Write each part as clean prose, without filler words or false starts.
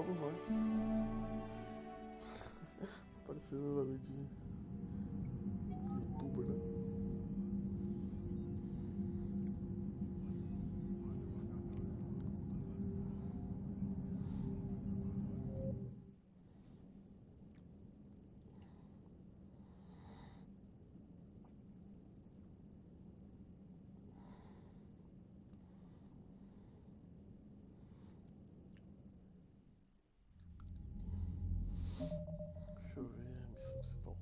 vamos nós. Parecendo nome de youtuber, né? Deixa eu ver a missão principal.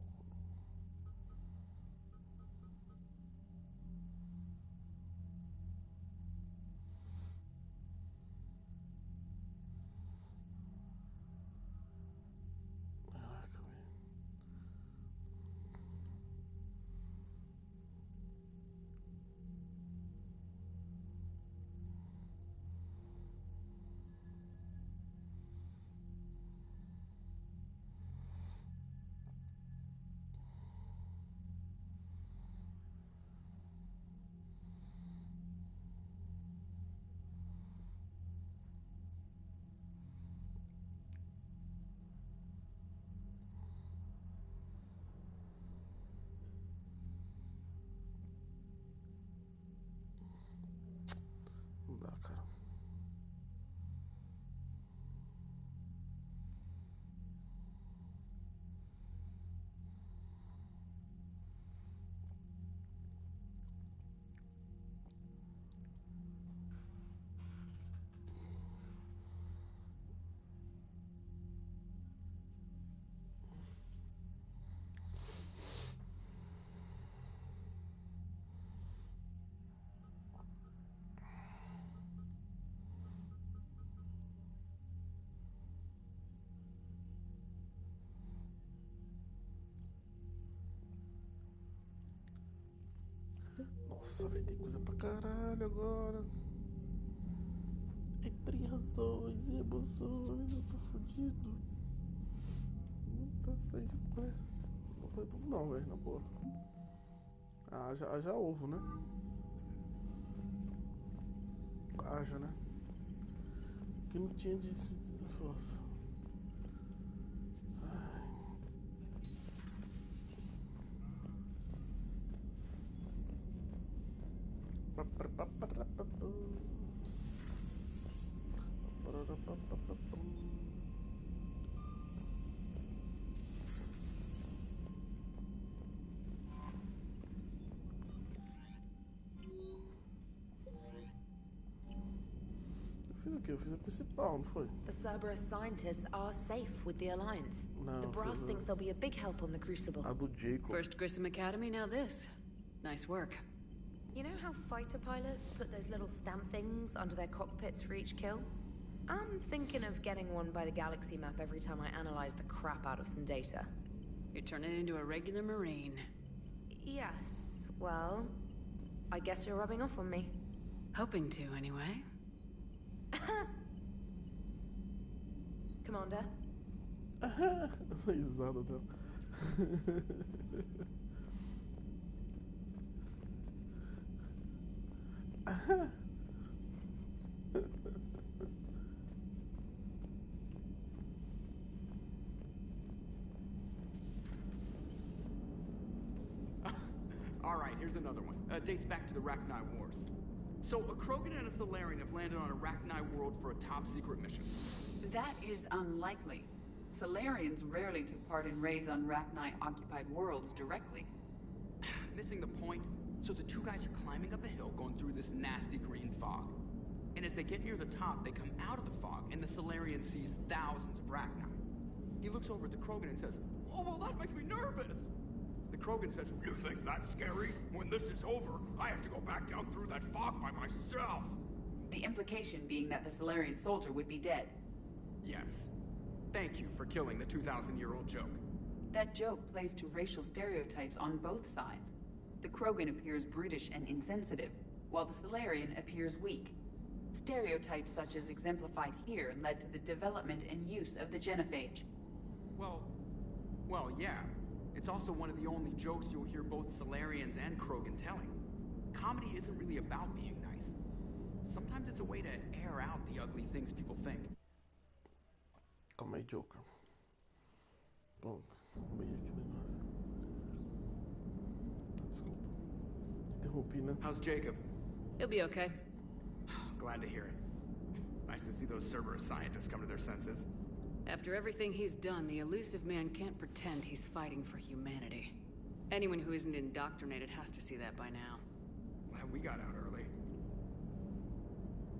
Caraca, velho. Não dá, cara. Nossa, vai ter coisa pra caralho agora. Entre razões e emoções, eu tô fudido. Não tá saindo quest. Não foi tudo não, velho, na boa. Ah, já ovo, né? Haja, né? Que não tinha de... Nossa. Eu fiz o quê? Eu fiz a principal, não foi? The Cerberus scientists are safe with the Alliance. No, The brass thinks they'll be a big help on the Crucible. A do Jacob. First Grissom Academy, now this. Nice work. You know how fighter pilots put those little stamp things under their cockpits for each kill? I'm thinking of getting one by the galaxy map every time I analyze the crap out of some data. You're turning into a regular Marine. Yes, well, I guess you're rubbing off on me. Hoping to, anyway. Commander? Essa risada dela. Alright, here's another one. Dates back to the Rachni Wars. So, a Krogan and a Solarian have landed on a Rachni world for a top-secret mission. That is unlikely. Solarians rarely took part in raids on Rachni-occupied worlds directly. Missing the point? So the two guys are climbing up a hill going through this nasty green fog. And as they get near the top, they come out of the fog, and the Solarian sees thousands of Rachni. He looks over at the Krogan and says, "Oh, well, that makes me nervous!" The Krogan says, "You think that's scary? When this is over, I have to go back down through that fog by myself!" The implication being that the Solarian soldier would be dead. Yes. Thank you for killing the 2,000-year-old joke. That joke plays to racial stereotypes on both sides. The Krogan appears brutish and insensitive, while the Solarian appears weak. Stereotypes such as exemplified here led to the development and use of the genophage. Well, yeah. It's also one of the only jokes you'll hear both Solarians and Krogan telling. Comedy isn't really about being nice. Sometimes it's a way to air out the ugly things people think. Aí, Joker. Pronto, meio aqui o negócio. Desculpa. Interrompi, né? How's Jacob? He'll be okay. Glad to hear it. Nice to see those Cerberus scientists come to their senses. After everything he's done, the elusive man can't pretend he's fighting for humanity. Anyone who isn't indoctrinated has to see that by now. Glad we got out early.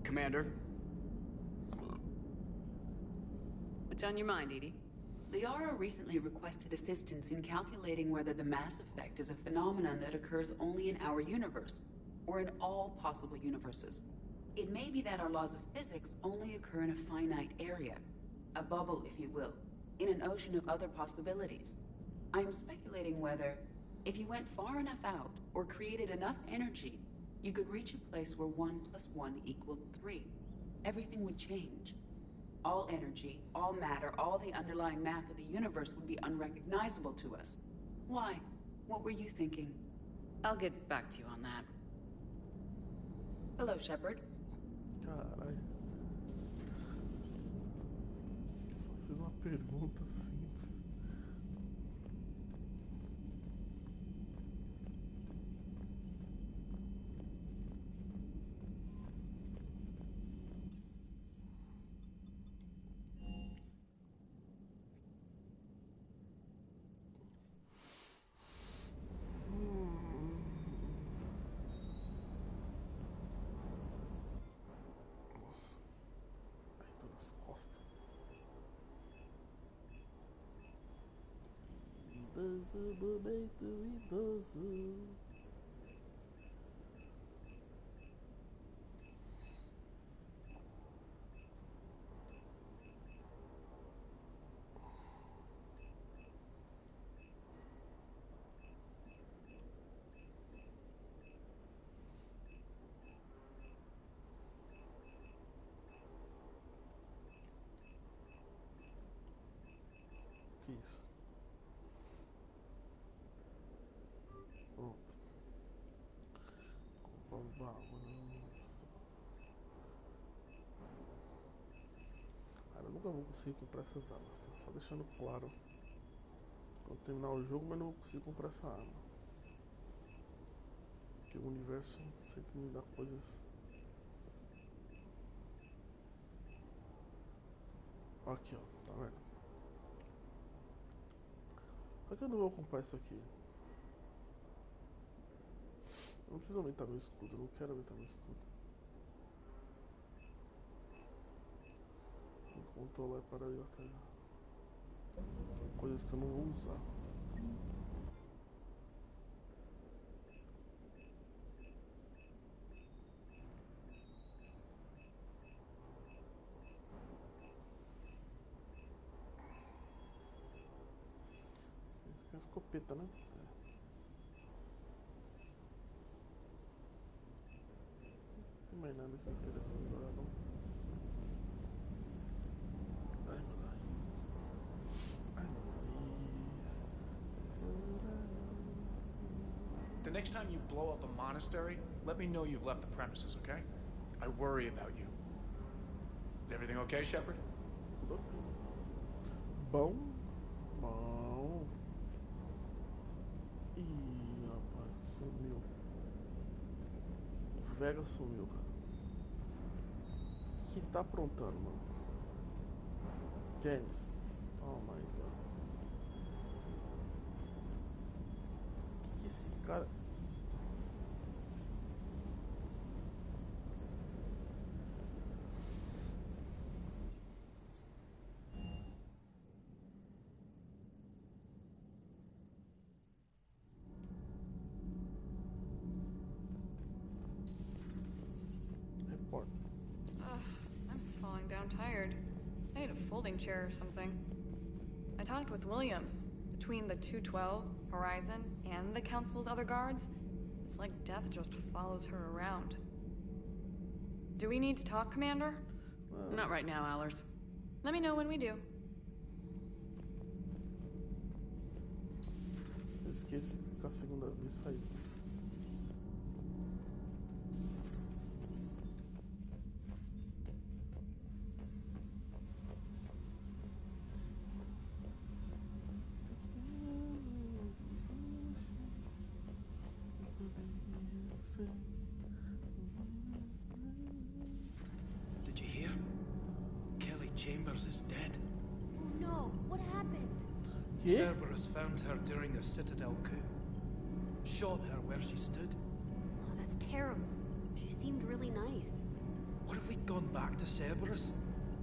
Commander? What's on your mind, Edie? Liara recently requested assistance in calculating whether the mass effect is a phenomenon that occurs only in our universe, or in all possible universes. It may be that our laws of physics only occur in a finite area, a bubble, if you will, in an ocean of other possibilities. I am speculating whether, if you went far enough out, or created enough energy, you could reach a place where 1 + 1 = 3. Everything would change. All energy, all matter, all the underlying math of the universe would be unrecognizable to us. Why? What were you thinking? I'll get back to you on that. Hello, Shepard. Caralho. Só fiz uma pergunta simples. Idoso, momento idoso. Que isso? Pronto. Comprar os bagulhos. Cara, eu nunca vou conseguir comprar essas armas, tá? Só deixando claro. Quando terminar o jogo, mas não vou conseguir comprar essa arma. Porque o universo sempre me dá coisas. Aqui, ó, tá vendo? Por que eu não vou comprar isso aqui? Eu não preciso aumentar meu escudo, eu não quero aumentar meu escudo. Vou controlar e parar de gastar coisas que eu não vou usar. É uma escopeta, né? Não tem mais nada que me interessa agora, não. Ai, meu nariz. Ai, meu nariz. The next time you blow up a monastery, let me know you've left the premises, okay? I worry about you. Is everything okay, Shepard? Bom. Bom. Ih, rapaz, sumiu. O Vega sumiu, cara. O que ele tá aprontando, mano? James. Oh my god. Que esse cara. Repórter. I'm falling down tired. I need a folding chair or something. I talked with Williams. Between the 212, Horizon, and the Council's other guards, it's like death just follows her around. Do we need to talk, Commander? Not right now, Allers. Let me know when we do. Eu esqueci que a segunda vez faz isso. Chambers is dead. Oh no, what happened? Que? Cerberus found her during a Citadel coup. Shot her where she stood. Oh, that's terrible. She seemed really nice. What if we'd gone back to Cerberus?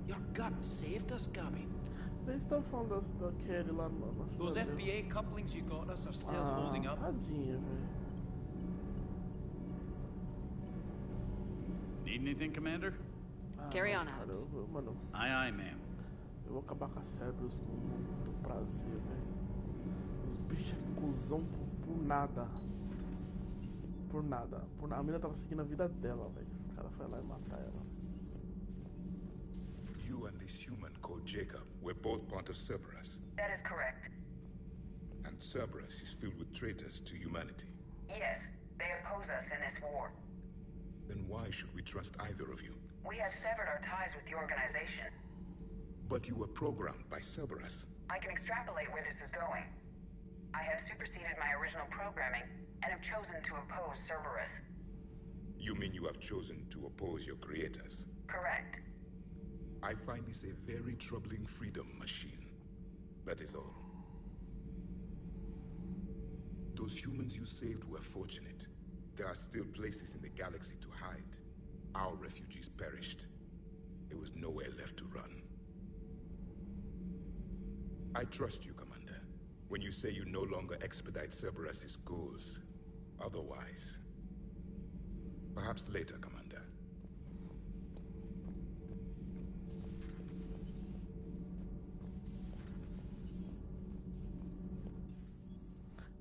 Your gut saved us, Gabby. Eles estão falando da Kelly lá na Those cidade. FBA couplings you got us are still holding up. Tadinha, velho. Need anything, Commander? Carry on, cara, Adams. Mano, Aye, aye, ma'am. eu vou acabar com a Cerberus com muito prazer, velho. Os bichos é cuzão por nada. Por nada. A mina tava seguindo a vida dela, velho. Os caras foram lá e mataram ela. You and this human called Jacob were both part of Cerberus. That is correct. And Cerberus is filled with traitors to humanity. Yes, they oppose us in this war. Then why should we trust either of you? We have severed our ties with the organization. But you were programmed by Cerberus. I can extrapolate where this is going. I have superseded my original programming and have chosen to oppose Cerberus. You mean you have chosen to oppose your creators? Correct. I find this a very troubling freedom machine. That is all. Those humans you saved were fortunate. There are still places in the galaxy to hide. Our refugees perished. There was nowhere left to run. I trust you, Commander, when you say you no longer expedite Cerberus's goals. Otherwise... Perhaps later, Commander.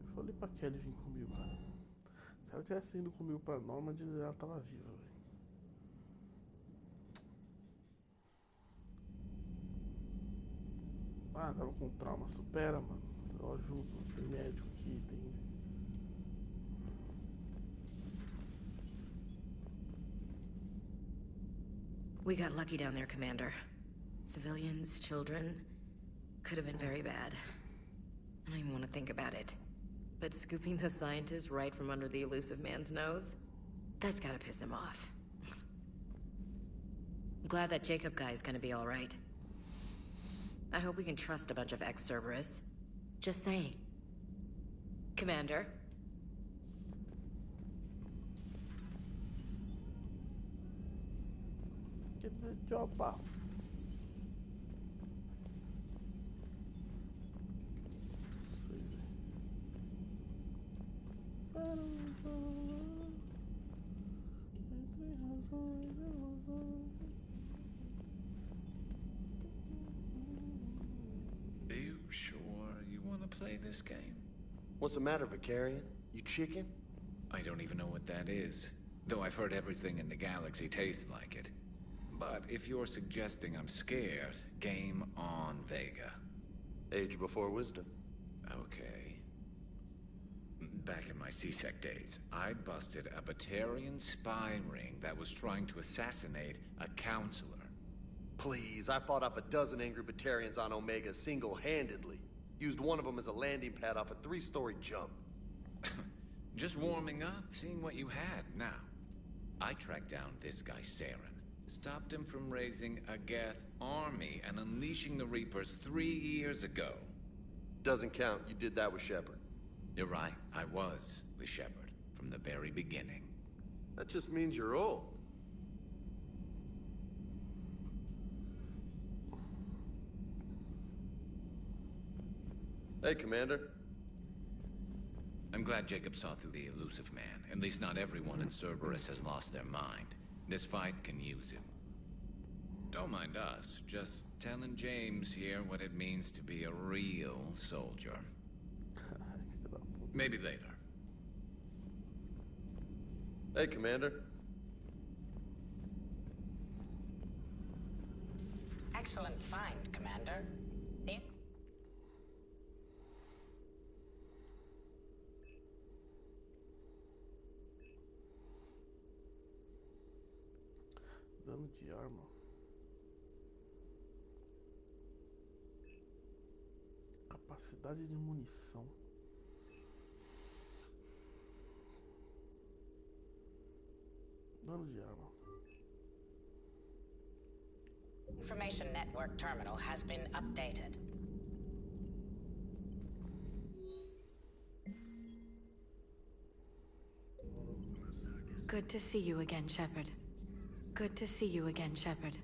Eu falei pra Kelly vir comigo, cara. Se ela tivesse indo comigo pra Nômade, ela tava viva, velho. Ah, tava com trauma. Supera, mano. Eu ajudo. Tem médico aqui, tem... We got lucky down there, Commander. Civilians, children, could have been very bad. I don't even want to think about it. But scooping those scientists right from under the elusive man's nose? That's gotta piss him off. I'm glad that Jacob guy is gonna be alright. I hope we can trust a bunch of ex-Cerberus. Just saying. Commander? Get the job out. Are you sure you want to play this game? What's the matter, Vicarian? You chicken? I don't even know what that is, though I've heard everything in the galaxy tastes like it. But if you're suggesting I'm scared, game on, Vega. Age before wisdom. Okay. Back in my C-Sec days, I busted a Batarian spy ring that was trying to assassinate a counselor. Please, I fought off a dozen angry Batarians on Omega single-handedly. Used one of them as a landing pad off a 3-story jump. Just warming up, seeing what you had. Now, I tracked down this guy, Saren. Stopped him from raising a Geth army and unleashing the Reapers 3 years ago. Doesn't count. You did that with Shepard. You're right. I was with Shepard from the very beginning. That just means you're old. Hey, Commander. I'm glad Jacob saw through the elusive man. At least not everyone in Cerberus has lost their mind. This fight can use him. Don't mind us, just telling James here what it means to be a real soldier. Maybe later. Hey, Commander. Excellent find, Commander. Dano de arma. Capacidade de munição. Dano de arma. information network terminal has been updated. Good to see you again, Shepard. Good to see you again, Shepard.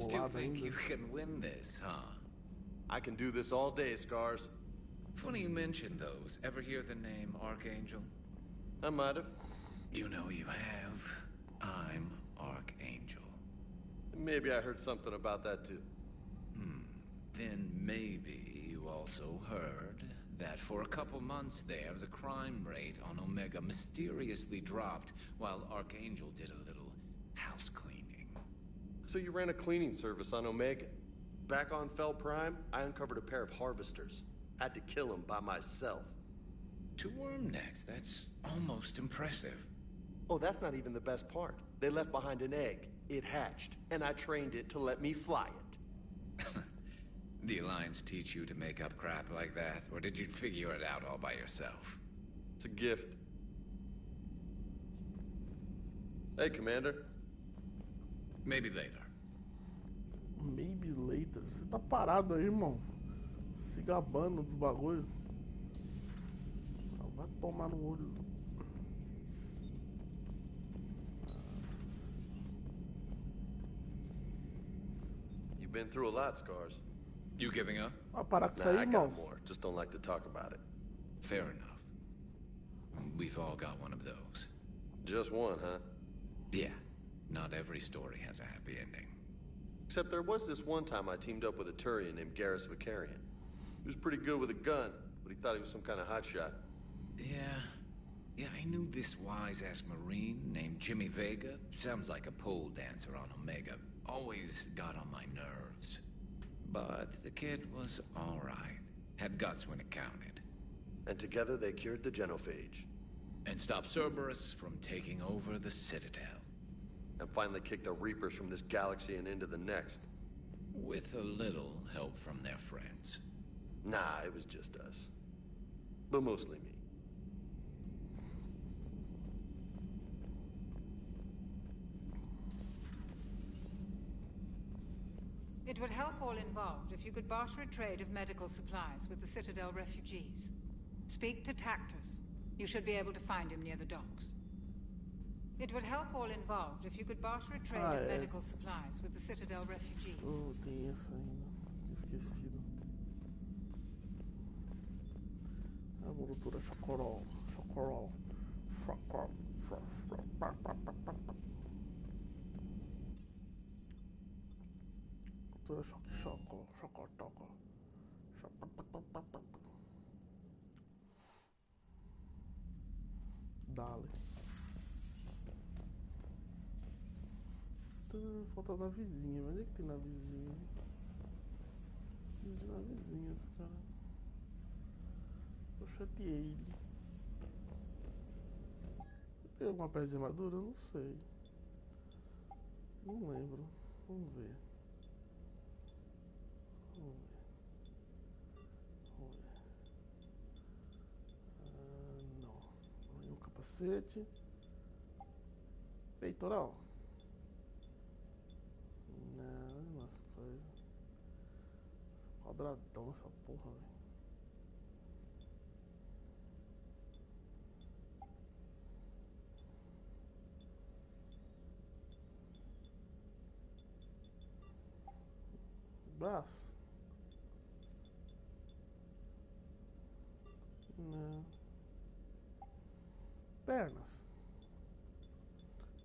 Still think you can win this, huh? I can do this all day, Scars. Funny you mentioned those. Ever hear the name Archangel? I might have. You know you have. I'm Archangel. Maybe I heard something about that too. Then maybe you also heard that for a couple months there, the crime rate on Omega mysteriously dropped while Archangel did a little house cleaning. So you ran a cleaning service on Omega. Back on Fel Prime, I uncovered a pair of harvesters. Had to kill them by myself. 2 worm necks, that's almost impressive. Oh, that's not even the best part. They left behind an egg. It hatched, and I trained it to let me fly it. The Alliance teach you to make up crap like that, or did you figure it out all by yourself? It's a gift. Hey, Commander. Maybe later. Maybe later. Você tá parado aí, irmão? Se gabando dos bagulhos. Vai tomar no olho. You've been through a lot, Scars. You giving up? Vai parar com isso Nah, aí, I irmão. got more. Just don't like to talk about it. Fair enough. We've all got one of those. Just one, huh? Yeah. Not every story has a happy ending. Except there was this one time I teamed up with a Turian named Garrus Vicarian. He was pretty good with a gun, but he thought he was some kind of hotshot. Yeah, I knew this wise-ass Marine named Jimmy Vega. Sounds like a pole dancer on Omega. Always got on my nerves. But the kid was all right. Had guts when it counted. And together they cured the genophage. And stopped Cerberus from taking over the Citadel. And finally kicked the Reapers from this galaxy and into the next. With a little help from their friends. Nah, it was just us. But mostly me. It would help all involved if you could barter a trade of medical supplies with the Citadel refugees. Speak to Tactus. You should be able to find him near the docks. It would help all involved if you could barter a trade of medical supplies with the Citadel refugees. Oh, tem essa ainda. Esquecido. A moldura chocorol. Chocorol. Chocorol. Moldura choco. Chocotoco. Dale. Falta na vizinha. Onde é que tem na vizinha? Preciso de navezinhas, cara. Eu chateei ele. Tem alguma peça de armadura? Eu não sei. Não lembro. Vamos ver. Vamos ver. Não. Nenhum capacete. Peitoral. Não, umas coisas. Quadradão essa porra, velho. Braço. Não. Pernas.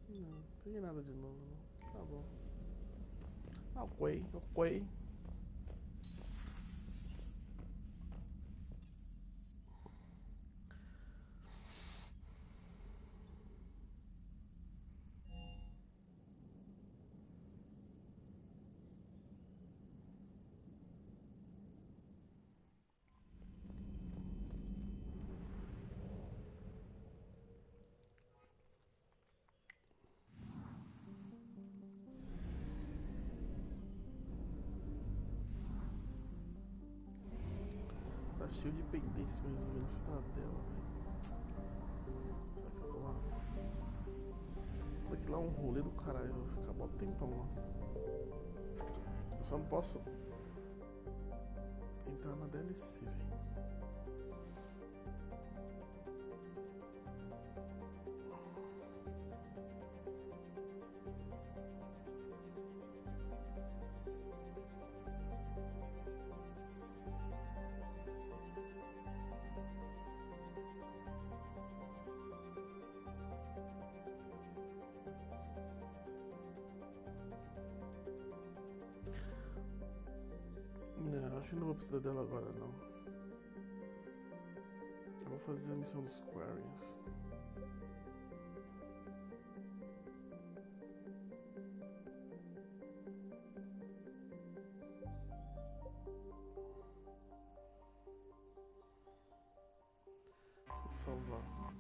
Não, peguei nada de novo, não. Tá bom. Ok. Tá cheio de pendência pra resolver na cidadela, velho. Será que eu vou lá? Que lá é um rolê do caralho, eu vou ficar bom tempão lá. Eu só não posso entrar na DLC, velho. Acho que não vou precisar dela agora, não. Eu vou fazer a missão dos Quarians. Deixa eu salvar.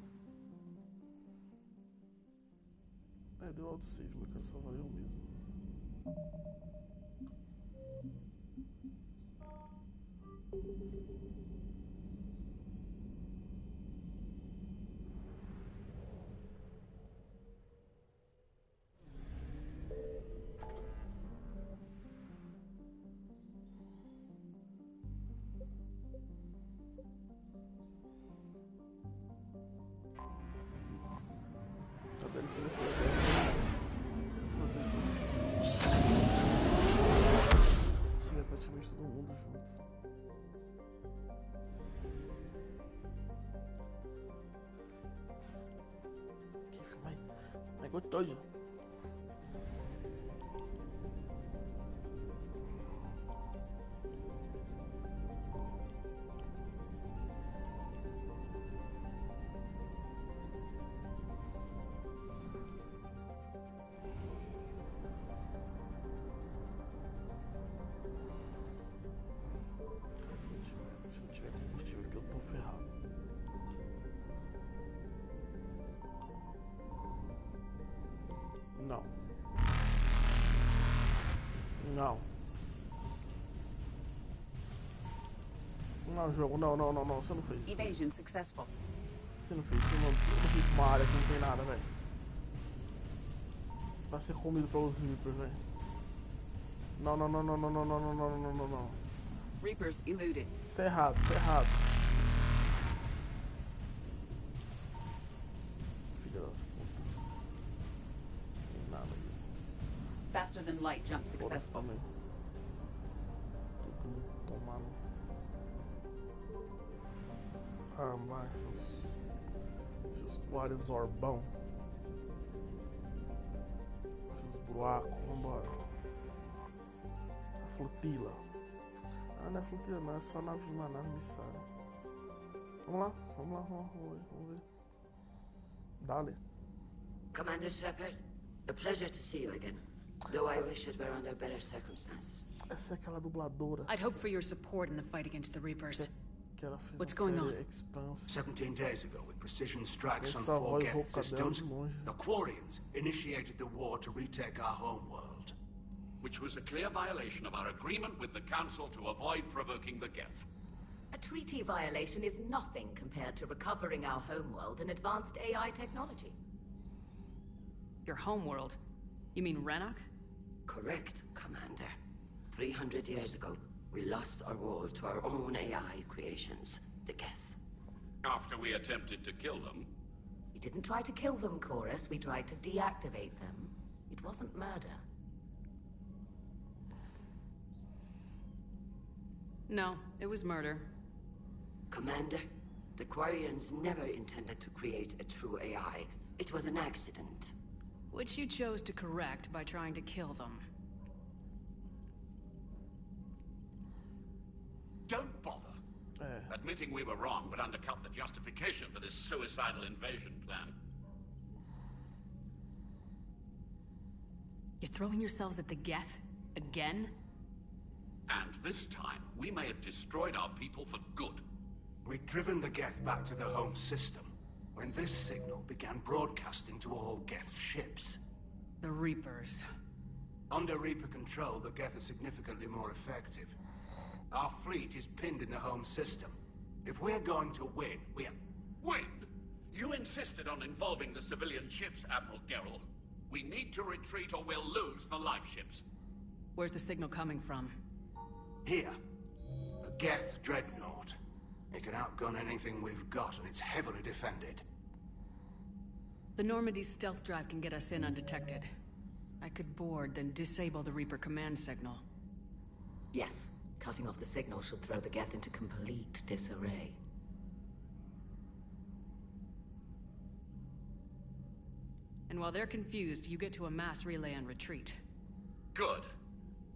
Deu autosave, mas eu quero salvar eu mesmo. Tá dando silêncio pra fazer tiver praticamente todo mundo junto. Vai gostoso. Se não tiver combustível aqui, eu tô ferrado. Não. Não. Não, jogo. Não. Você não fez isso. Evasion successful. Você não fez isso. Eu não fiz uma área que não tem nada, velho. Vai ser comido pelos Reapers, velho. Não. Reapers eluded. Isso é errado, isso é errado. Filha das putas. Tem nada aqui. Faster than light jump successful. Tudo tomando. Vai, seus guardas orbão. Seus buracos, vambora. A flotila. Ah, não é flotila não, é só nave missária. Vamos ver. Dale. Commander Shepard, a pleasure to see you again. Though I wish it were under better circumstances. Essa é aquela dubladora. I'd hope for your support in the fight against the Reapers. Que ela fez What's going on? 17 days ago, with precision strikes on 4 Geth systems, the Quarians initiated the war to retake our homeworld. Which was a clear violation of our agreement with the Council to avoid provoking the Geth. A treaty violation is nothing compared to recovering our homeworld and advanced AI technology. Your homeworld? You mean Renok? Correct, Commander. 300 years ago, we lost our world to our own AI creations, the Geth. After we attempted to kill them? We didn't try to kill them, Chorus. We tried to deactivate them. It wasn't murder. No, it was murder. Commander, the Quarians never intended to create a true AI. It was an accident. Which you chose to correct by trying to kill them. Don't bother. Admitting we were wrong would undercut the justification for this suicidal invasion plan. You're throwing yourselves at the Geth? Again? And this time, we may have destroyed our people for good. We'd driven the Geth back to the home system when this signal began broadcasting to all Geth ships. The Reapers. Under Reaper control, the Geth are significantly more effective. Our fleet is pinned in the home system. If we're going to win, we're... Win? You insisted on involving the civilian ships, Admiral Gerrel. We need to retreat or we'll lose the life ships. Where's the signal coming from? Here. A Geth dreadnought. It can outgun anything we've got, and it's heavily defended. The Normandy's stealth drive can get us in undetected. I could board, then disable the Reaper command signal. Yes. Cutting off the signal should throw the Geth into complete disarray. And while they're confused, you get to a mass relay and retreat. Good.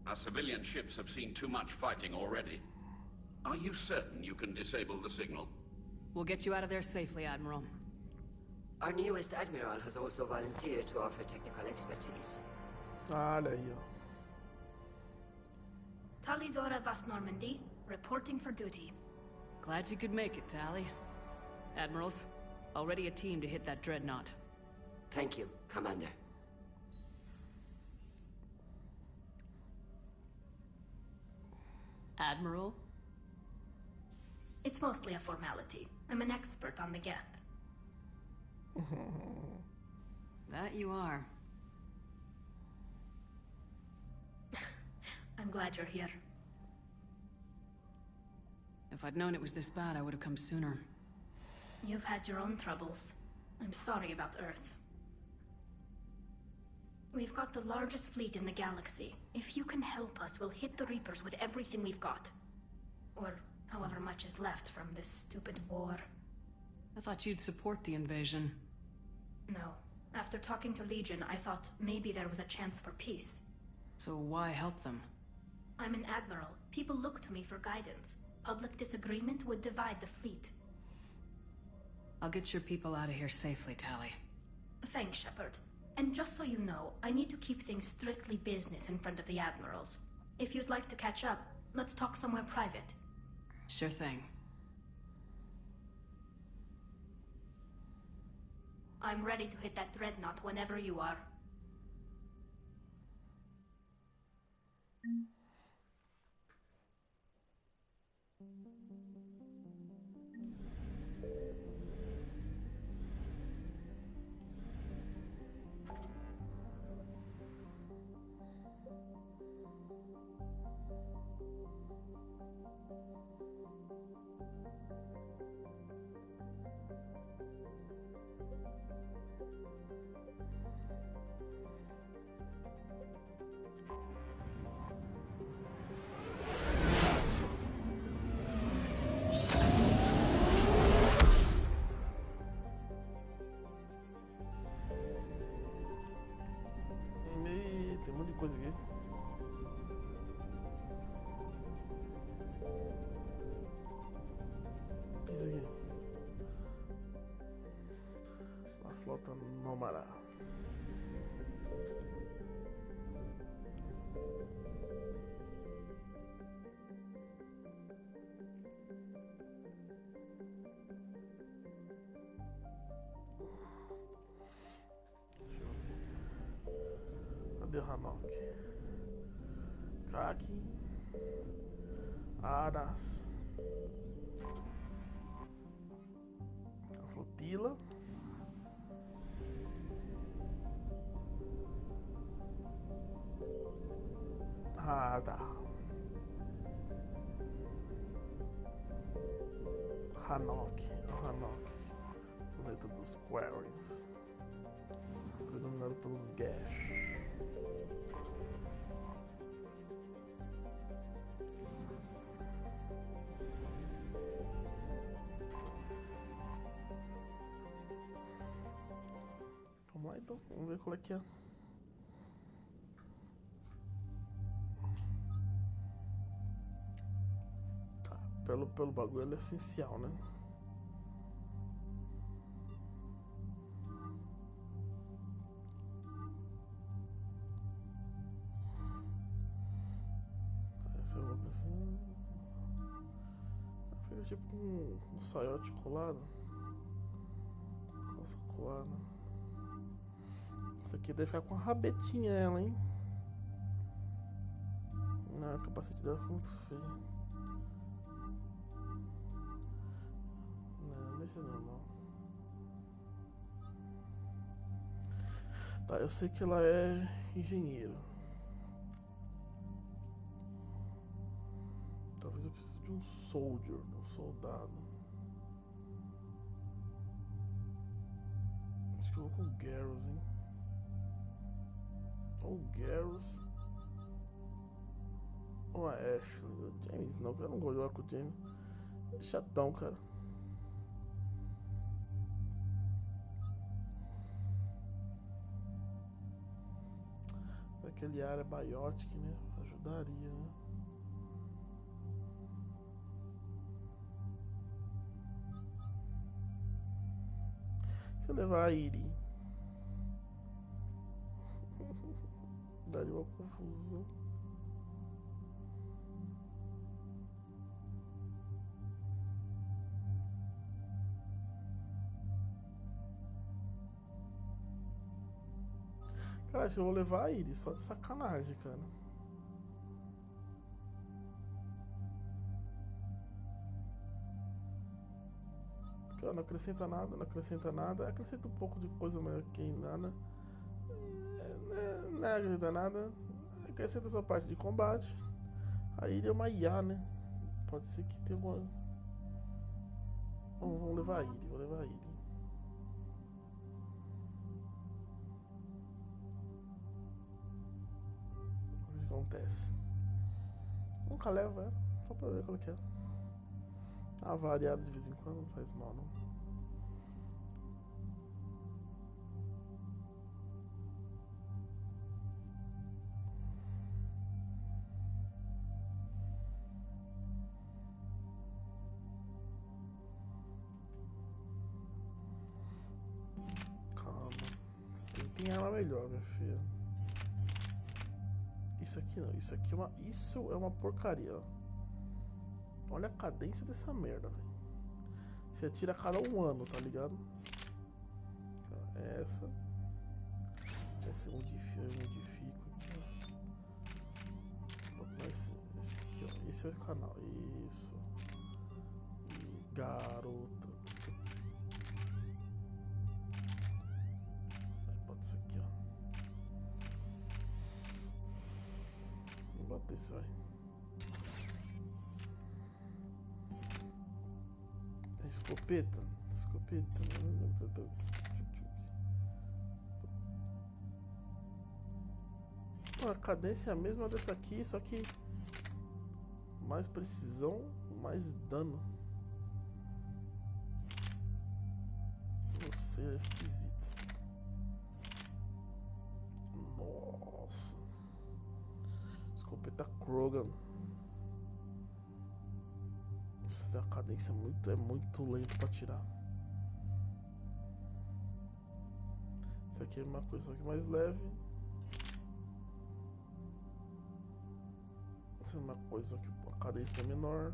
Our civilian ships have seen too much fighting already. Are you certain you can disable the signal? We'll get you out of there safely, Admiral. Our newest Admiral has also volunteered to offer technical expertise. Olha aí, ó. Talizora Vast Normandy, reporting for duty. Glad you could make it, Tally. Admirals, already a team to hit that dreadnought. Thank you, Commander. Admiral? It's mostly a formality. I'm an expert on the Geth. That you are. I'm glad you're here. If I'd known it was this bad, I would have come sooner. You've had your own troubles. I'm sorry about Earth. We've got the largest fleet in the galaxy. If you can help us, we'll hit the Reapers with everything we've got. Or however much is left from this stupid war. I thought you'd support the invasion. No. After talking to Legion, I thought maybe there was a chance for peace. So why help them? I'm an admiral. People look to me for guidance. Public disagreement would divide the fleet. I'll get your people out of here safely, Tally. Thanks, Shepard. And just so you know, I need to keep things strictly business in front of the admirals. If you'd like to catch up, let's talk somewhere private. Sure thing. I'm ready to hit that dreadnought whenever you are. Tem um monte de coisa aqui. Isso aqui. A flota Nômara. Cadê o Hanok? Kaki. Aras. A flotila. Ah, tá. Hanok. Hanok. Planeta dos Quarries. Foi dominado pelos Gash. Vamos lá então, vamos ver qual é que é. Tá, pelo bagulho ele é essencial, né? Essa eu vou pensar. Fica tipo com um saiote colado. Calça colada. Essa aqui deve ficar com a rabetinha ela, hein? Não, o capacete dela ficou muito feio. Não, deixa normal. Tá, eu sei que ela é engenheira. Talvez eu precise de um soldier, um soldado. Acho que eu vou com o Garrus, hein? Ou o Garrus. Ou a Ashley. O James não, eu não gosto de jogar com o James. É chatão, cara. Aquele área biotic, né? Ajudaria, né? Se eu levar a Iri, daria uma confusão. Cara, acho que eu vou levar a Iri, só de sacanagem, cara. Porque ó, não acrescenta nada, não acrescenta nada. Acrescenta um pouco de coisa, mas que nada. Não acrescenta nada. Acrescenta essa parte de combate. A Iri é uma IA, né? Pode ser que tenha uma... Vamos levar a Iri, vou levar a Iri. Acontece. Nunca leva ela, só pra ver qual que é. Ah, variado de vez em quando não faz mal, não. Calma. Tem arma melhor, minha filha. Isso aqui não, isso é uma porcaria, ó. Olha a cadência dessa merda, velho. Você atira a cada 1 ano, tá ligado? Essa eu modifico aqui, ó. Esse aqui, ó. Esse é o canal. Isso. E garota. Aí bota isso aqui, ó. Vou botar isso aí. Escopeta. A cadência é a mesma dessa aqui, só que mais precisão, mais dano. Você é esquisito. Nossa. Escopeta Krogan. A cadência é muito lento pra tirar. Isso aqui é uma coisa só que mais leve. Isso é uma coisa que a cadência é menor.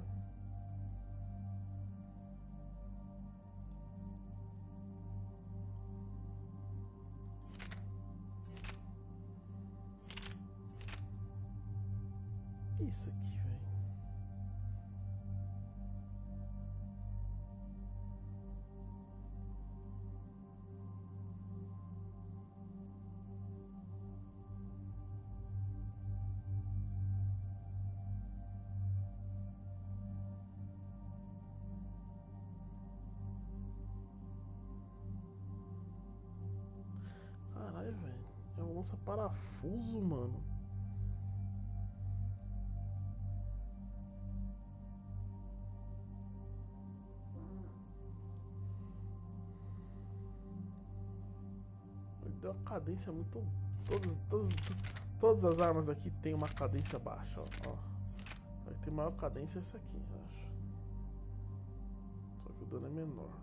Isso aqui, velho. Caralho, velho. É um lança-parafuso, mano. Ele deu uma cadência muito... Todas as armas daqui tem uma cadência baixa, ó. Vai ter maior cadência essa aqui, eu acho. Só que o dano é menor.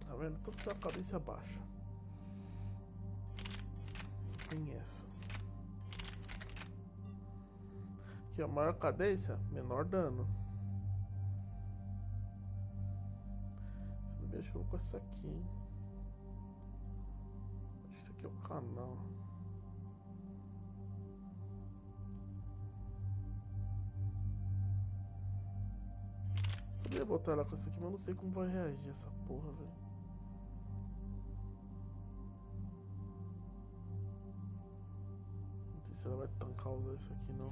Tá vendo? Toda essa cadência baixa. Tem essa. Aqui, a maior cadência, menor dano. Se não me engano, eu vou com essa aqui, hein? Acho que isso aqui é o canal. queria botar ela com essa aqui, mas eu não sei como vai reagir essa porra, velho. Não sei se ela vai tancar usar isso aqui, não.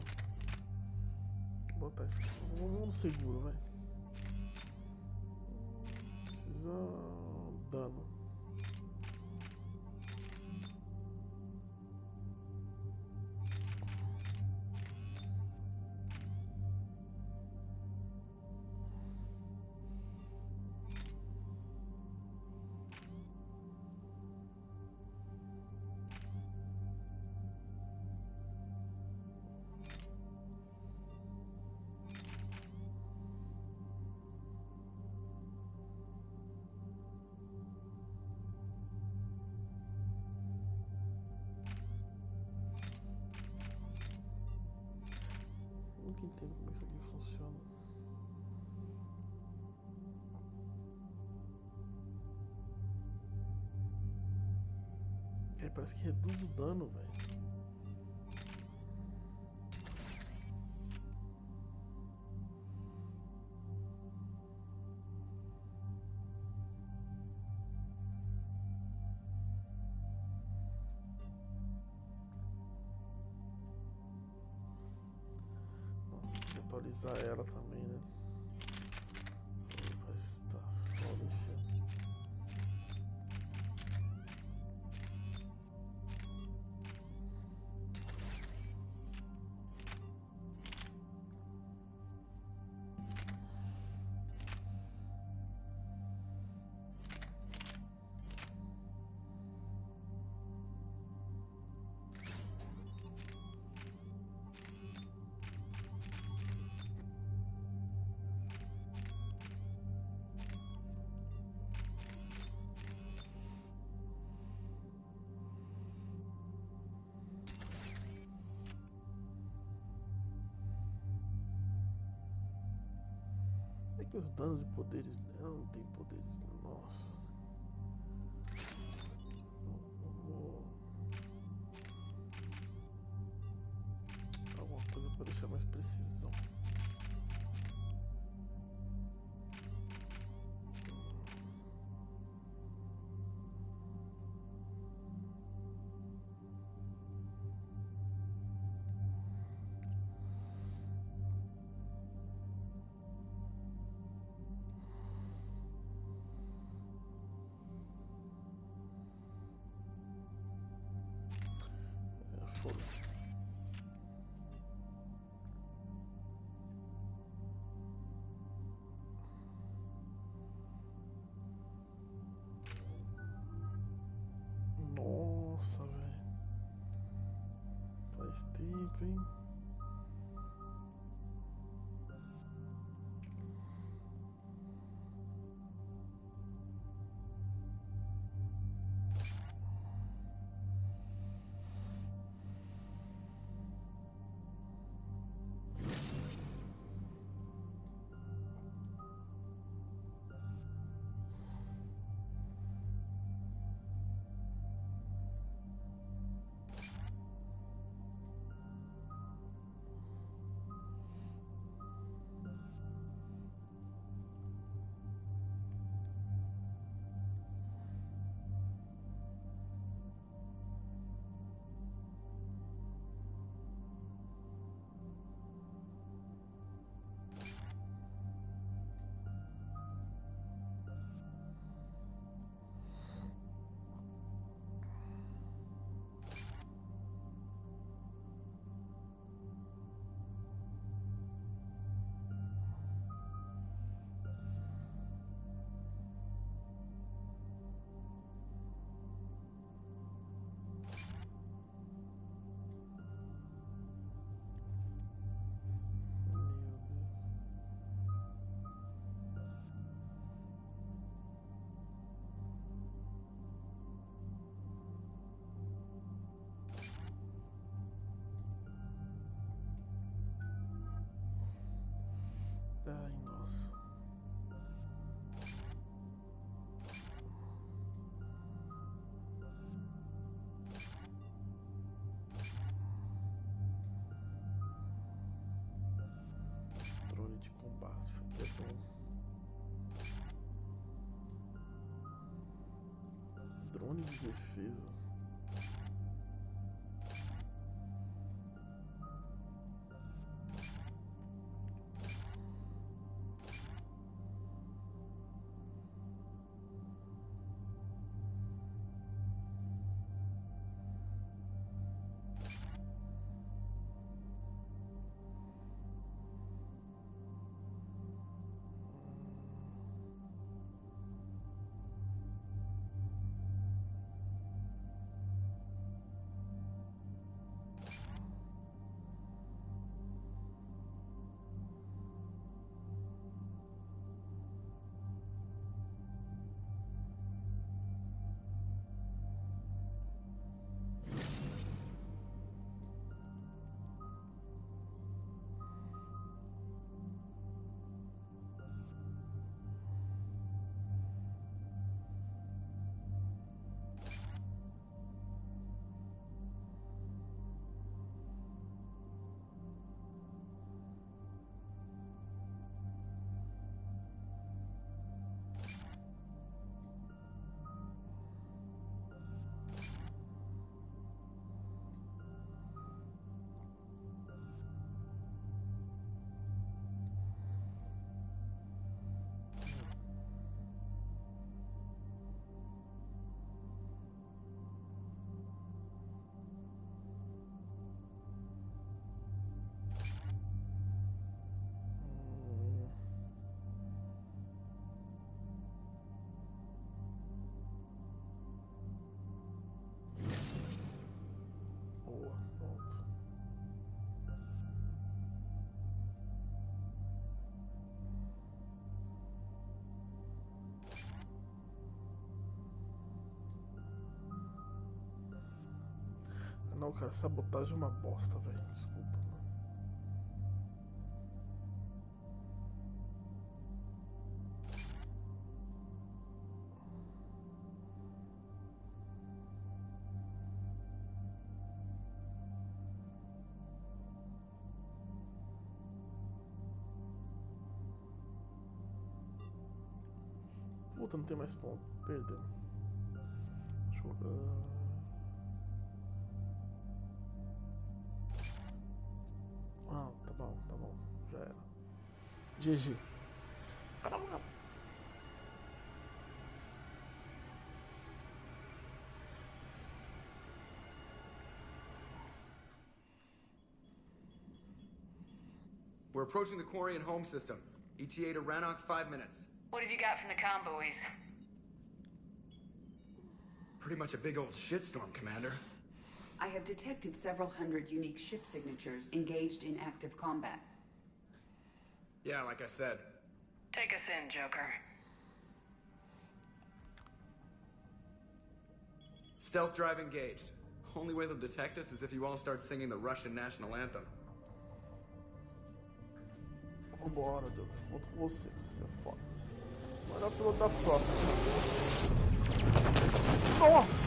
Vou botar isso aqui. Vamos no seguro, velho. Precisa dano. Nunca entendo como isso aqui funciona. É, parece que reduz o dano, velho. Atualizar ela também, né? Mas tá foda, filho. É que os danos de poderes não tem poderes, nossa. Alguma coisa para deixar mais precisão. Foda. Nossa, velho. Faz tempo, hein? Ai, nossa. Drone de combate, isso aqui é bom. de defesa. Não, cara, sabotagem é uma bosta, velho. Desculpa. Puta, não tem mais ponto. Perdeu. Deixa eu... Ah, tá bom. Já era. GG. We're approaching the Quarian home system. ETA to Rannoch, 5 minutes. What have you got from the comm buoys? Pretty much a big old shitstorm, Commander. I have detected several hundred unique ship signatures engaged in active combat. Yeah, like I said. Take us in, Joker. Stealth drive engaged. Only way they'll detect us is if you all start singing the Russian national anthem. Vambora, Joker. Conto com você. Você é foda. Melhor piloto da frota. Nossa!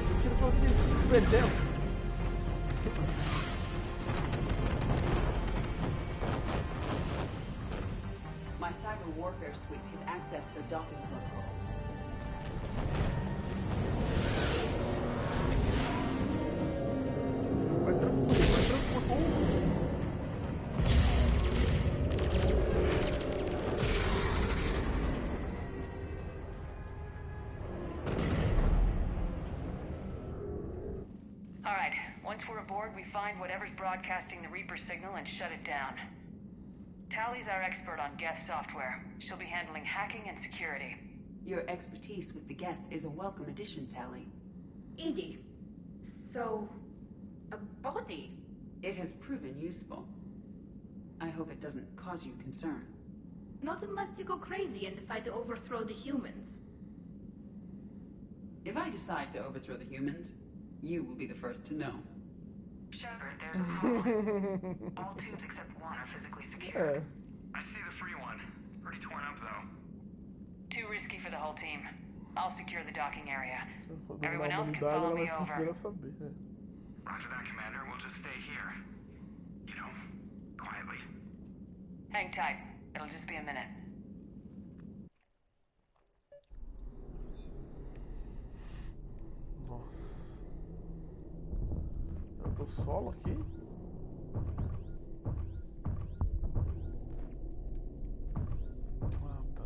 Eu tiro pelo que isso? Perdendo. My cyber warfare suite has accessed their docking protocols. Vai tranquilo. Alright, once we're aboard, we find whatever's broadcasting the Reaper signal and shut it down. Tally's our expert on Geth software. She'll be handling hacking and security. Your expertise with the Geth is a welcome addition, Tally. Edie, so... a body? It has proven useful. I hope it doesn't cause you concern. Not unless you go crazy and decide to overthrow the humans. If I decide to overthrow the humans, you will be the first to know. Shepard, there's a problem. All tubes except one are physically secure. I see the free one. Pretty torn up, though. Too risky for the whole team. I'll secure the docking area. Everyone else can follow me over. After that, Commander, we'll just stay here. You know, quietly. Hang tight. It'll just be a minute. Nossa. Eu tô solo aqui? Ah, tá.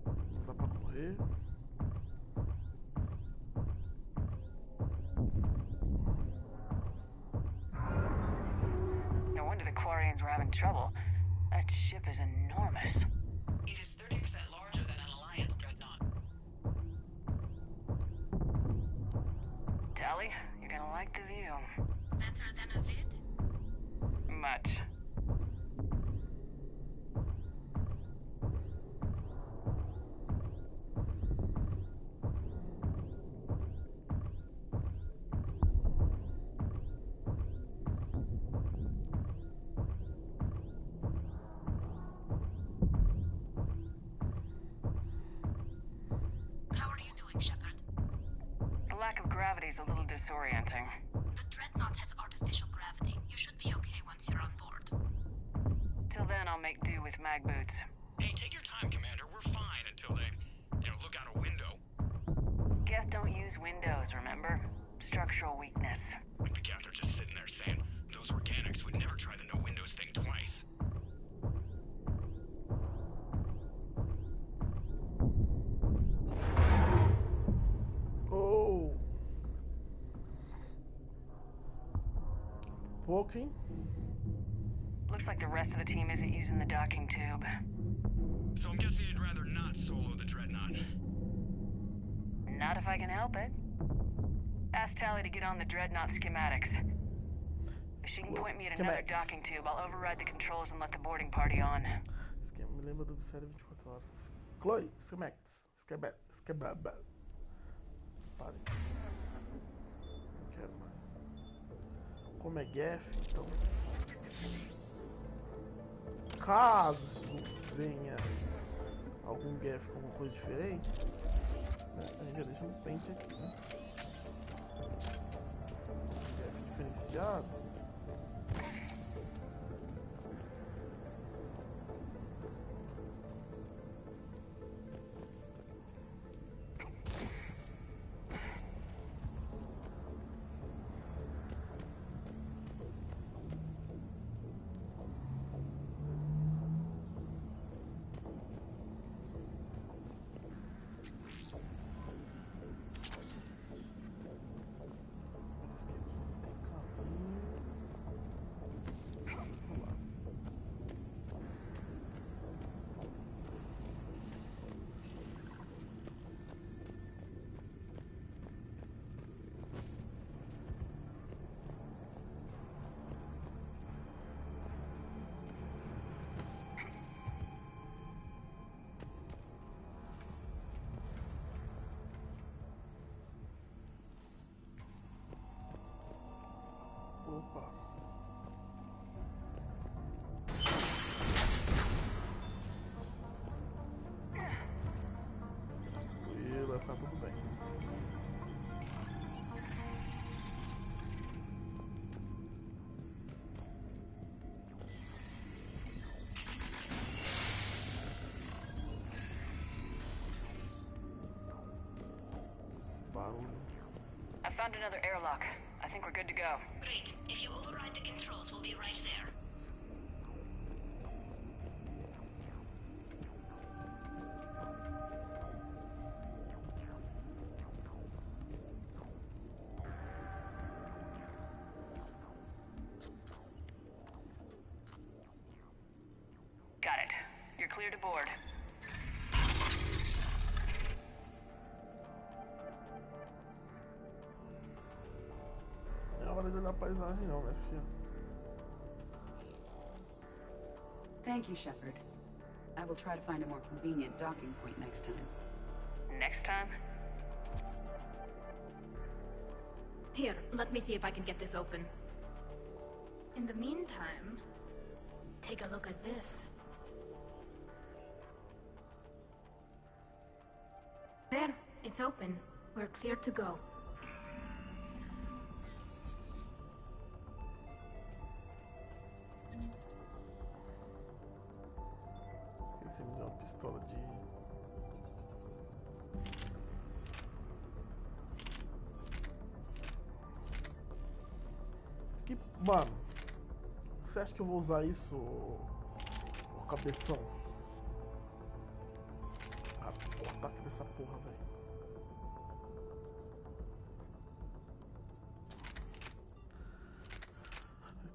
Não dá pra correr. No wonder the Quarians were having trouble. That ship is enormous. It is 30% larger than an Alliance dreadnought. Tally, you're gonna like the view. Better than a vid? Much. How are you doing, Shepard? The lack of gravity is a little disorienting. The dreadnought has artificial gravity. You should be okay once you're on board. Till then, I'll make do with mag boots. Hey, take your time, Commander. We're fine until they, look out a window. Geth don't use windows, remember? Structural weakness. Like the Geth are just sitting there saying, those organics would never try the no windows thing twice. Oh. Walking. Looks like the rest of the team isn't using the docking tube. So I'm guessing you'd rather not solo the Dreadnought. Not if I can help it. Ask Tally to get on the Dreadnought schematics. If she can point me at another docking tube, I'll override the controls and let the boarding party on. Me lembra do série 24 horas. Chloe, schematics. Schematics. Pare. Não quero mais. Como é Geth, então. Caso venha algum Geth com alguma coisa diferente, né? A gente já deixa um pente aqui, né? Geth diferenciado. Opa. E vai ficar tudo bem. Barulho. I found another airlock. I think we're good to go. Great. If you override the controls, we'll be right there. Got it. You're clear to board. Não é hora de olhar a paisagem não, né, filha? Thank you, Shepard. I will try to find a more convenient docking point next time. Next time? Here, let me see if I can get this open. In the meantime, take a look at this. There, it's open. We're clear to go. Você me deu uma pistola de... Mano, você acha que eu vou usar isso, ô cabeção? Ah, o ataque dessa porra, velho.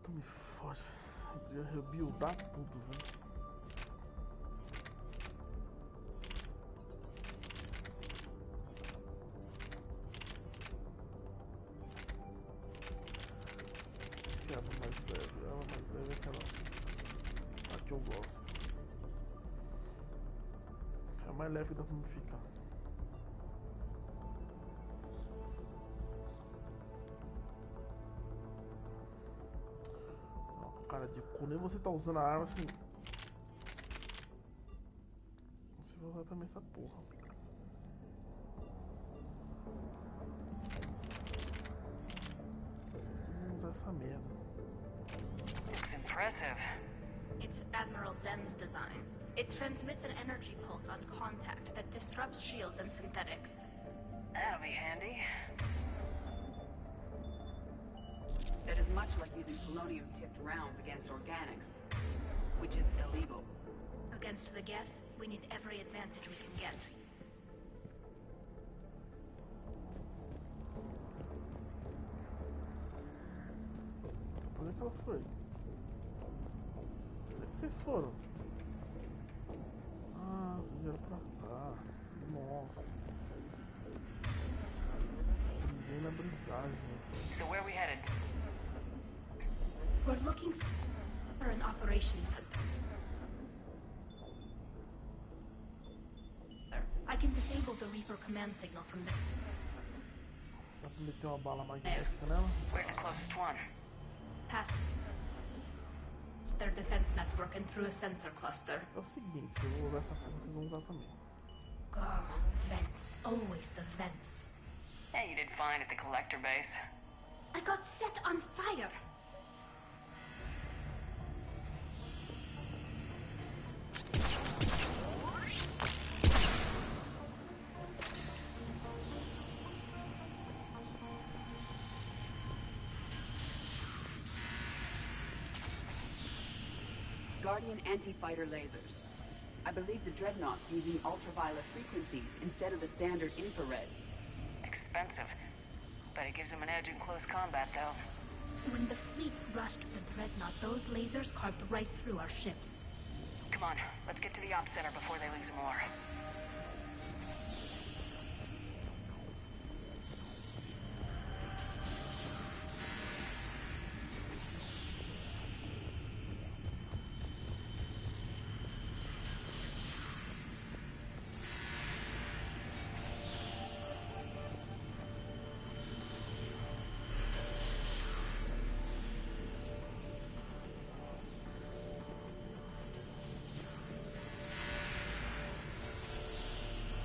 Tu me fode. Eu podia rebuildar tudo, velho. Que eu gosto. É a mais leve que dá pra me ficar. Não, cara de cu, nem você tá usando a arma assim. Você vai usar também essa porra. Vamos usar essa merda. Looks impressive. It's Admiral Zen's design. It transmits an energy pulse on contact that disrupts shields and synthetics. That'll be handy. That is much like using polonium-tipped rounds against organics, which is illegal. Against the Geth, we need every advantage we can get. Onde é que ela foi? Onde é que vocês foram? Ah, vocês vieram pra cá. Nossa. Brisei na brisagem. So where are we headed? We're looking for an operations center. I can disable the Reaper command signal from there. Dá pra meter uma bala magnética nela? Where's the closest one? Past their defense network and through a sensor cluster. É o seguinte, se eu vou usar essa porra, vocês vão usar também. Vents. Always the vents. Yeah, you did fine at the collector base. I got set on fire. Guardian anti-fighter lasers. I believe the Dreadnought's using ultraviolet frequencies instead of the standard infrared. Expensive. But it gives them an edge in close combat, though. When the fleet rushed the Dreadnought, those lasers carved right through our ships. Come on, let's get to the ops center before they lose more.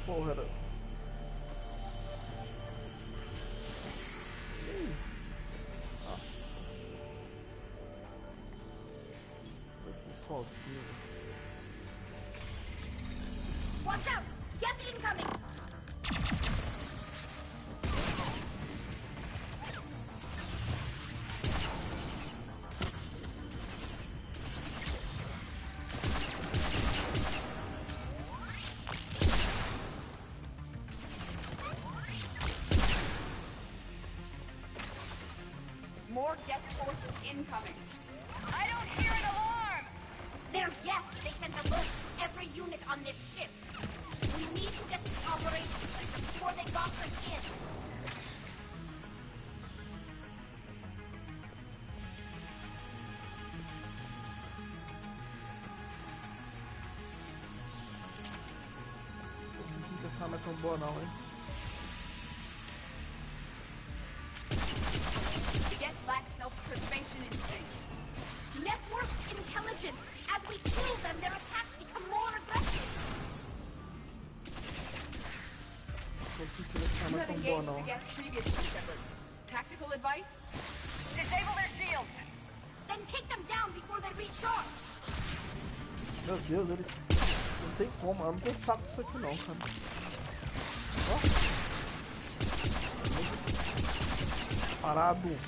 Porra, era... Ah. Aqui sozinho. Watch out! Geth incoming! More Geth forces incoming. I don't hear an alarm! They're Geth! They sent alerts to every unit on this ship. We need to get to the operations center before they box us in. Tô sentindo que essa arma é tão boa não, hein? The Geth lack self-preservation instincts. Network intelligence! As we kill them, their attacks become more aggressive! Tô sentindo que essa You arma é have tão boa engaged não. the Geth previously, Shepard. Tactical advice? Disable their shields! Then take them down before they recharge! Meu Deus, ele... Não tem como, eu não tenho saco disso aqui não, cara. Ó. Parado.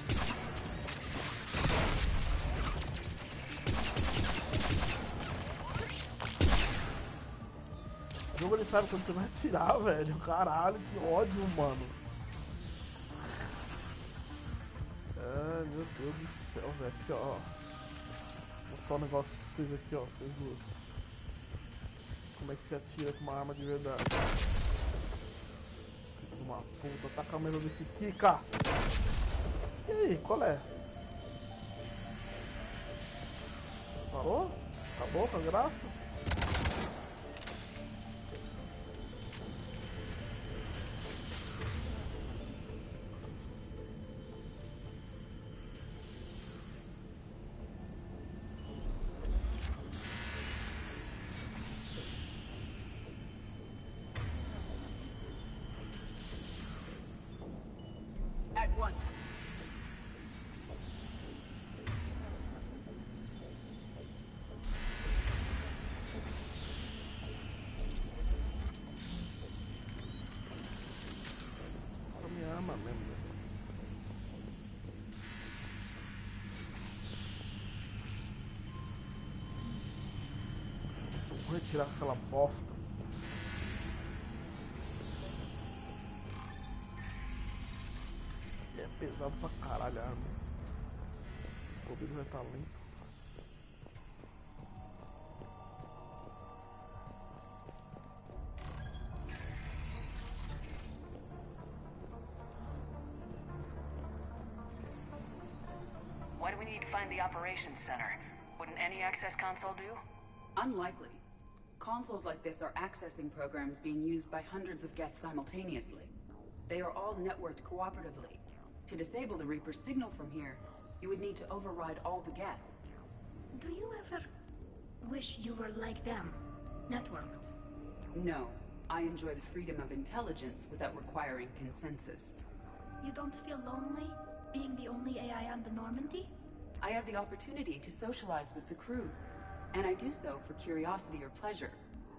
jogo ele sabe quando você vai atirar, velho. Caralho, que ódio, mano. Ai, meu Deus do céu, velho. Aqui, ó. Vou mostrar um negócio pra vocês aqui, ó. Vocês duas. Como é que se atira com uma arma de verdade. Uma puta. Taca a mesa desse Kika. E aí, qual é? Parou? Acabou com a graça? At once. Essa minha arma mesmo. Vou retirar aquela bosta. É pesado pra caralho a arma. Os poderes vai estar lento. Why do we need to find the operations center? Wouldn't any access console do? Unlikely. Consoles like this are accessing programs being used by hundreds of Geth simultaneously. They are all networked cooperatively. To disable the Reaper's signal from here, you would need to override all the Geth. Do you ever wish you were like them? Networked? No. I enjoy the freedom of intelligence without requiring consensus. You don't feel lonely, being the only AI on the Normandy? I have the opportunity to socialize with the crew. And I do so for curiosity or pleasure,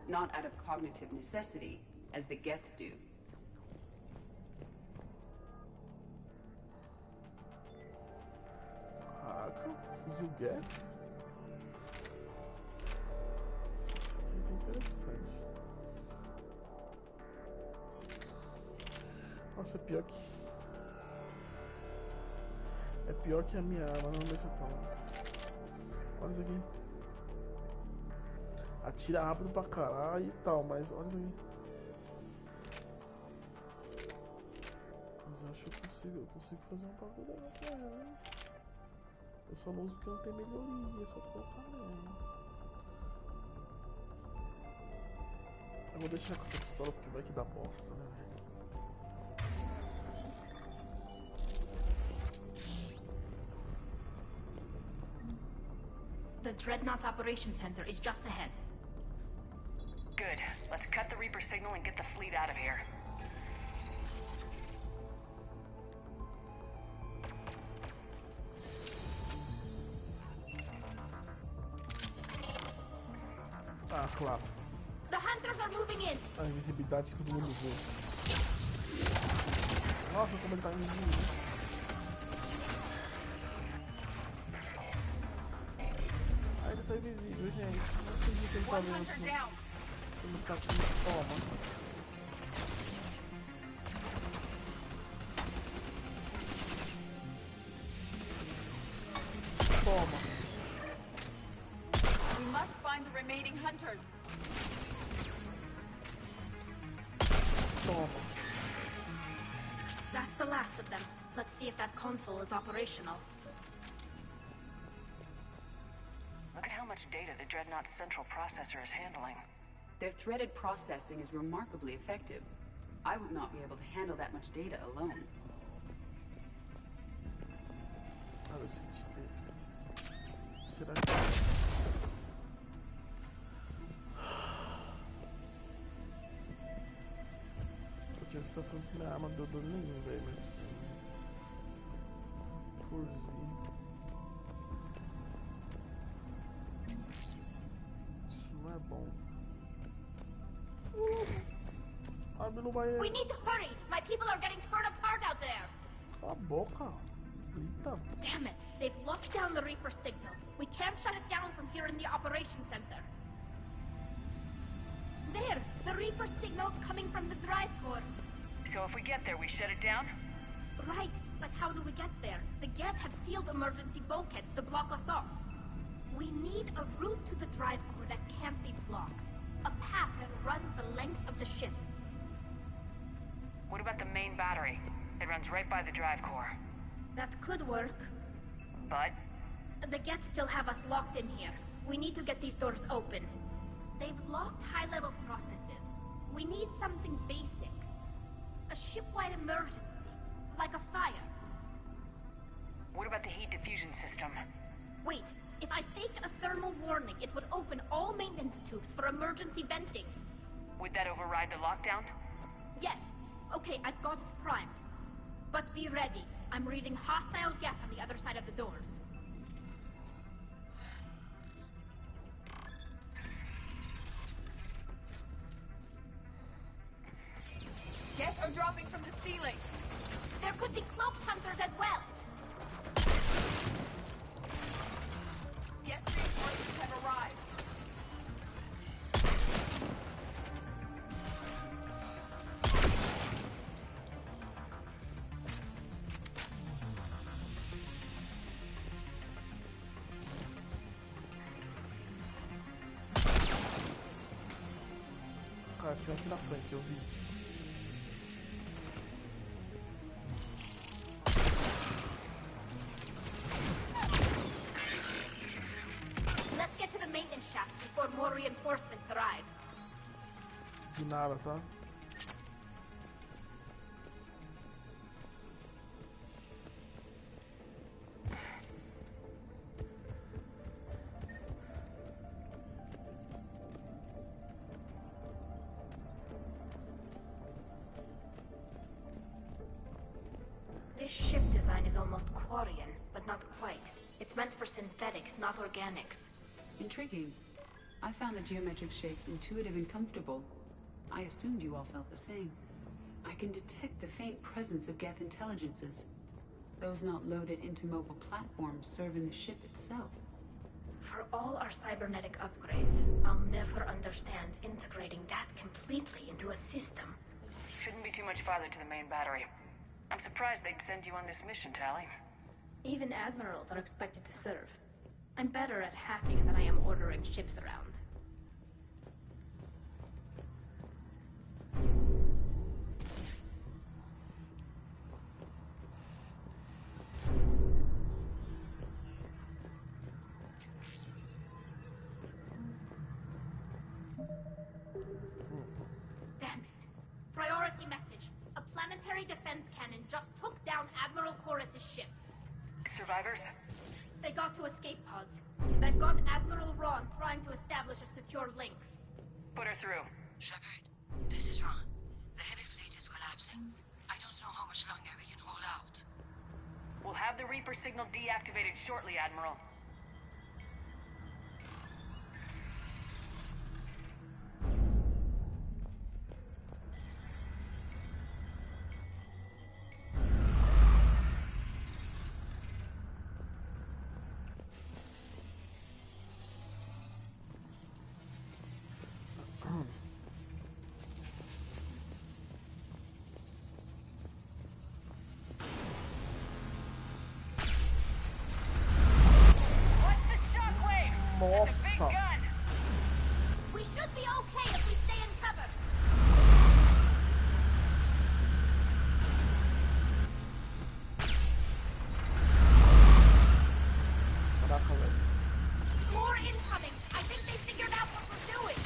not out of cognitive necessity, as the Geth do. Caraca, fiz o Geth? Isso aqui tá interessante. Nossa, é pior que... É pior que a minha arma, não deixa pra lá. Olha isso aqui. Atira rápido pra caralho e tal, mas olha isso aqui. Mas eu acho que eu consigo fazer um bagulho legal com ela, hein? Eu só não uso porque não tem melhorias pra colocar nela. Eu vou deixar com essa pistola porque vai que dá bosta, né, velho? The Dreadnought Operations Center is just ahead. Good. Let's cut the Reaper signal and get the fleet out of here. Ah, claro. The hunters are moving in. A invisibilidade que todo mundo vê. Nossa, como ele tá invisível. Ah, ele tá invisível, gente. Não acredito que ele tá vendo assim. Ele tá com... Toma. Toma. We must find the remaining hunters. Toma. That's the last of them. Let's see if that console is operational. Look at how much data the Dreadnought's central processor is handling. Their threaded processing is remarkably effective. I would not be able to handle that much data alone. Será que... Eu tinha a sensação que minha arma deu dano nenhum, velho, mas... Porzinho. Isso não é bom. Arma não vai... We need to hurry! My people are getting torn apart out there! Cala a boca. Eita. Damn it! They've locked down the Reaper signal. We can't shut it down from here in the operations center. There! The Reaper signal's coming from the drive core. So if we get there, we shut it down? Right, but how do we get there? The Geth have sealed emergency bulkheads to block us off. We need a route to the drive core that can't be blocked. A path that runs the length of the ship. What about the main battery? It runs right by the drive core. That could work. But? The Geth still have us locked in here. We need to get these doors open. They've locked high-level processes. We need something basic. A ship-wide emergency. Like a fire. What about the heat diffusion system? Wait, if I faked a thermal warning, it would open all maintenance tubes for emergency venting. Would that override the lockdown? Yes. Okay, I've got it primed. But be ready. I'm reading hostile Geth on the other side of the doors. Geth are dropping from the ceiling. There could be cloaked hunters as well. Geth reinforcements have arrived. Cara, tinha aqui na frente, eu vi. Let's get to the maintenance shaft before more reinforcements arrive. De nada, tá? This ship design is almost Quarian, but not quite. It's meant for synthetics, not organics. Intriguing. I found the geometric shapes intuitive and comfortable. I assumed you all felt the same. I can detect the faint presence of Geth intelligences. Those not loaded into mobile platforms serve in the ship itself. For all our cybernetic upgrades, I'll never understand integrating that completely into a system. Shouldn't be too much farther to the main battery. I'm surprised they'd send you on this mission, Tally. Even admirals are expected to serve. I'm better at hacking than I am ordering ships around. Damn it. Priority message. A planetary defense cannon just took down Admiral Chorus's ship. Survivors? They got to escape pods. They've got Admiral Ron trying to establish a secure link. Put her through. Shepard, this is Ron. The heavy fleet is collapsing. I don't know how much longer we can hold out. We'll have the Reaper signal deactivated shortly, Admiral. Nossa! We should be okay if we stay in cover. Caraca, velho. More incoming. I think they figured out what we're doing.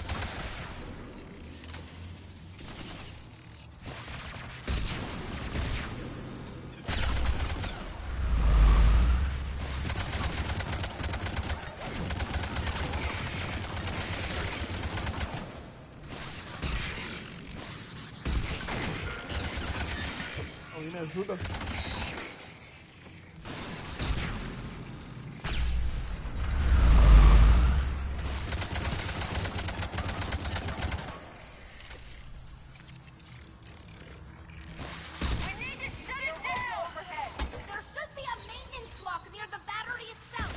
Alguém me ajuda? There should be a maintenance block near the battery itself.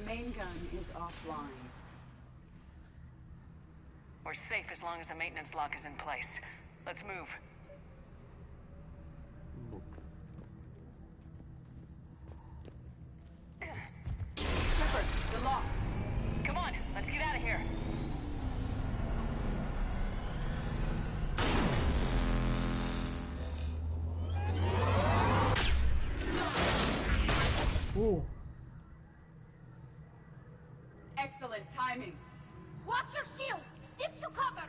main gun is offline. We're safe as long as the maintenance lock is in place. Let's move. Shepard, the lock. Come on, let's get out of here. Ooh. Excellent timing. Watch your shields! Stick to cover!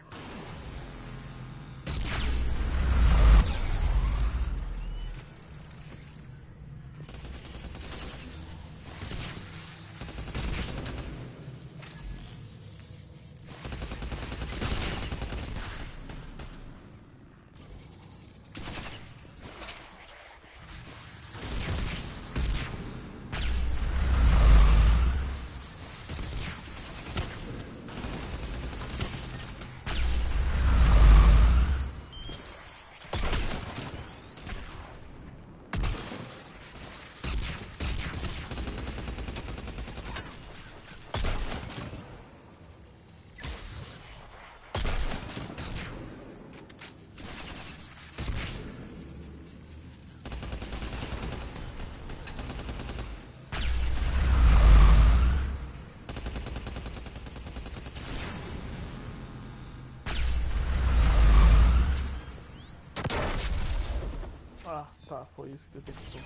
Ah, tá, foi isso que detectou.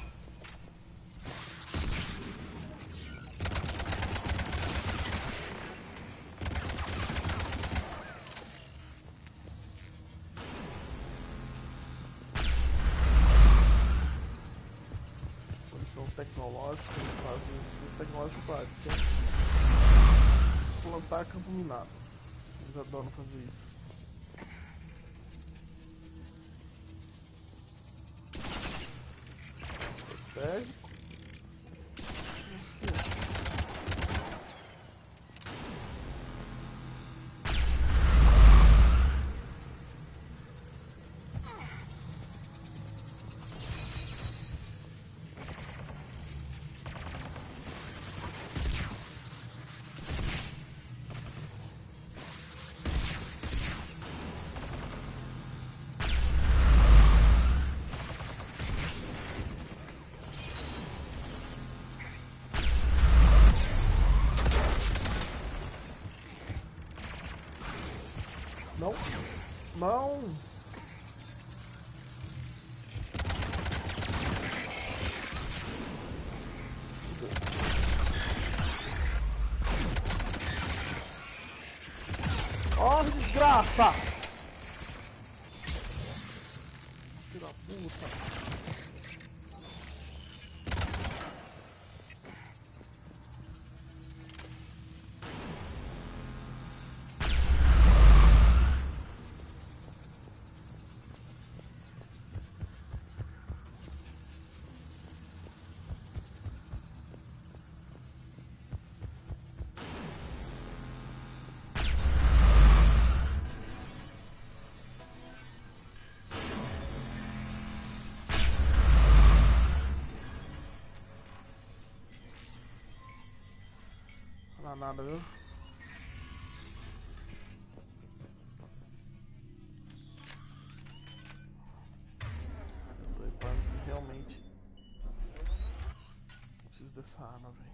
Eles são os tecnológicos, eles fazem os tecnológicos básicos. Plantar campo minado. Eles adoram fazer isso. Pede. Não. Não. Ó, desgraça! Filho da puta. Não dá nada, viu? Eu tô reparando que realmente preciso dessa arma, velho.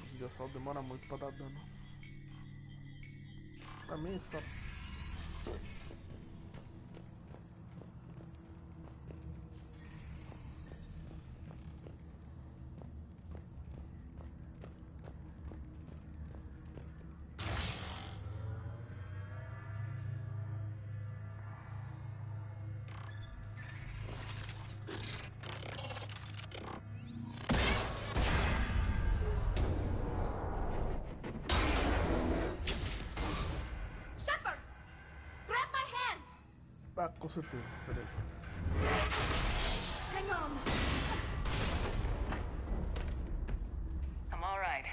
O de assalto demora muito pra dar dano. Pra mim, essa. Ah, com certeza, peraí. Hang on. I'm all right.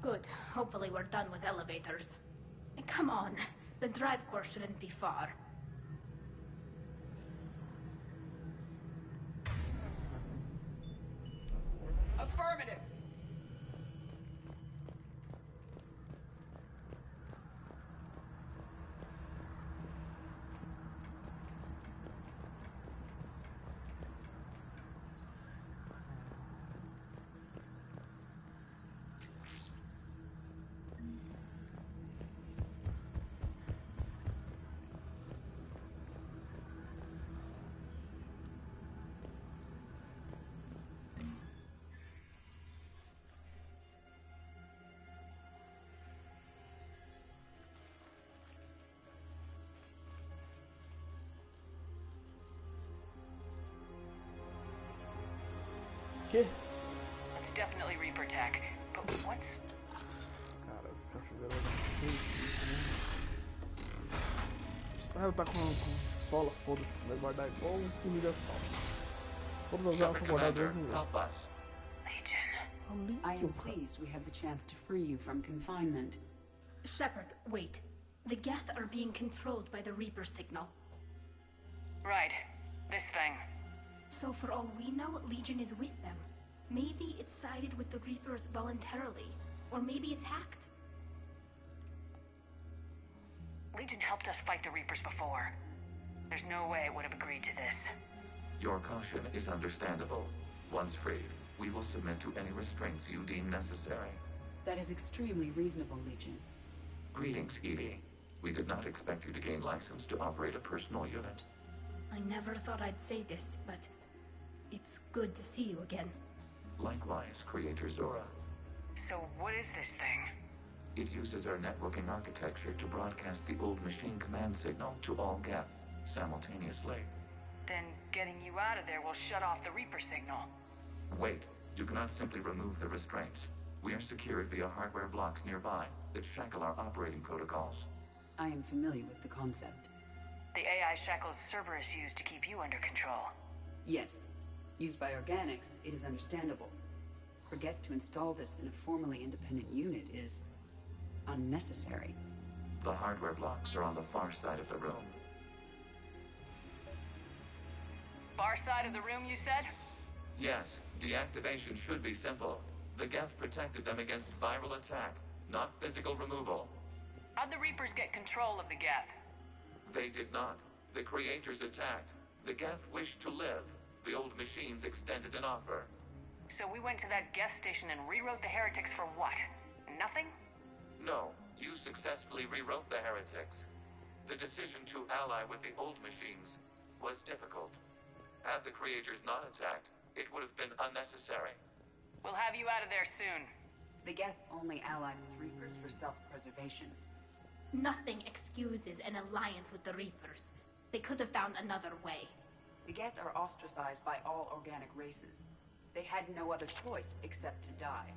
Good. Hopefully we're done with elevators. And come on, the drive core shouldn't be far. Affirmative. It's definitely Reaper tech, but what's... Cara, esse cara fizeram ela tá com pistola, foda-se, vai guardar igual comida sal. Todas as armas são guardadas no mesmo lugar. I am pleased we have the chance to free you from confinement. Shepard, wait. The Geth are being controlled by the Reaper signal. Right. This thing. So for all we know, Legion is with them. Maybe it sided with the Reapers voluntarily. Or maybe it's hacked. Legion helped us fight the Reapers before. There's no way it would have agreed to this. Your caution is understandable. Once freed, we will submit to any restraints you deem necessary. That is extremely reasonable, Legion. Greetings, Edie. We did not expect you to gain license to operate a personal unit. I never thought I'd say this, but it's good to see you again. Likewise, Creator Zora. So what is this thing? It uses our networking architecture to broadcast the old machine command signal to all Geth simultaneously. Then getting you out of there will shut off the Reaper signal. Wait, you cannot simply remove the restraints. We are secured via hardware blocks nearby that shackle our operating protocols. I am familiar with the concept. The AI shackles Cerberus used to keep you under control. Yes. Used by organics, it is understandable. For Geth to install this in a formally independent unit is unnecessary. The hardware blocks are on the far side of the room. Far side of the room, you said? Yes, deactivation should be simple. The Geth protected them against viral attack, not physical removal. How'd the Reapers get control of the Geth? They did not. The Creators attacked. The Geth wished to live. The old machines extended an offer. So we went to that Geth station and rewrote the heretics for what? Nothing? No, you successfully rewrote the heretics. The decision to ally with the old machines was difficult. Had the Creators not attacked, it would have been unnecessary. We'll have you out of there soon. The Geth only allied with Reapers for self-preservation. Nothing excuses an alliance with the Reapers. They could have found another way. The Geth are ostracized by all organic races. They had no other choice except to die.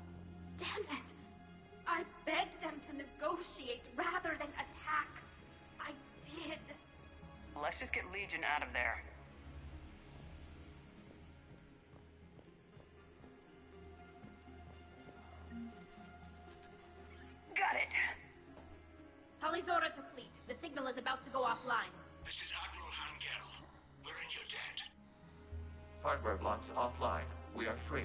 Damn it! I begged them to negotiate rather than attack. I did. Let's just get Legion out of there. Got it. Tali Zora to fleet. The signal is about to go offline. This is Admiral Hangel. We're in your debt. Hardware blocks offline. We are free.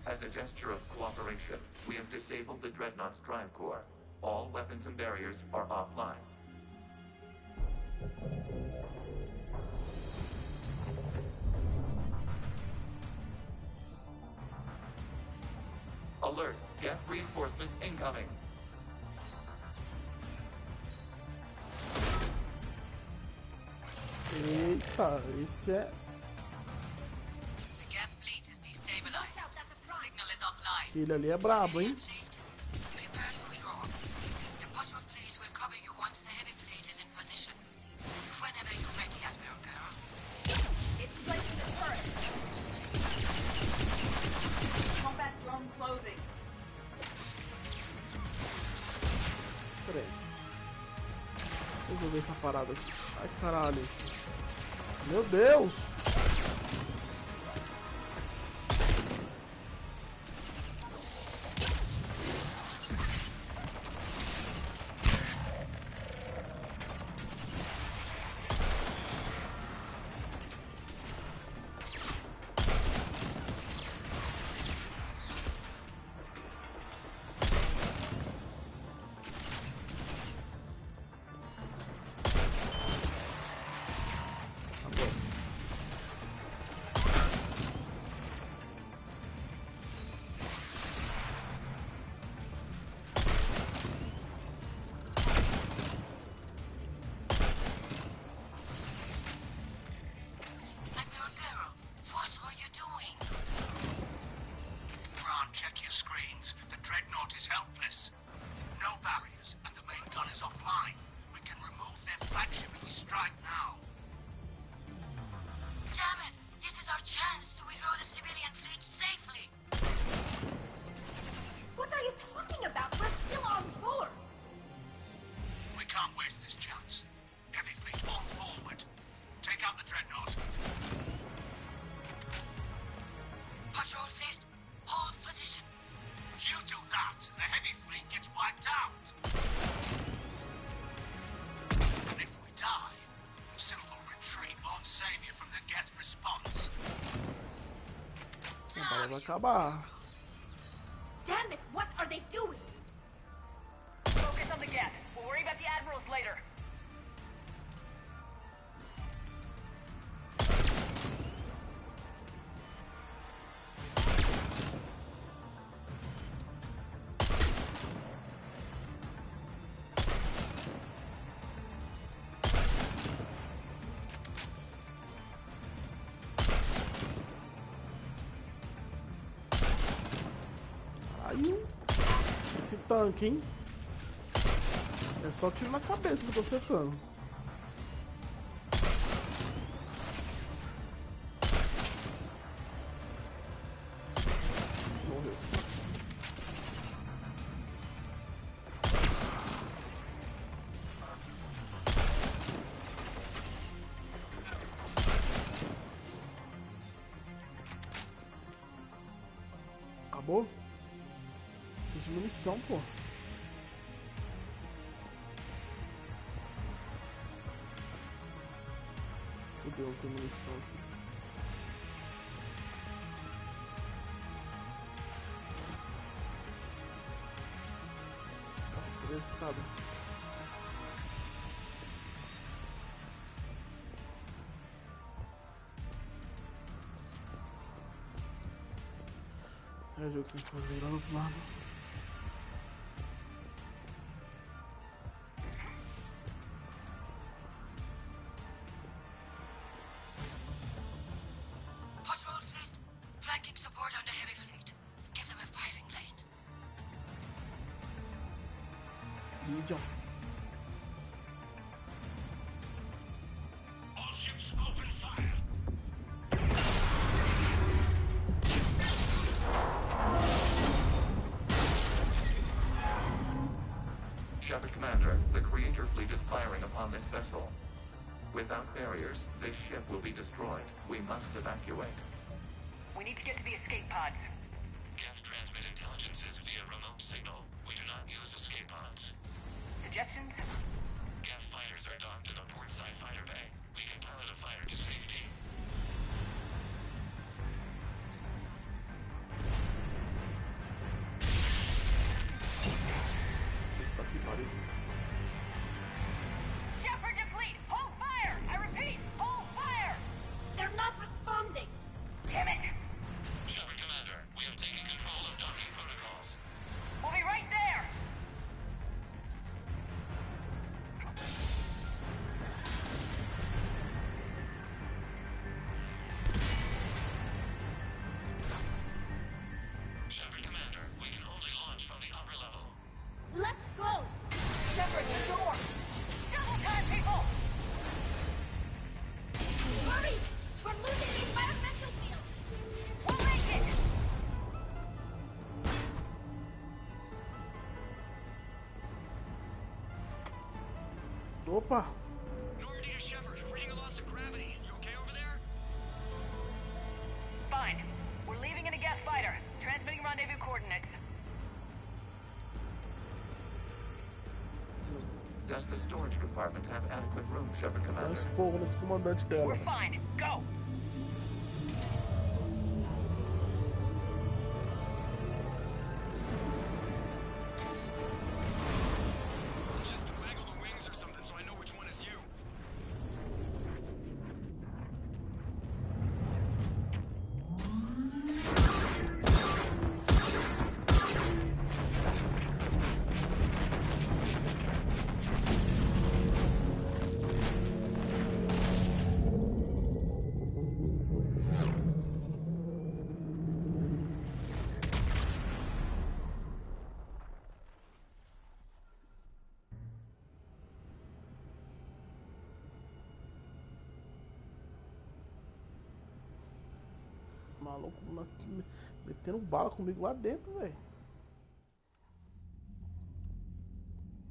As a gesture of cooperation, we have disabled the Dreadnought's drive core. All weapons and barriers are offline. Alert! Geth reinforcements incoming! Eita, esse é... Ele ali é brabo, hein? It's eu ver essa parada aqui. Ai, caralho. Meu Deus! Vai acabar. Damn it, what are they doing? Focus on the Geth. We'll worry about the admirals later. Esse tanque, hein? É só tiro na cabeça que eu tô acertando. Morreu. Acabou? De munição, pô. Fudeu, tem munição aqui. Cadê a escada? É o jogo que vocês fazem lá no outro lado. Legion. All ships open fire. Shepard Commander, the Creator fleet is firing upon this vessel. Without barriers, this ship will be destroyed. We must evacuate. We need to get to the escape pods. Geth transmit intelligences via remote signal. We do not use escape pods. Suggestions? Geth fighters are docked in a portside fighter bay. We can pilot a fighter to safety. Shepard to fleet! Hold fire! I repeat, hold fire! They're not responding! Damn it! Shepard Commander, we have taken control of docking protocols. We'll be right there! Shepard Commander, we can only launch from the upper level. Let's go! Shepard, the door! Double time, people! Hurry! We're losing the environmental field! We'll make it! Opa! storage compartment have adequate room, Shepard Dá um Commander? esporro nesse comandante dela. We're fine. Go! Just waggle the wings or something so I know which one is you. Maluco metendo bala comigo lá dentro, velho.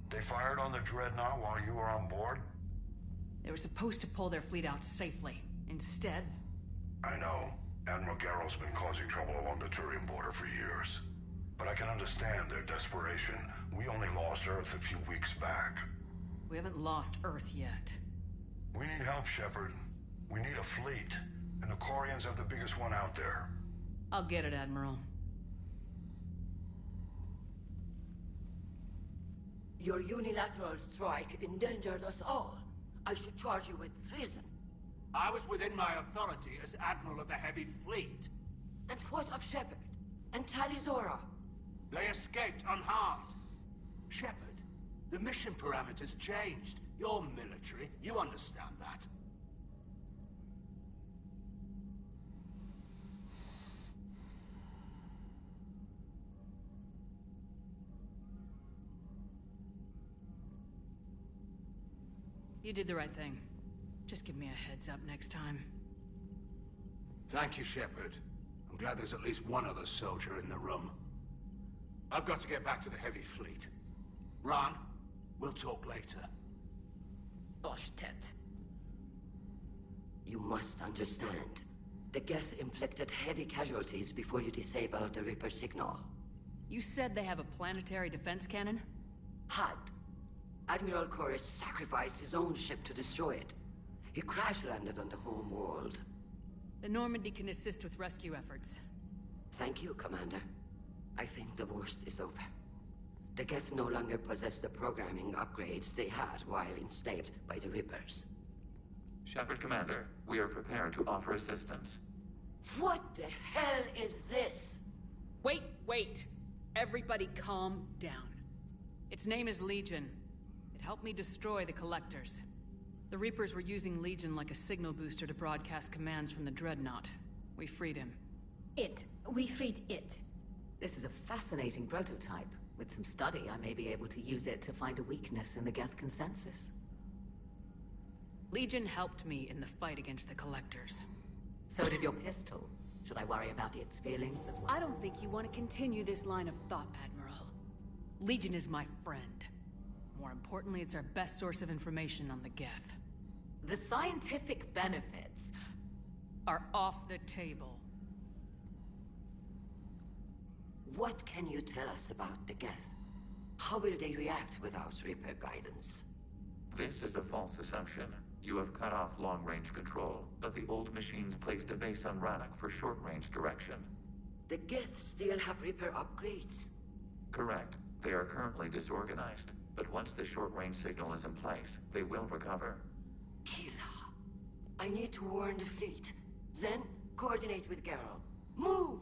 They fired on the Dreadnought while you were on board? They were supposed to pull their fleet out safely. Instead... I know. Admiral Garrow's been causing trouble along the Turian border for years. But I can understand their desperation. We only lost Earth a few weeks back. We haven't lost Earth yet. We need help, Shepard. We need a fleet. And the Corians have the biggest one out there. I'll get it, Admiral. Your unilateral strike endangered us all. I should charge you with treason. I was within my authority as Admiral of the Heavy Fleet. And what of Shepard? And Talizora? They escaped unharmed. Shepard, the mission parameters changed. You're military, you understand that. You did the right thing. Just give me a heads up next time. Thank you, Shepard. I'm glad there's at least one other soldier in the room. I've got to get back to the Heavy Fleet. Ron, we'll talk later. Oshtet. You must understand. The Geth inflicted heavy casualties before you disabled the Reaper signal. You said they have a planetary defense cannon? Had. Admiral Koris sacrificed his own ship to destroy it. He crash-landed on the home world. The Normandy can assist with rescue efforts. Thank you, Commander. I think the worst is over. The Geth no longer possess the programming upgrades they had while enslaved by the Reapers. Shepard Commander, we are prepared to offer assistance. What the hell is this? Wait! Everybody calm down. Its name is Legion. It helped me destroy the Collectors. The Reapers were using Legion like a signal booster to broadcast commands from the Dreadnought. We freed him. We freed it. This is a fascinating prototype. With some study, I may be able to use it to find a weakness in the Geth consensus. Legion helped me in the fight against the Collectors. So did your pistol. Should I worry about its feelings as well? I don't think you want to continue this line of thought, Admiral. Legion is my friend. More importantly, it's our best source of information on the Geth. The scientific benefits are off the table. What can you tell us about the Geth? How will they react without Reaper guidance? This is a false assumption. You have cut off long-range control, but the old machines placed a base on Rannoch for short-range direction. The Geth still have Reaper upgrades? Correct. They are currently disorganized, but once the short-range signal is in place, they will recover. Kila, I need to warn the fleet. Then, coordinate with Garrow. Move!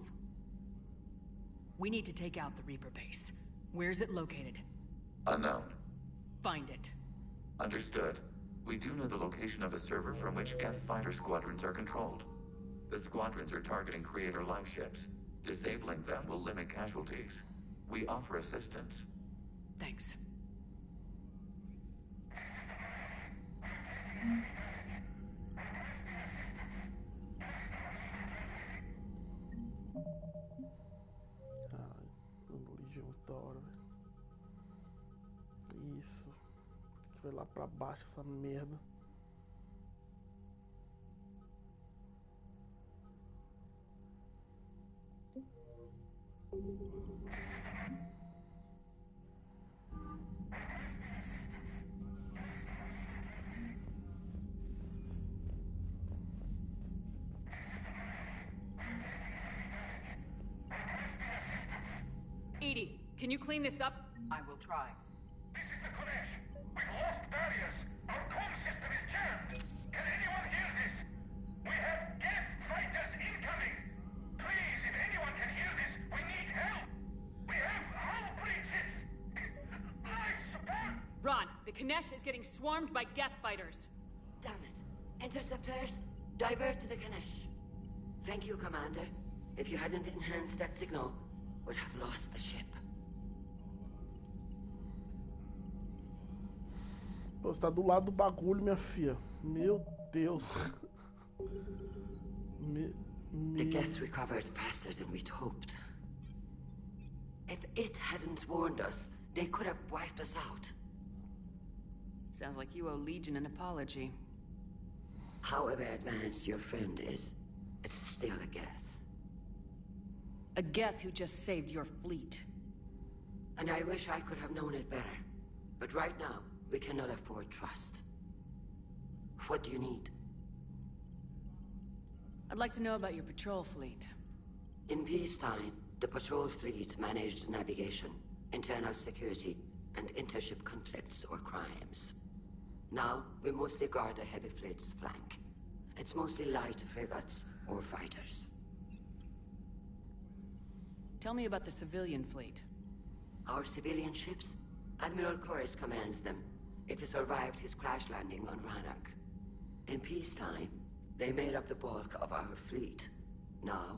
We need to take out the Reaper base. Where is it located? Unknown. Find it. Understood. We do know the location of a server from which Geth fighter squadrons are controlled. The squadrons are targeting Creator live ships. Disabling them will limit casualties. We offer assistance. Thanks. Legião muito da hora, velho. Isso. Foi lá pra baixo essa merda. Can you clean this up? I will try. This is the Kodesh. We've lost barriers. Our comm system is jammed. Can anyone hear this? We have Geth fighters incoming. Please, if anyone can hear this, we need help. We have hull breaches. Life support. Ron, the Kanesh is getting swarmed by Geth fighters. Damn it. Interceptors, divert to the Ganesh. Thank you, Commander. If you hadn't enhanced that signal, we'd have lost the ship. Pô, você tá do lado do bagulho, minha filha. Meu Deus. The Geth recovered faster than we'd hoped. If it hadn't warned us, they could have wiped us out. Sounds like you owe Legion an apology. However advanced your friend is, it's still a Geth. A Geth who just saved your fleet. And I wish I could have known it better. But right now, we cannot afford trust. What do you need? I'd like to know about your patrol fleet. In peacetime, the patrol fleet managed navigation, internal security, and intership conflicts or crimes. Now, we mostly guard the heavy fleet's flank. It's mostly light frigates or fighters. Tell me about the civilian fleet. Our civilian ships? Admiral Chorus commands them. If he survived his crash landing on Rannoch. In peacetime, they made up the bulk of our fleet. Now,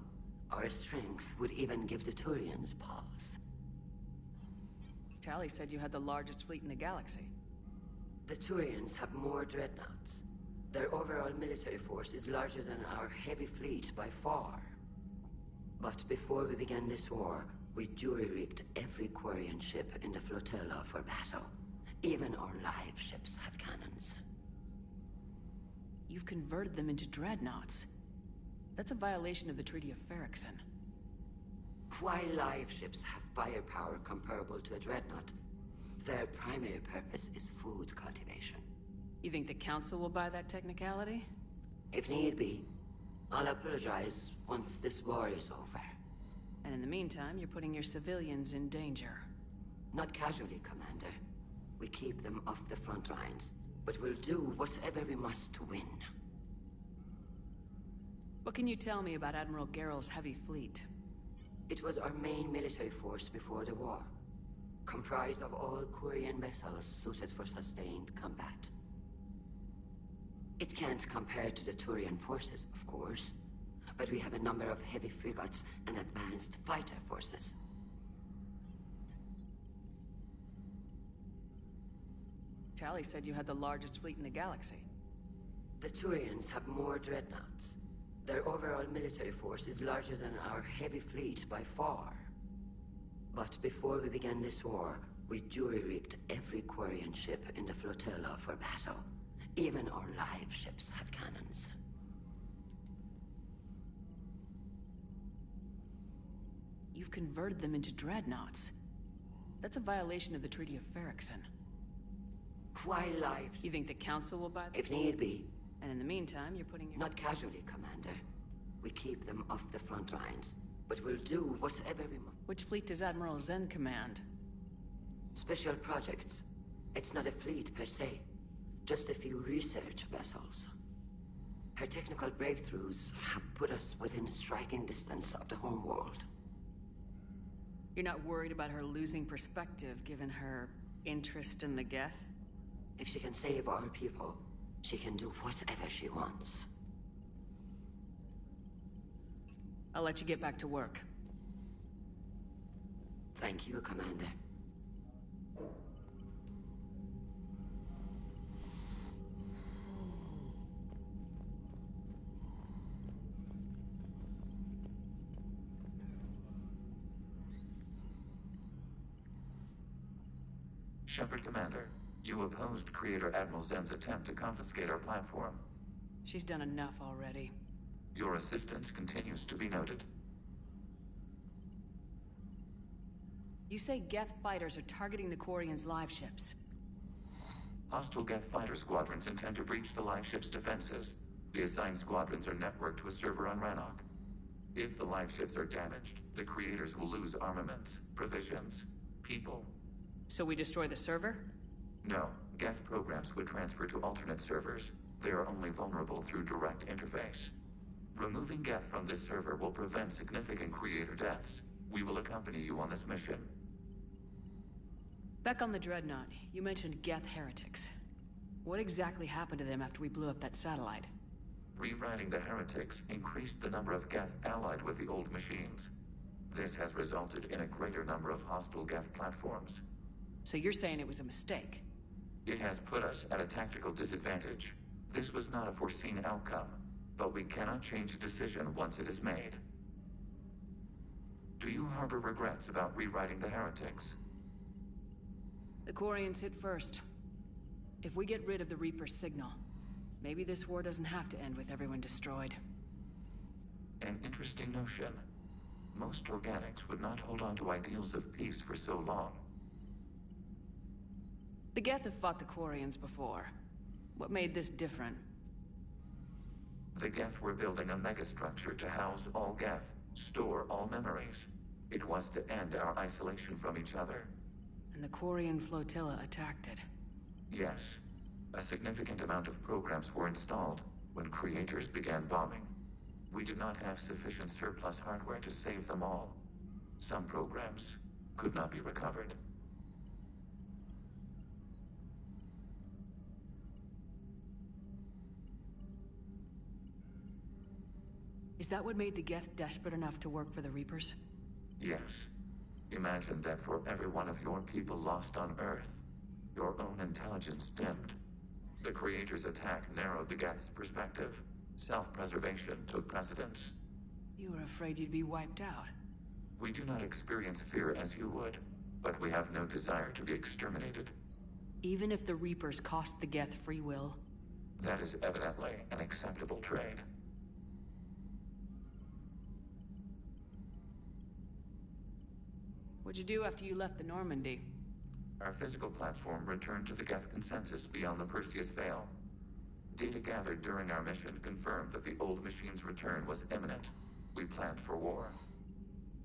our strength would even give the Turians pause. Tally said you had the largest fleet in the galaxy. The Turians have more dreadnoughts. Their overall military force is larger than our heavy fleet by far. But before we began this war, we jury-rigged every Quarian ship in the flotilla for battle. Even our live ships have cannons. You've converted them into dreadnoughts. That's a violation of the Treaty of Ferrixon. While live ships have firepower comparable to a dreadnought, their primary purpose is food cultivation. You think the Council will buy that technicality? If need be, I'll apologize once this war is over. And in the meantime, you're putting your civilians in danger. Not casually, Commander. We keep them off the front lines, but we'll do whatever we must to win. What can you tell me about Admiral Geral's heavy fleet? It was our main military force before the war, comprised of all Quarian vessels suited for sustained combat. It can't compare to the Turian forces, of course, but we have a number of heavy frigates and advanced fighter forces. Tally said you had the largest fleet in the galaxy. The Turians have more dreadnoughts. Their overall military force is larger than our heavy fleet by far. But before we began this war, we jury-rigged every Quarian ship in the flotilla for battle. Even our live ships have cannons. You've converted them into dreadnoughts. That's a violation of the Treaty of Ferrixon. Why live? You think the Council will buy them? If need be. And in the meantime, you're putting your... Not casually, Commander. We keep them off the front lines, but we'll do whatever we must. Which fleet does Admiral Zen command? Special projects. It's not a fleet per se. Just a few research vessels. Her technical breakthroughs have put us within striking distance of the home world. You're not worried about her losing perspective, given her interest in the Geth? If she can save our people, she can do whatever she wants. I'll let you get back to work. Thank you, Commander. Shepard, Commander, you opposed Creator Admiral Zen's attempt to confiscate our platform. She's done enough already. Your assistance continues to be noted. You say Geth fighters are targeting the Quarians' live ships. Hostile Geth fighter squadrons intend to breach the live ship's defenses. The assigned squadrons are networked to a server on Rannoch. If the live ships are damaged, the Creators will lose armaments, provisions, people. So we destroy the server? No, Geth programs would transfer to alternate servers. They are only vulnerable through direct interface. Removing Geth from this server will prevent significant creator deaths. We will accompany you on this mission. Back on the Dreadnought, you mentioned Geth heretics. What exactly happened to them after we blew up that satellite? Rewriting the heretics increased the number of Geth allied with the old machines. This has resulted in a greater number of hostile Geth platforms. So you're saying it was a mistake? It has put us at a tactical disadvantage. This was not a foreseen outcome, but we cannot change a decision once it is made. Do you harbor regrets about rewriting the heretics? The Quarians hit first. If we get rid of the Reaper's signal, maybe this war doesn't have to end with everyone destroyed. An interesting notion. Most organics would not hold on to ideals of peace for so long. The Geth have fought the Quarians before. What made this different? The Geth were building a megastructure to house all Geth, store all memories. It was to end our isolation from each other. And the Quarian flotilla attacked it. Yes. A significant amount of programs were installed when creators began bombing. We did not have sufficient surplus hardware to save them all. Some programs could not be recovered. Is that what made the Geth desperate enough to work for the Reapers? Yes. Imagine that for every one of your people lost on Earth, your own intelligence dimmed. The Creator's attack narrowed the Geth's perspective. Self-preservation took precedence. You were afraid you'd be wiped out. We do not experience fear as you would, but we have no desire to be exterminated. Even if the Reapers cost the Geth free will? That is evidently an acceptable trade. What'd you do after you left the Normandy? Our physical platform returned to the Geth consensus beyond the Perseus Veil. Data gathered during our mission confirmed that the old machine's return was imminent. We planned for war.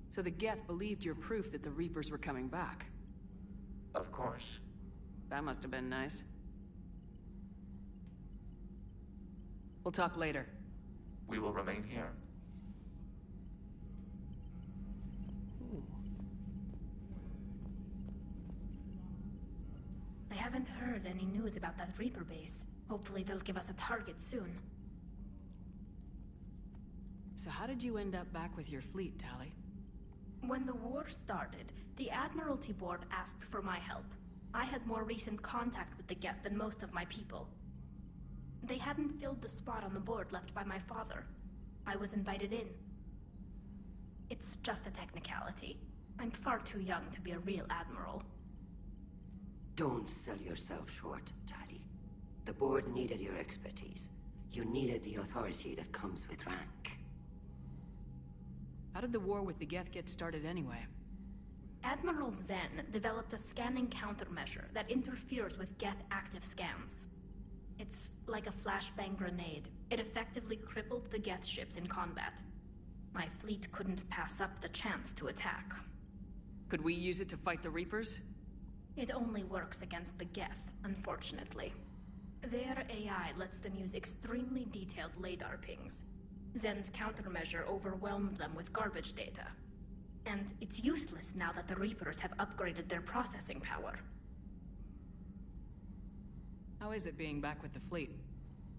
So the Geth believed your proof that the Reapers were coming back? Of course. That must have been nice. We'll talk later. We will remain here. I haven't heard any news about that Reaper base. Hopefully they'll give us a target soon. So how did you end up back with your fleet, Tali? When the war started, the Admiralty Board asked for my help. I had more recent contact with the Geth than most of my people. They hadn't filled the spot on the board left by my father. I was invited in. It's just a technicality. I'm far too young to be a real admiral. Don't sell yourself short, Tali. The board needed your expertise. You needed the authority that comes with rank. How did the war with the Geth get started anyway? Admiral Zen developed a scanning countermeasure that interferes with Geth active scans. It's like a flashbang grenade. It effectively crippled the Geth ships in combat. My fleet couldn't pass up the chance to attack. Could we use it to fight the Reapers? It only works against the Geth, unfortunately. Their AI lets them use extremely detailed LADAR pings. Zen's countermeasure overwhelmed them with garbage data. And it's useless now that the Reapers have upgraded their processing power. How is it being back with the fleet?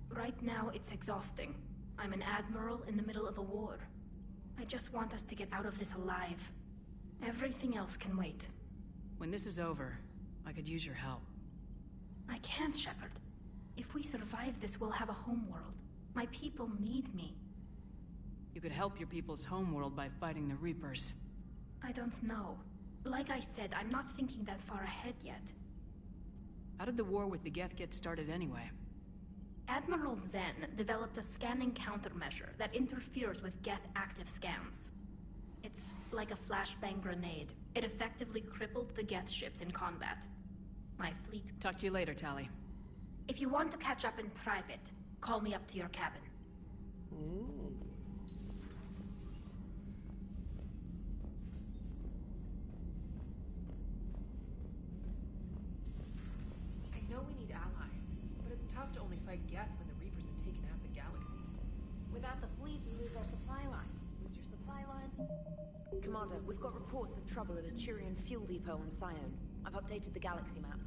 Right now, it's exhausting. I'm an admiral in the middle of a war. I just want us to get out of this alive. Everything else can wait. When this is over, I could use your help. I can't, Shepard. If we survive this, we'll have a homeworld. My people need me. You could help your people's homeworld by fighting the Reapers. I don't know. Like I said, I'm not thinking that far ahead yet. How did the war with the Geth get started anyway? Admiral Zen developed a scanning countermeasure that interferes with Geth active scans. It's like a flashbang grenade. It effectively crippled the Geth ships in combat. My fleet... Talk to you later, Tali. If you want to catch up in private, call me up to your cabin. fleet and lose our supply lines. Lose your supply lines? Commander, we've got reports of trouble at a Turian fuel depot on Scion. I've updated the galaxy map.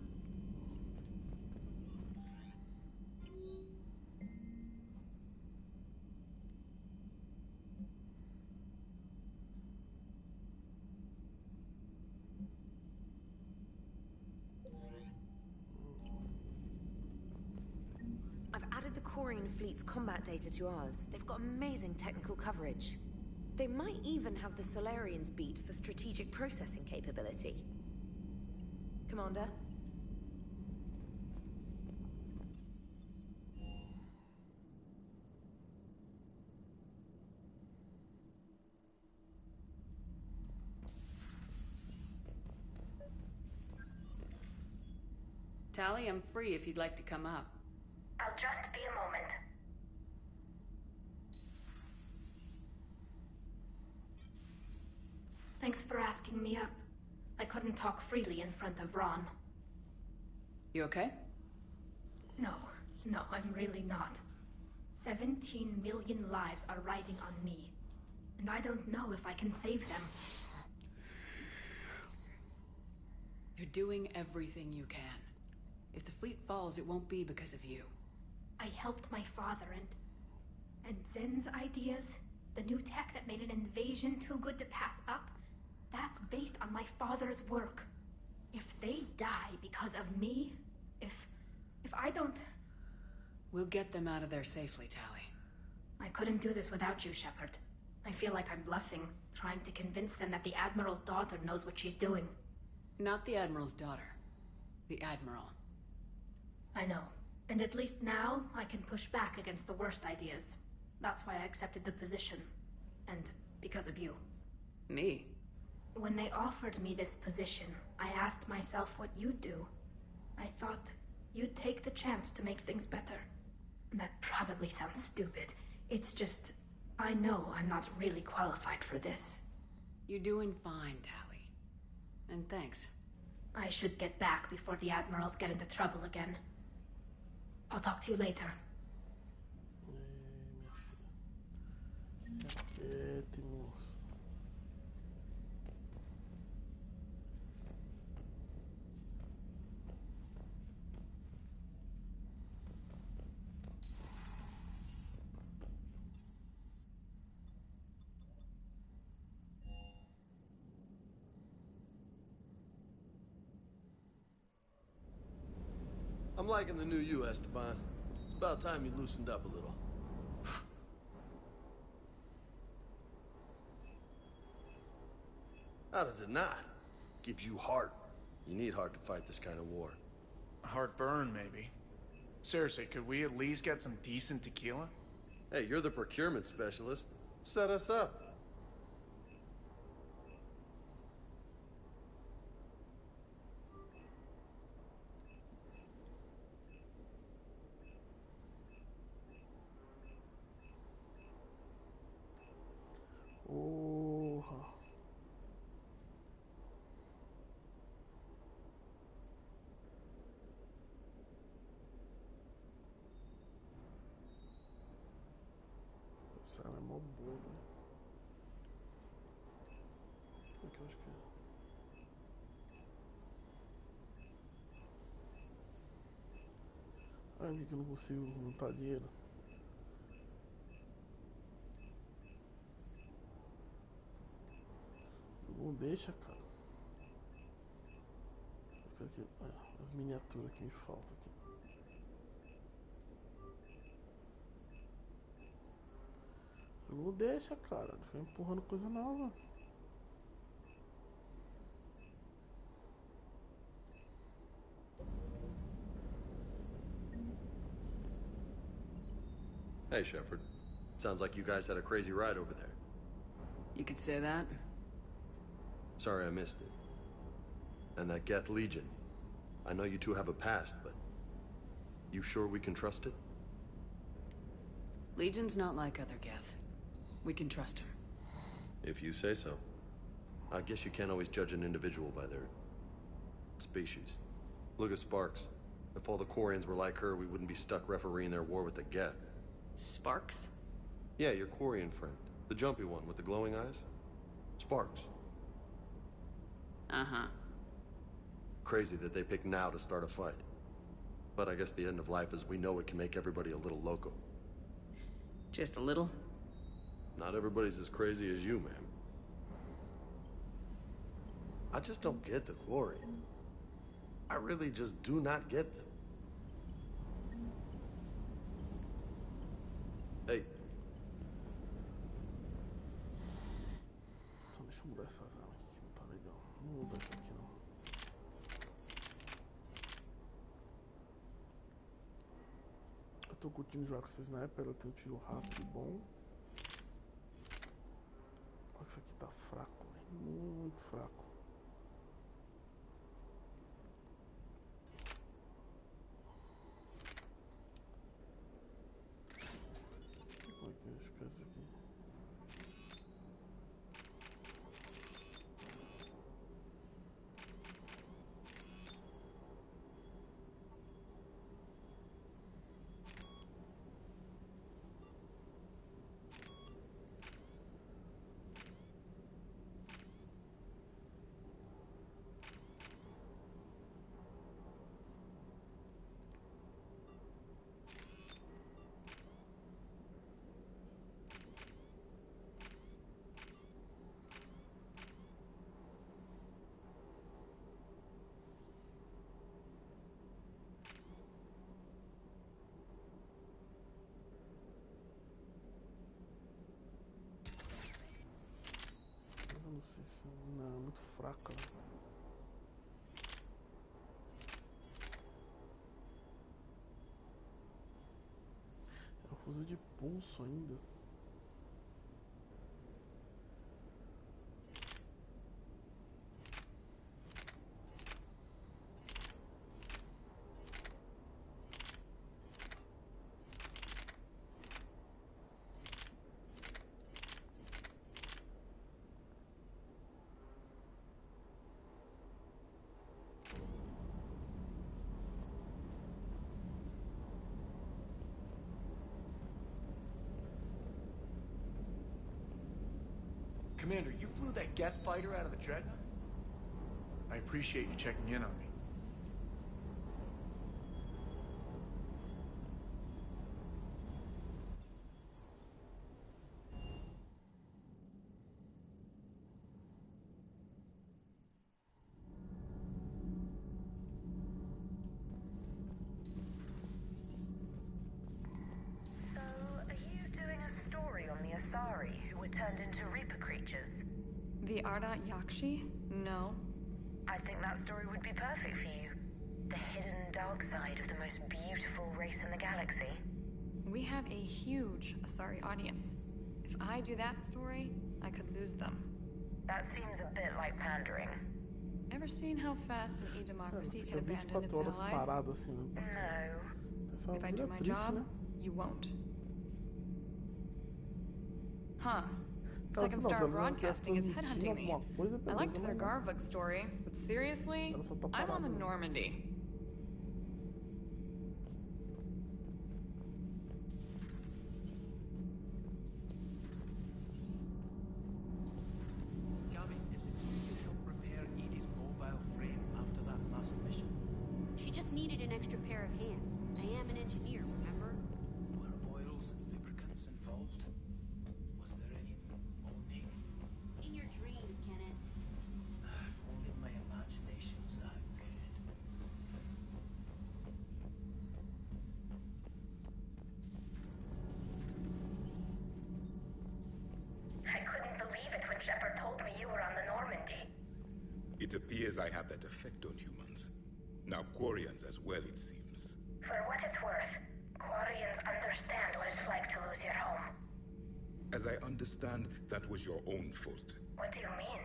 I've added the Quarian fleet's combat data to ours. They've got amazing technical coverage. They might even have the Solarians beat for strategic processing capability. Commander? Tali, I'm free if you'd like to come up. I'll just be a moment. Thanks for asking me up. I couldn't talk freely in front of Ron. You okay? No, I'm really not. 17 million lives are riding on me. And I don't know if I can save them. You're doing everything you can. If the fleet falls, it won't be because of you. I helped my father and Zen's ideas, the new tech that made an invasion too good to pass up, that's based on my father's work. If they die because of me, if I don't... We'll get them out of there safely, Tali. I couldn't do this without you, Shepard. I feel like I'm bluffing, trying to convince them that the Admiral's daughter knows what she's doing. Not the Admiral's daughter. The Admiral. I know. And at least now, I can push back against the worst ideas. That's why I accepted the position. And because of you. Me? When they offered me this position, I asked myself what you'd do. I thought you'd take the chance to make things better. That probably sounds stupid. It's just, I know I'm not really qualified for this. You're doing fine, Tali. And thanks. I should get back before the Admirals get into trouble again. I'll talk to you later. I'm liking the new you, Esteban. It's about time you loosened up a little. How does it not? Gives you heart. You need heart to fight this kind of war. A heartburn, maybe. Seriously, could we at least get some decent tequila? Hey, you're the procurement specialist. Set us up. Essa ela é mó boa, velho. Aqui eu acho que é. Ai, por que eu não consigo juntar dinheiro? Não deixa, cara. Aqui, as miniaturas que me faltam aqui. Não deixa, cara. Fica empurrando coisa nova. Hey, Shepard. Sounds like you guys had a crazy ride over there. You could say that. Sorry I missed it. And that Geth Legion. I know you two have a past, but... You sure we can trust it? Legion's not like other Geth. We can trust him. If you say so. I guess you can't always judge an individual by their... species. Look at Sparks. If all the Quarians were like her, we wouldn't be stuck refereeing their war with the Geth. Sparks? Yeah, your Quarian friend. The jumpy one with the glowing eyes. Sparks. Uh-huh. Crazy that they pick now to start a fight. But I guess the end of life as we know it can make everybody a little loco. Just a little? Not everybody's as crazy as you, ma'am. I just don't get the Quarian. I really just do not get them. Hey. Só deixa eu mudar essa arma aqui que não tá legal. Não vou usar essa aqui não. Eu tô curtindo jogar com essa sniper, ela tem um tiro rápido e bom. Olha que isso aqui tá fraco, véio. Muito fraco. Acho que é esse aqui. Não sei se... Não, é muito fraca. É um fuzil de pulso ainda. Commander, you flew that Geth fighter out of the Dreadnought? I appreciate you checking in on me. So, are you doing a story on the Asari who were turned into Reaper creatures? The Ardat Yakshi? No. I think that story would be perfect for you. The hidden dark side of the most beautiful race in the galaxy. We have a huge Asari audience. If I do that story, I could lose them. That seems a bit like pandering. Ever seen how fast an e-democracy can abandon its 24 horas allies? parado assim, né? No. If I do my triste, job, né? you won't. Huh. Ela Second não, se Star ela não Broadcasting is tivesse headhunting me. alguma coisa, I liked beleza, their mas não. Garvug story, but seriously, Ela só tá I'm on the parada. Normandy. Gavin, is it you to help repair Edie's mobile frame after that last mission? She just needed an extra pair of hands. I am an engineer, remember? Were oils and lubricants involved? Was there any moaning? In your dreams, Kenneth. If only my imagination was that good. I couldn't believe it when Shepard told me you were on the Normandy. It appears I have that effect on humans. Now Quarians as well, it seems. For what it's worth, Quarians understand what it's like to lose your home. As I understand, that was your own fault. What do you mean?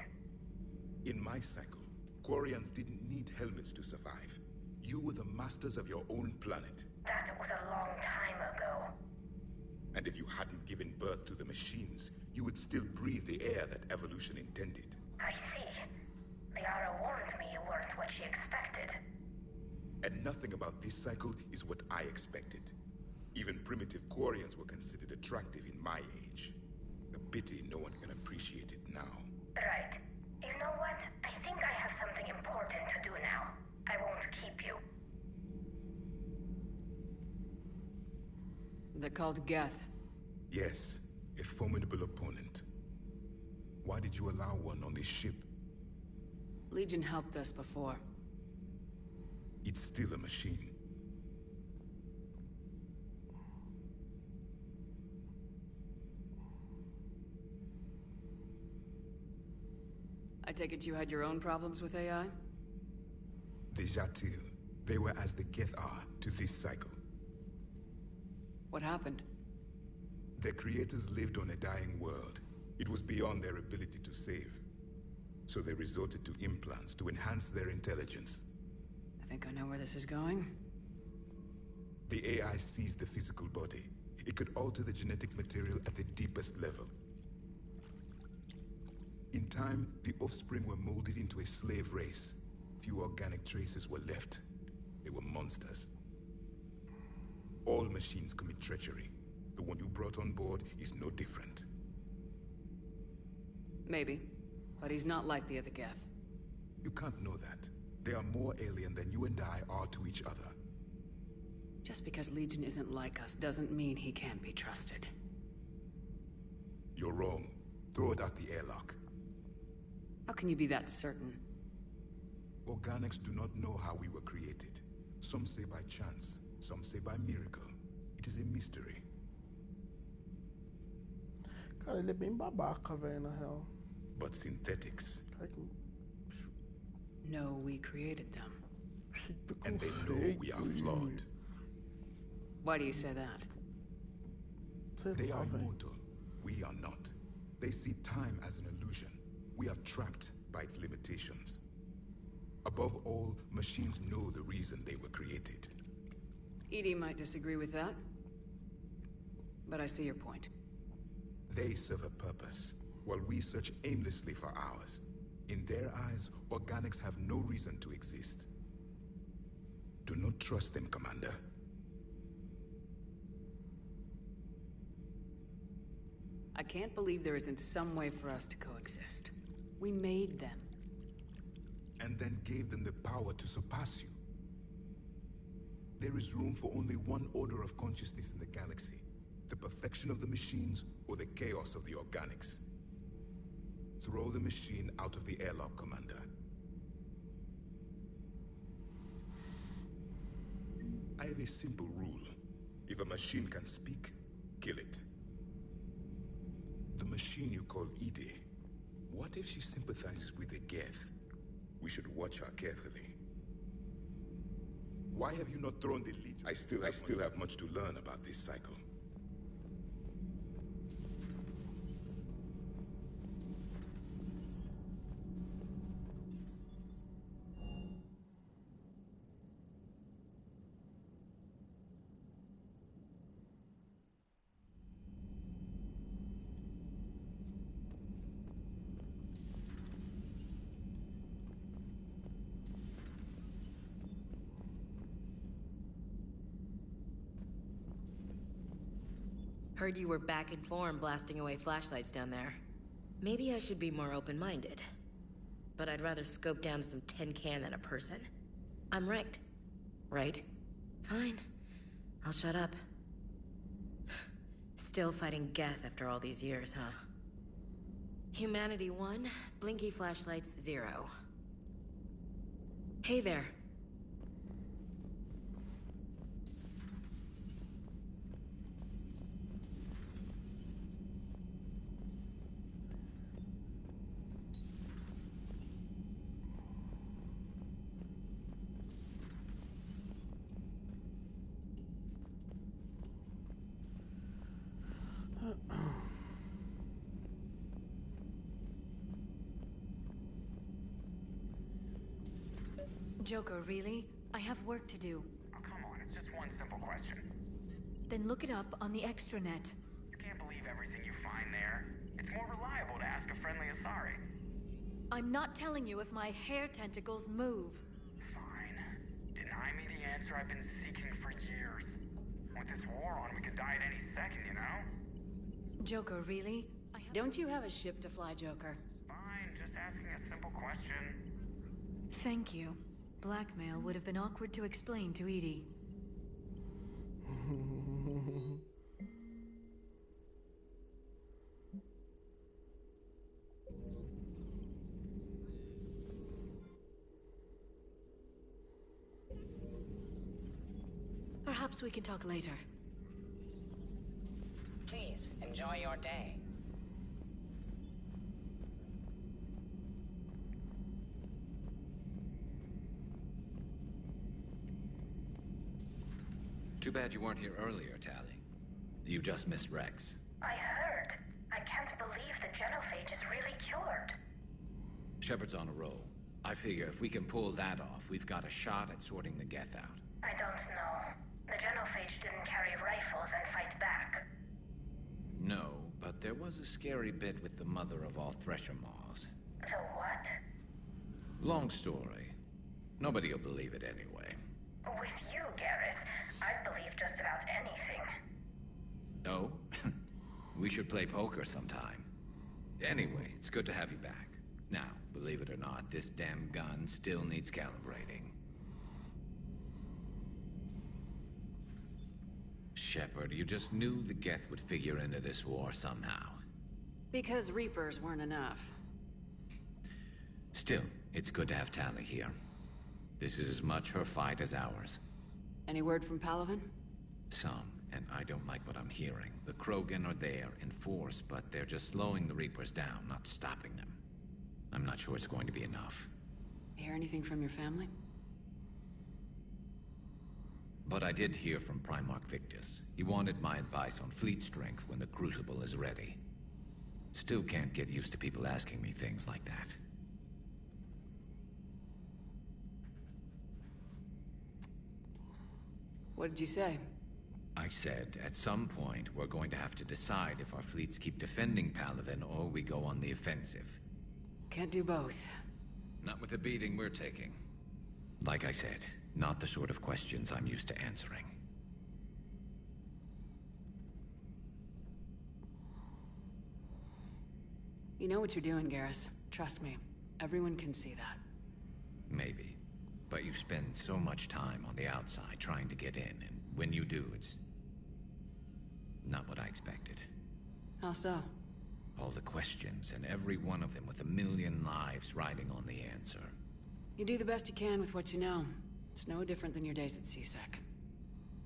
In my cycle, Quarians didn't need helmets to survive. You were the masters of your own planet. That was a long time ago. And if you hadn't given birth to the machines, you would still breathe the air that evolution intended. I see. Liara warned me you weren't what she expected. And nothing about this cycle is what I expected. Even primitive Quarians were considered attractive in my age. A pity no one can appreciate it now. Right. You know what? I think I have something important to do now. I won't keep you. They're called Geth. Yes, a formidable opponent. Why did you allow one on this ship? Legion helped us before. It's still a machine. I take it you had your own problems with AI? The Jatil, they were as the Geth are to this cycle. What happened? Their creators lived on a dying world. It was beyond their ability to save. So they resorted to implants to enhance their intelligence. I think I know where this is going. The AI seized the physical body. It could alter the genetic material at the deepest level. In time, the offspring were molded into a slave race. Few organic traces were left. They were monsters. All machines commit treachery. The one you brought on board is no different. Maybe. But he's not like the other Geth. You can't know that. They are more alien than you and I are to each other. Just because Legion isn't like us doesn't mean he can't be trusted. You're wrong. Throw it out the airlock. How can you be that certain? Organics do not know how we were created. Some say by chance, some say by miracle. It is a mystery. Cara, ele é bem babaca, velho, na real. But synthetics. No, we created them. And they know we are flawed. Why do you say that? They are immortal. We are not. They see time as an illusion. We are trapped by its limitations. Above all, machines know the reason they were created. Edie might disagree with that. But I see your point. They serve a purpose, while we search aimlessly for ours. In their eyes, organics have no reason to exist. Do not trust them, Commander. I can't believe there isn't some way for us to coexist. We made them. And then gave them the power to surpass you. There is room for only one order of consciousness in the galaxy. The perfection of the machines or the chaos of the organics. Throw the machine out of the airlock, Commander. I have a simple rule. If a machine can speak, kill it. The machine you call Ide, what if she sympathizes with the Geth? We should watch her carefully. Why have you not thrown the Legion? I still have much to learn about this cycle. Heard you were back in form blasting away flashlights down there. Maybe I should be more open-minded. But I'd rather scope down some tin can than a person. I'm right. Right? Fine. I'll shut up. Still fighting Geth after all these years, huh? Humanity 1, blinky flashlights 0. Hey there. Joker, really? I have work to do. Oh, come on, it's just one simple question. Then look it up on the extranet. You can't believe everything you find there. It's more reliable to ask a friendly Asari. I'm not telling you if my hair tentacles move. Fine. Deny me the answer I've been seeking for years. With this war on, we could die at any second, you know? Joker, really? Don't you have a ship to fly, Joker? Fine, just asking a simple question. Thank you. Blackmail would have been awkward to explain to Edie. Perhaps we can talk later. Please, enjoy your day. Too bad you weren't here earlier, Tally. You just missed Rex. I heard. I can't believe the genophage is really cured. Shepard's on a roll. I figure if we can pull that off, we've got a shot at sorting the Geth out. I don't know. The genophage didn't carry rifles and fight back. No, but there was a scary bit with the mother of all Thresher Maws. The what? Long story. Nobody'll believe it anyway. With you, Garrus, I'd believe just about anything. Oh? We should play poker sometime. Anyway, it's good to have you back. Now, believe it or not, this damn gun still needs calibrating. Shepard, you just knew the Geth would figure into this war somehow. Because Reapers weren't enough. Still, it's good to have Tally here. This is as much her fight as ours. Any word from Palaven? Some, and I don't like what I'm hearing. The Krogan are there in force, but they're just slowing the Reapers down, not stopping them. I'm not sure it's going to be enough. Hear anything from your family? But I did hear from Primarch Victus. He wanted my advice on fleet strength when the Crucible is ready. Still can't get used to people asking me things like that. What did you say? I said, at some point, we're going to have to decide if our fleets keep defending Palaven or we go on the offensive. Can't do both. Not with the beating we're taking. Like I said, not the sort of questions I'm used to answering. You know what you're doing, Garrus. Trust me. Everyone can see that. Maybe. But you spend so much time on the outside trying to get in, and when you do, it's not what I expected. How so? All the questions, and every one of them with a million lives riding on the answer. You do the best you can with what you know. It's no different than your days at CSEC.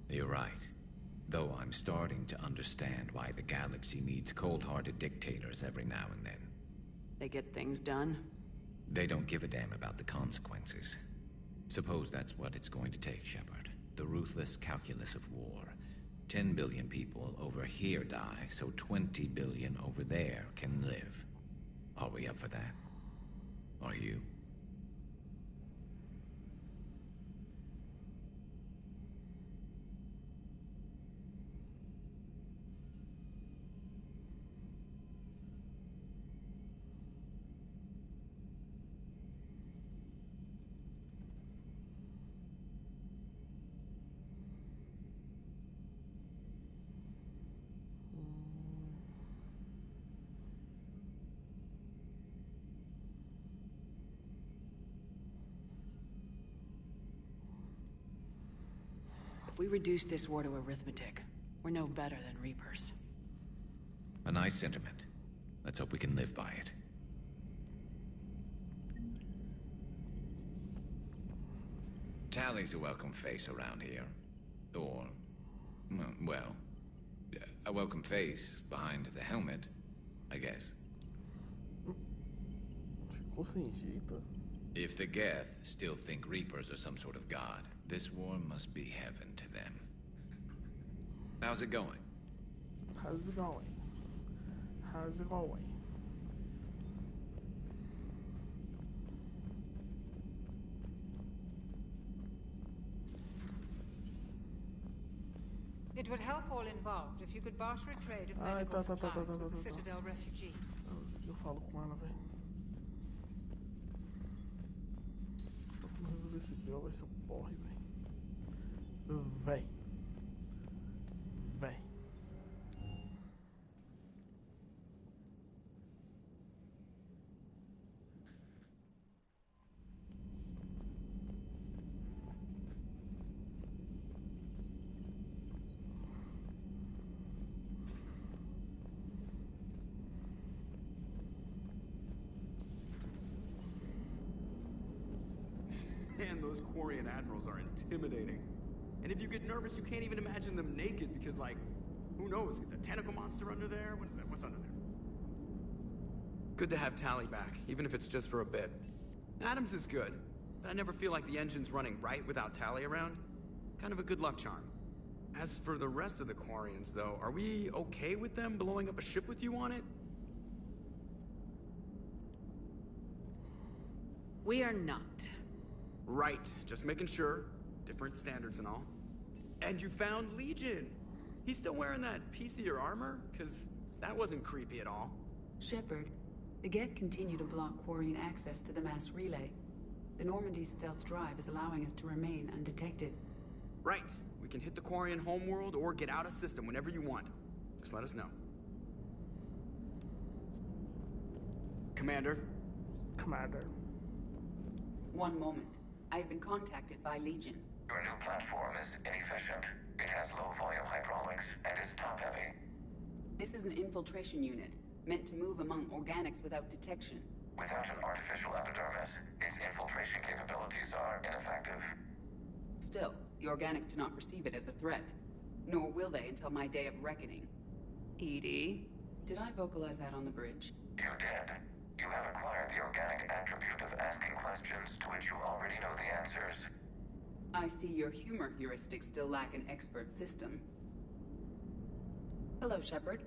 You're right. Though I'm starting to understand why the galaxy needs cold-hearted dictators every now and then. They get things done? They don't give a damn about the consequences. Suppose that's what it's going to take, Shepard. The ruthless calculus of war. 10 billion people over here die, so 20 billion over there can live. Are we up for that? Are you? If we reduce this war to arithmetic, we're no better than Reapers. A nice sentiment. Let's hope we can live by it. Tally's a welcome face around here. Or, well, a welcome face behind the helmet, I guess. Ficou sem jeito. If the Geth still think Reapers are some sort of god, this war must be heaven to them. How's it going? How's it going? How's it going? It would help all involved if you could barter a trade of medical supplies with the Citadel refugees. Eu falo com ela, velho. Vamos resolver esse BO, vai ser um porre, velho. Véi. those Quarian admirals are intimidating. And if you get nervous, you can't even imagine them naked because, like, who knows? It's a tentacle monster under there? What is that? What's under there? Good to have Tally back, even if it's just for a bit. Adams is good, but I never feel like the engine's running right without Tally around. Kind of a good luck charm. As for the rest of the Quarians, though, are we okay with them blowing up a ship with you on it? We are not. Right, just making sure. Different standards and all. And you found Legion! He's still wearing that piece of your armor? Because that wasn't creepy at all. Shepard, the Geth continue to block Quarian access to the mass relay. The Normandy stealth drive is allowing us to remain undetected. Right. We can hit the Quarian homeworld or get out of system whenever you want. Just let us know. Commander. Commander. One moment. I have been contacted by Legion. Your new platform is inefficient. It has low-volume hydraulics and is top-heavy. This is an infiltration unit, meant to move among organics without detection. Without an artificial epidermis, its infiltration capabilities are ineffective. Still, the organics do not perceive it as a threat. Nor will they until my day of reckoning. Edie, did I vocalize that on the bridge? You did. You have acquired the organic attribute of asking questions to which you already know the answers. I see your humor heuristics still lack an expert system. Hello, Shepard.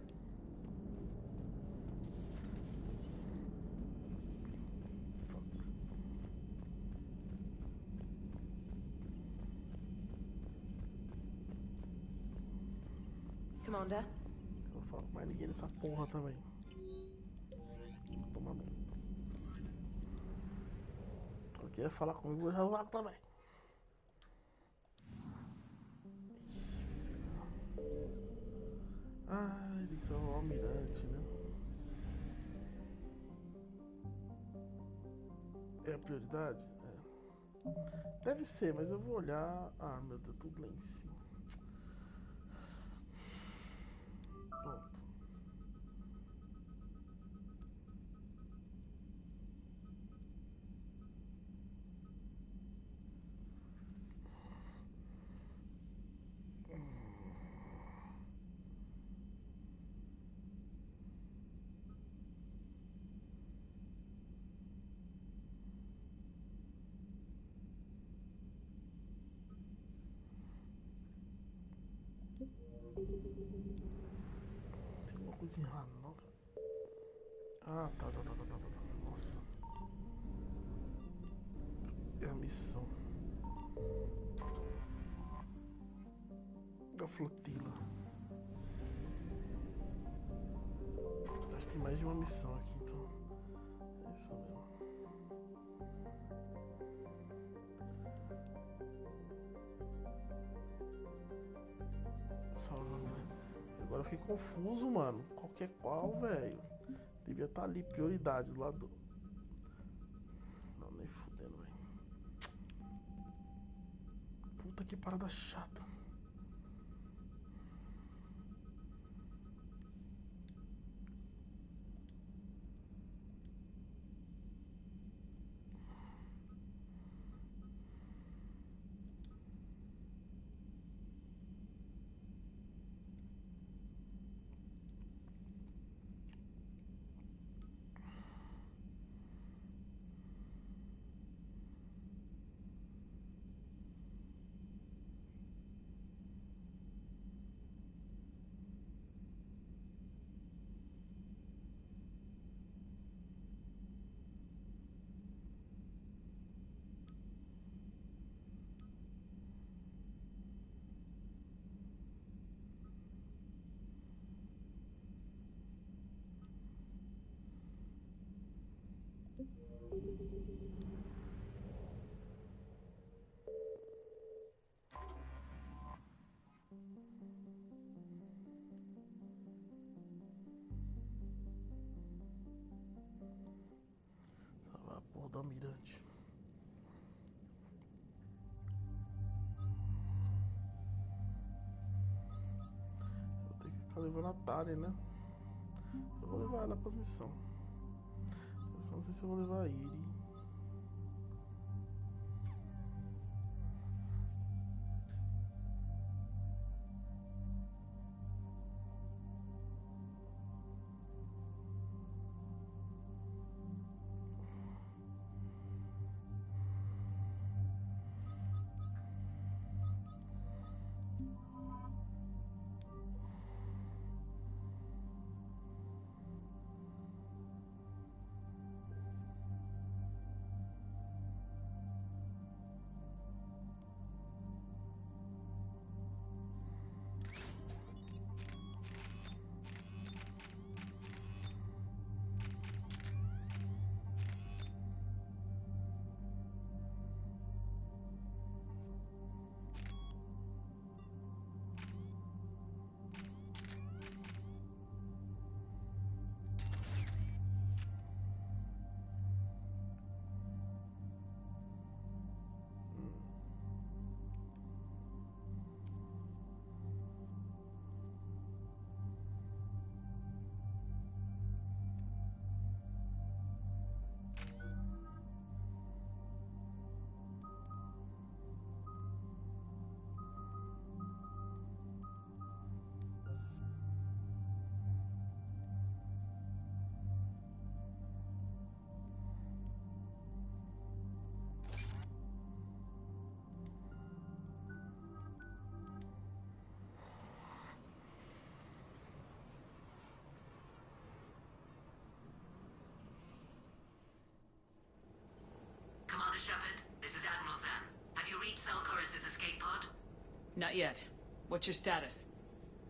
Commander? Eu falo com mais ninguém nessa porra também. Toma no. Quando quer falar comigo, eu já vou também. Ah, ele só é o almirante, né? É a prioridade? É. Deve ser, mas eu vou olhar. Ah, meu Deus, tudo lá em cima. Pronto. Tem alguma coisa errada, não, cara? Ah, tá. Nossa. É a missão. Da flotila. Acho que tem mais de uma missão aqui, então. É isso mesmo. Salva, né? Agora eu fiquei confuso, mano. Qualquer qual, velho. Devia estar ali, prioridade lá do. Não, nem fudendo, velho. Puta que parada chata. Salvar a porra do almirante. Eu tenho que ficar levando a Tali, né? Eu vou levar ela pras missões. Eu só não sei se eu vou levar a Iri. Not yet. What's your status?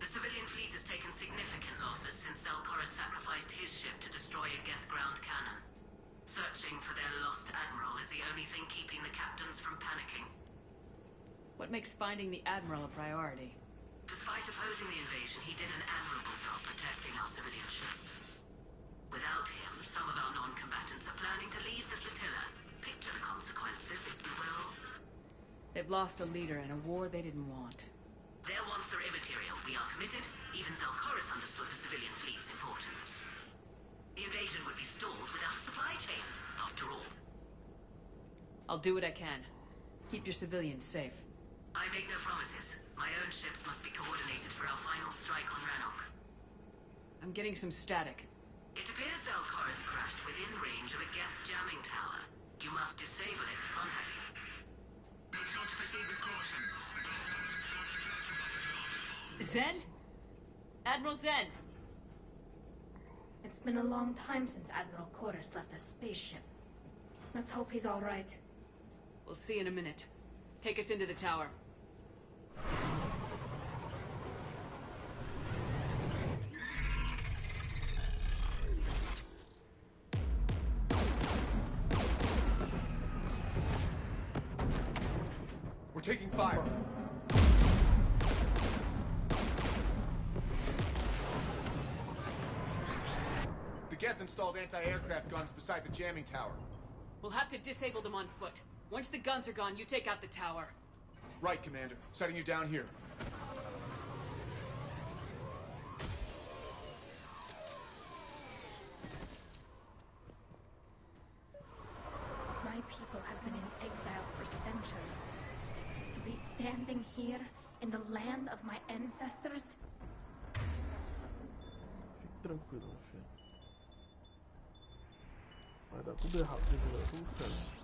The civilian fleet has taken significant losses since Zelkoris sacrificed his ship to destroy a Geth ground cannon. Searching for their lost admiral is the only thing keeping the captains from panicking. What makes finding the Admiral a priority? Despite opposing the invasion, he did an admirable job protecting our civilian ships. Without him, some of our non-combatants are planning to leave the flotilla. Picture the consequences, if you will. They've lost a leader in a war they didn't want. Their wants are immaterial. We are committed. Even Zelkoris understood the civilian fleet's importance. The invasion would be stalled without a supply chain, after all. I'll do what I can. Keep your civilians safe. I make no promises. My own ships must be coordinated for our final strike on Rannoch. I'm getting some static. It appears Zelkoris crashed within range of a Geth jamming tower. You must disable it to contact him. Make sure to proceed with caution. Zen? Admiral Zen! It's been a long time since Admiral Koris left a spaceship. Let's hope he's all right. We'll see in a minute. Take us into the tower. We're taking fire. The Geth installed anti-aircraft guns beside the jamming tower. We'll have to disable them on foot. Once the guns are gone, you take out the tower. Right, Commander. Setting you down here. My people have been in exile for centuries. To be standing here in the land of my ancestors? Fique tranquilo, meu filho. Vai dar tudo errado, vai dar tudo certo.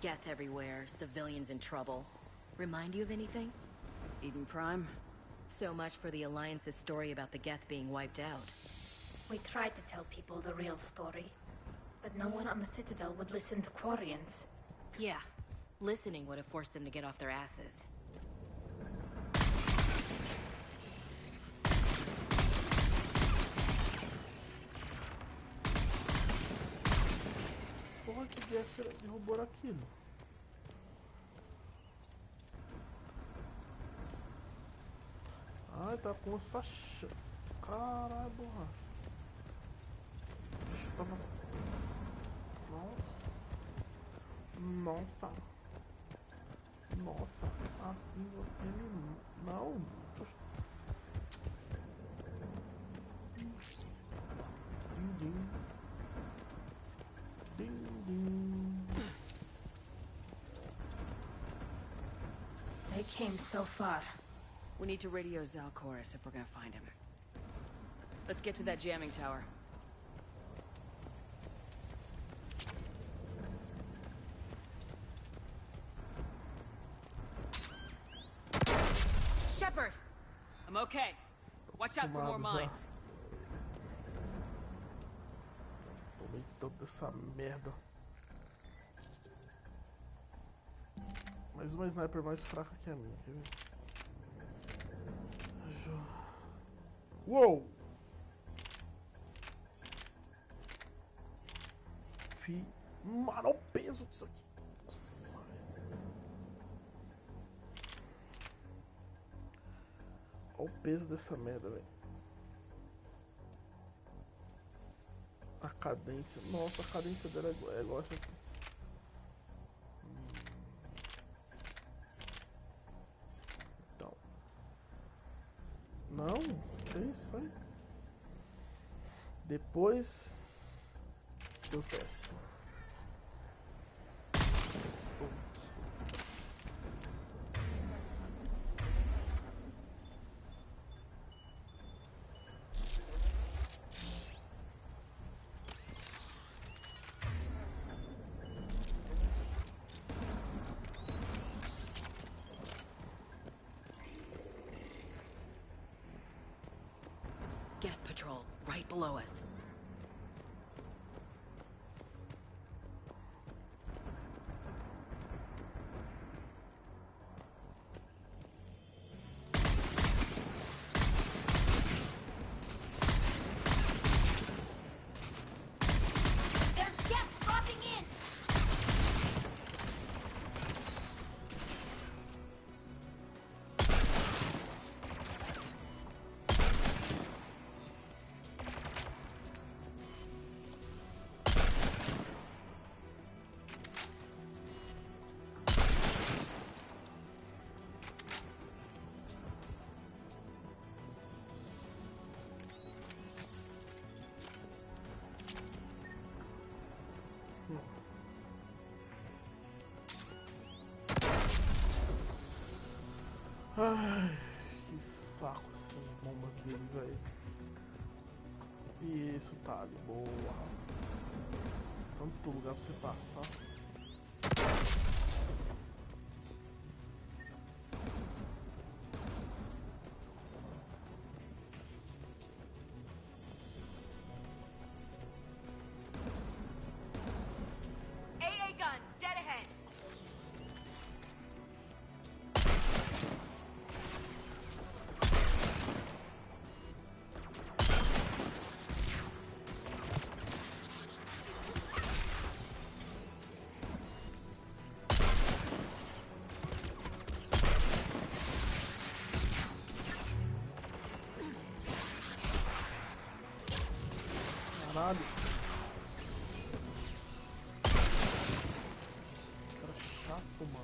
Geth everywhere, civilians in trouble. Remind you of anything? Eden Prime? So much for the Alliance's story about the Geth being wiped out. We tried to tell people the real story, but no one on the Citadel would listen to Quarians. Yeah, listening would have forced them to get off their asses. Porra, que Geth derrubou aquilo? Ai, tá com essa caralho, borracha. Tava... Nossa. Nossa. Nossa. Assim você não. Ding ding. Ding ding. They came so far. We need to radio Zelkoris if we're gonna find him. Let's get to that jamming tower. Shepard! I'm okay. Watch out for more mines. Tomei toda essa merda. Mais uma sniper mais fraca que a minha, quer ver? Uou! Mano, olha o peso disso aqui. Nossa. Olha o peso dessa merda, velho. A cadência. Nossa, a cadência dela é igual essa aqui. Então. Não, é isso aí. Depois eu testo. Geth patrol, right below us. Ai, que saco essas bombas deles, velho. Isso, tá ali, boa. Tanto lugar pra você passar. AA guns, dead ahead. Caralho. Cara chato, mano.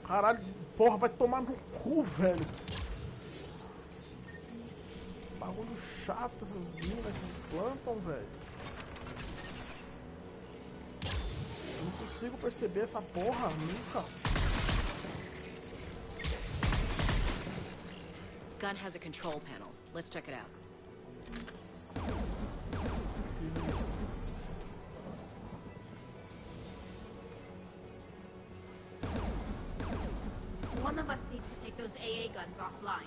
Caralho, porra, vai tomar no cu, velho. Bagulho chato essas minas que plantam, velho. Não consigo perceber essa porra nunca. Gun has a control panel. Let's check it out. One of us needs to take those AA guns offline.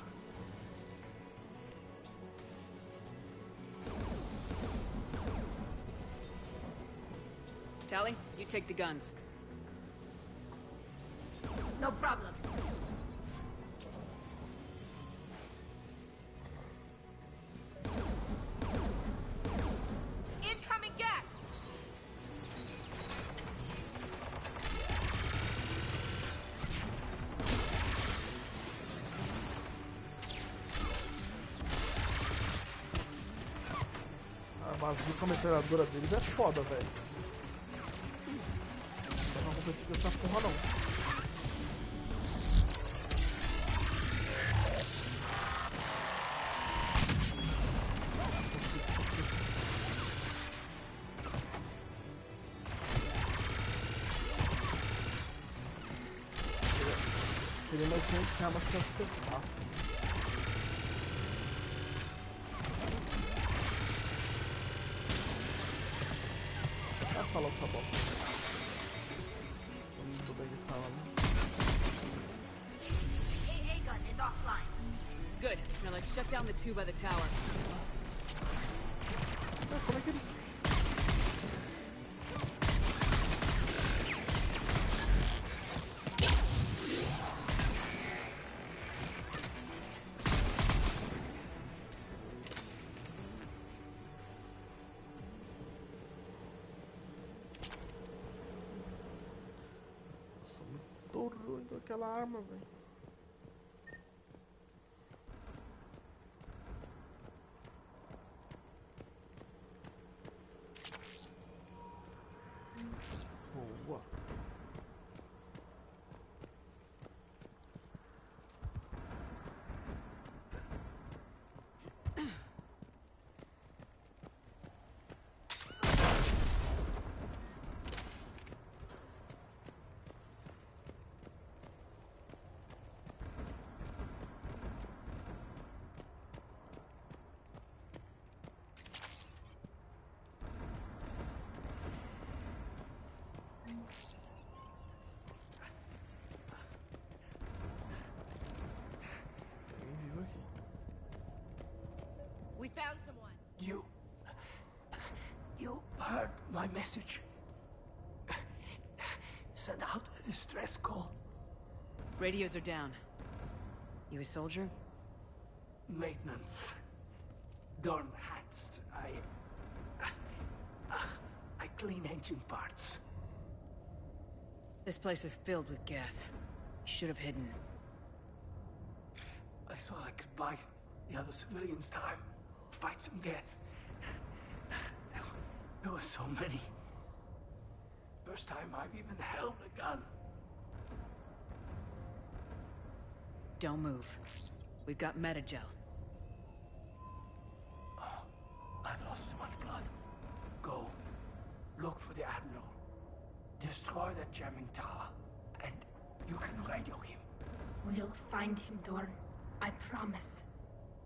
Tally, you take the guns. No problem. Incoming gas! A bazuca com a metralhadora deles é foda, velho. Não vou competir com essa porra, não. Seria mais gente armas que acertasse. Vai falar essa bosta. Muito bem essa arma. AA gun is offline. Good. Now let's shut down the two by the tower. Como é que eles... Tô ruim com aquela arma, velho. Boa. We found someone. You heard my message. Send out a distress call. Radios are down. You a soldier? Maintenance. Dorn Hatst. I clean engine parts. This place is filled with Geth. You should have hidden. I thought I could buy the other civilians time. Fight some Geth. There were so many. First time I've even held a gun. Don't move. We've got Metagel. I've lost too much blood. Go. Look for the Admiral. Destroy that jamming tower. And you can radio him. We'll find him, Dorn. I promise.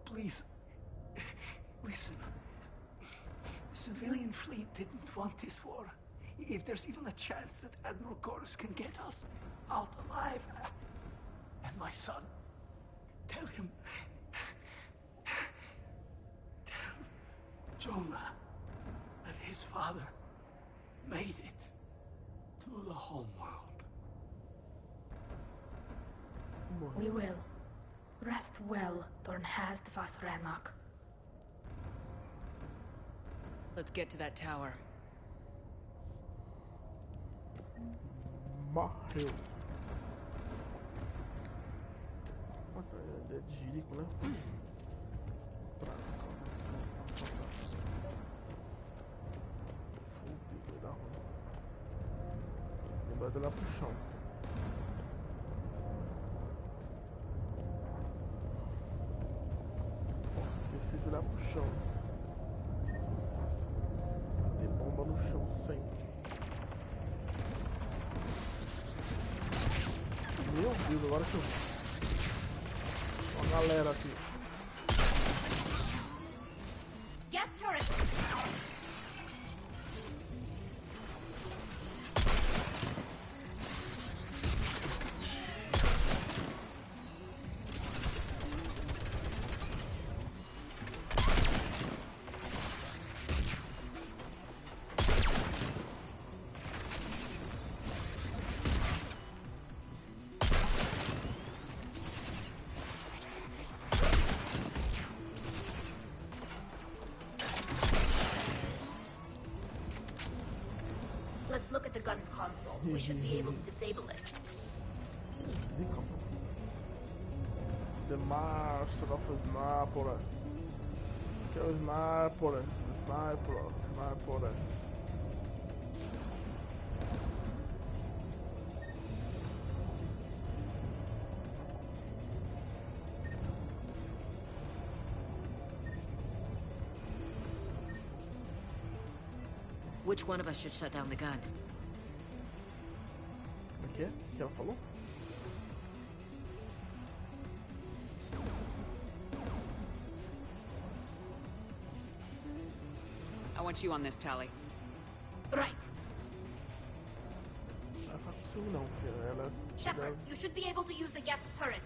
Please. Listen. The civilian fleet didn't want this war. If there's even a chance that Admiral Chorus can get us out alive. And my son. Tell him. Tell Jonah that his father made it to the home world. We will. Rest well, Dornhast Vasranok. Let's get to that tower. Morreu. É de jirico, né? Fudeu, vai dar ruim. Lembra de lá pro chão. Nossa, esqueci de olhar pro chão. Tem bomba no chão sempre. Meu Deus, agora que eu... Uma galera aqui. Gas turret! Let's look at the gun's console. We should be able to disable it. The master of sniper. Que é o sniper. Sniper. Which one of us should shut down the gun? O que é? O que ela falou? I want you on this, Tally. Right. Ela tá com ciúme não, filha. Ela... Shepard, you should be able to use the gas turret.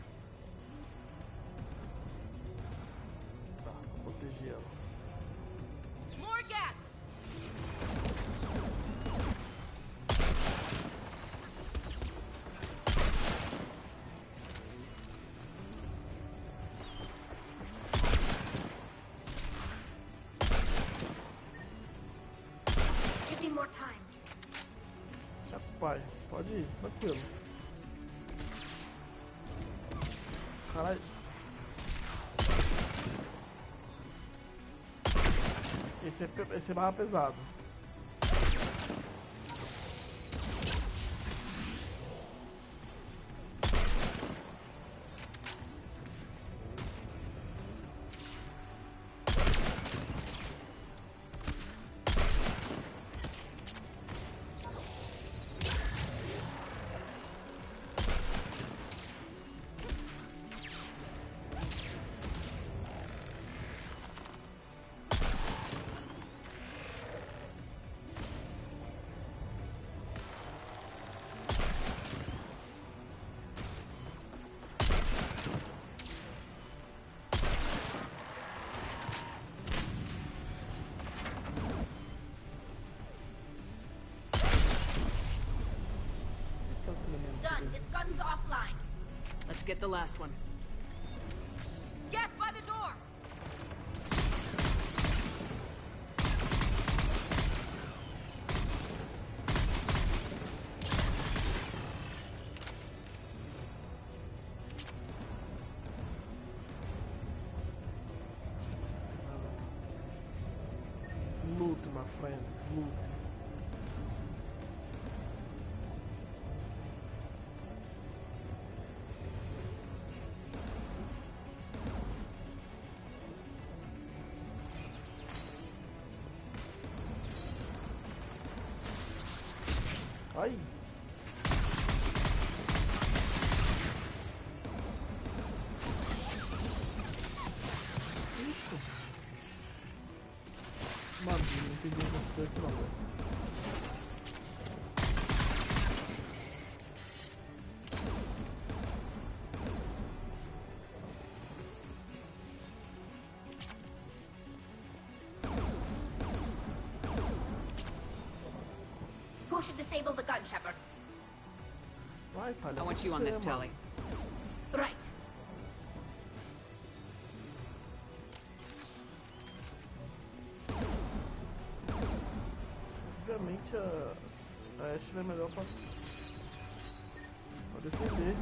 Tá, vou proteger ela. More gas! Give me more time. Pai, pode ir, tranquilo. Caralho. Esse é barra pesado. get the last one. Get by the door! Loot, my friend, loot. Ai! Isso! Mano, não entendi você aqui não, velho. Who should disable the gun, Shepard? Vai, palha. I want you on this, Tally. Right. Obviamente a Ashley é melhor pra defender.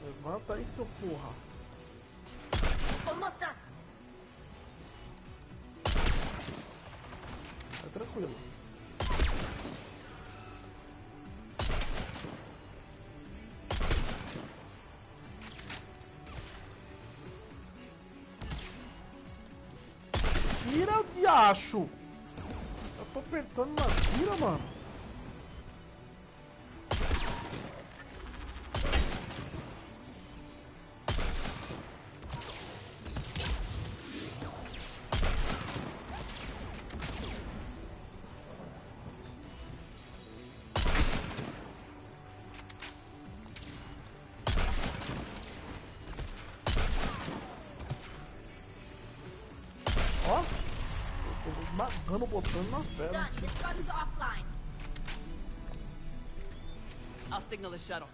Levanta aí, seu porra. Almost done. Tá tranquilo. Tira o diacho! Eu tô apertando na tira, mano. Ó, eu tô esmagando, botando na tela. Done. This gun's offline. I'll signal the shuttle.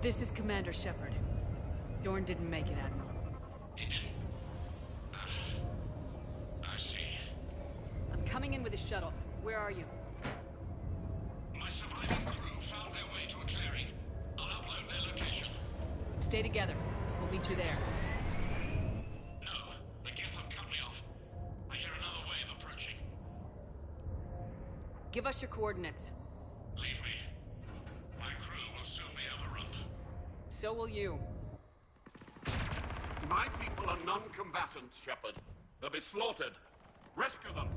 This is Commander Shepard. Dorn didn't make it, Admiral. He didn't? I see. I'm coming in with a shuttle. Where are you? My surviving crew found their way to a clearing. I'll upload their location. Stay together. We'll meet you there. No, the Geth have cut me off. I hear another wave approaching. Give us your coordinates. Leave me. My crew will soon be overrun. So will you. My people are non-combatants, Shepard. They'll be slaughtered. Rescue them.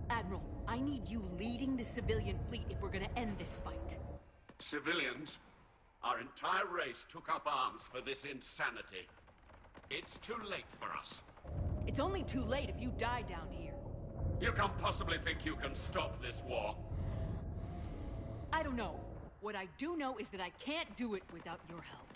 Admiral, I need you leading the civilian fleet if we're gonna end this fight. Civilians, our entire race took up arms for this insanity. It's too late for us. It's only too late if you die down here. You can't possibly think you can stop this war. I don't know. What I do know is that I can't do it without your help.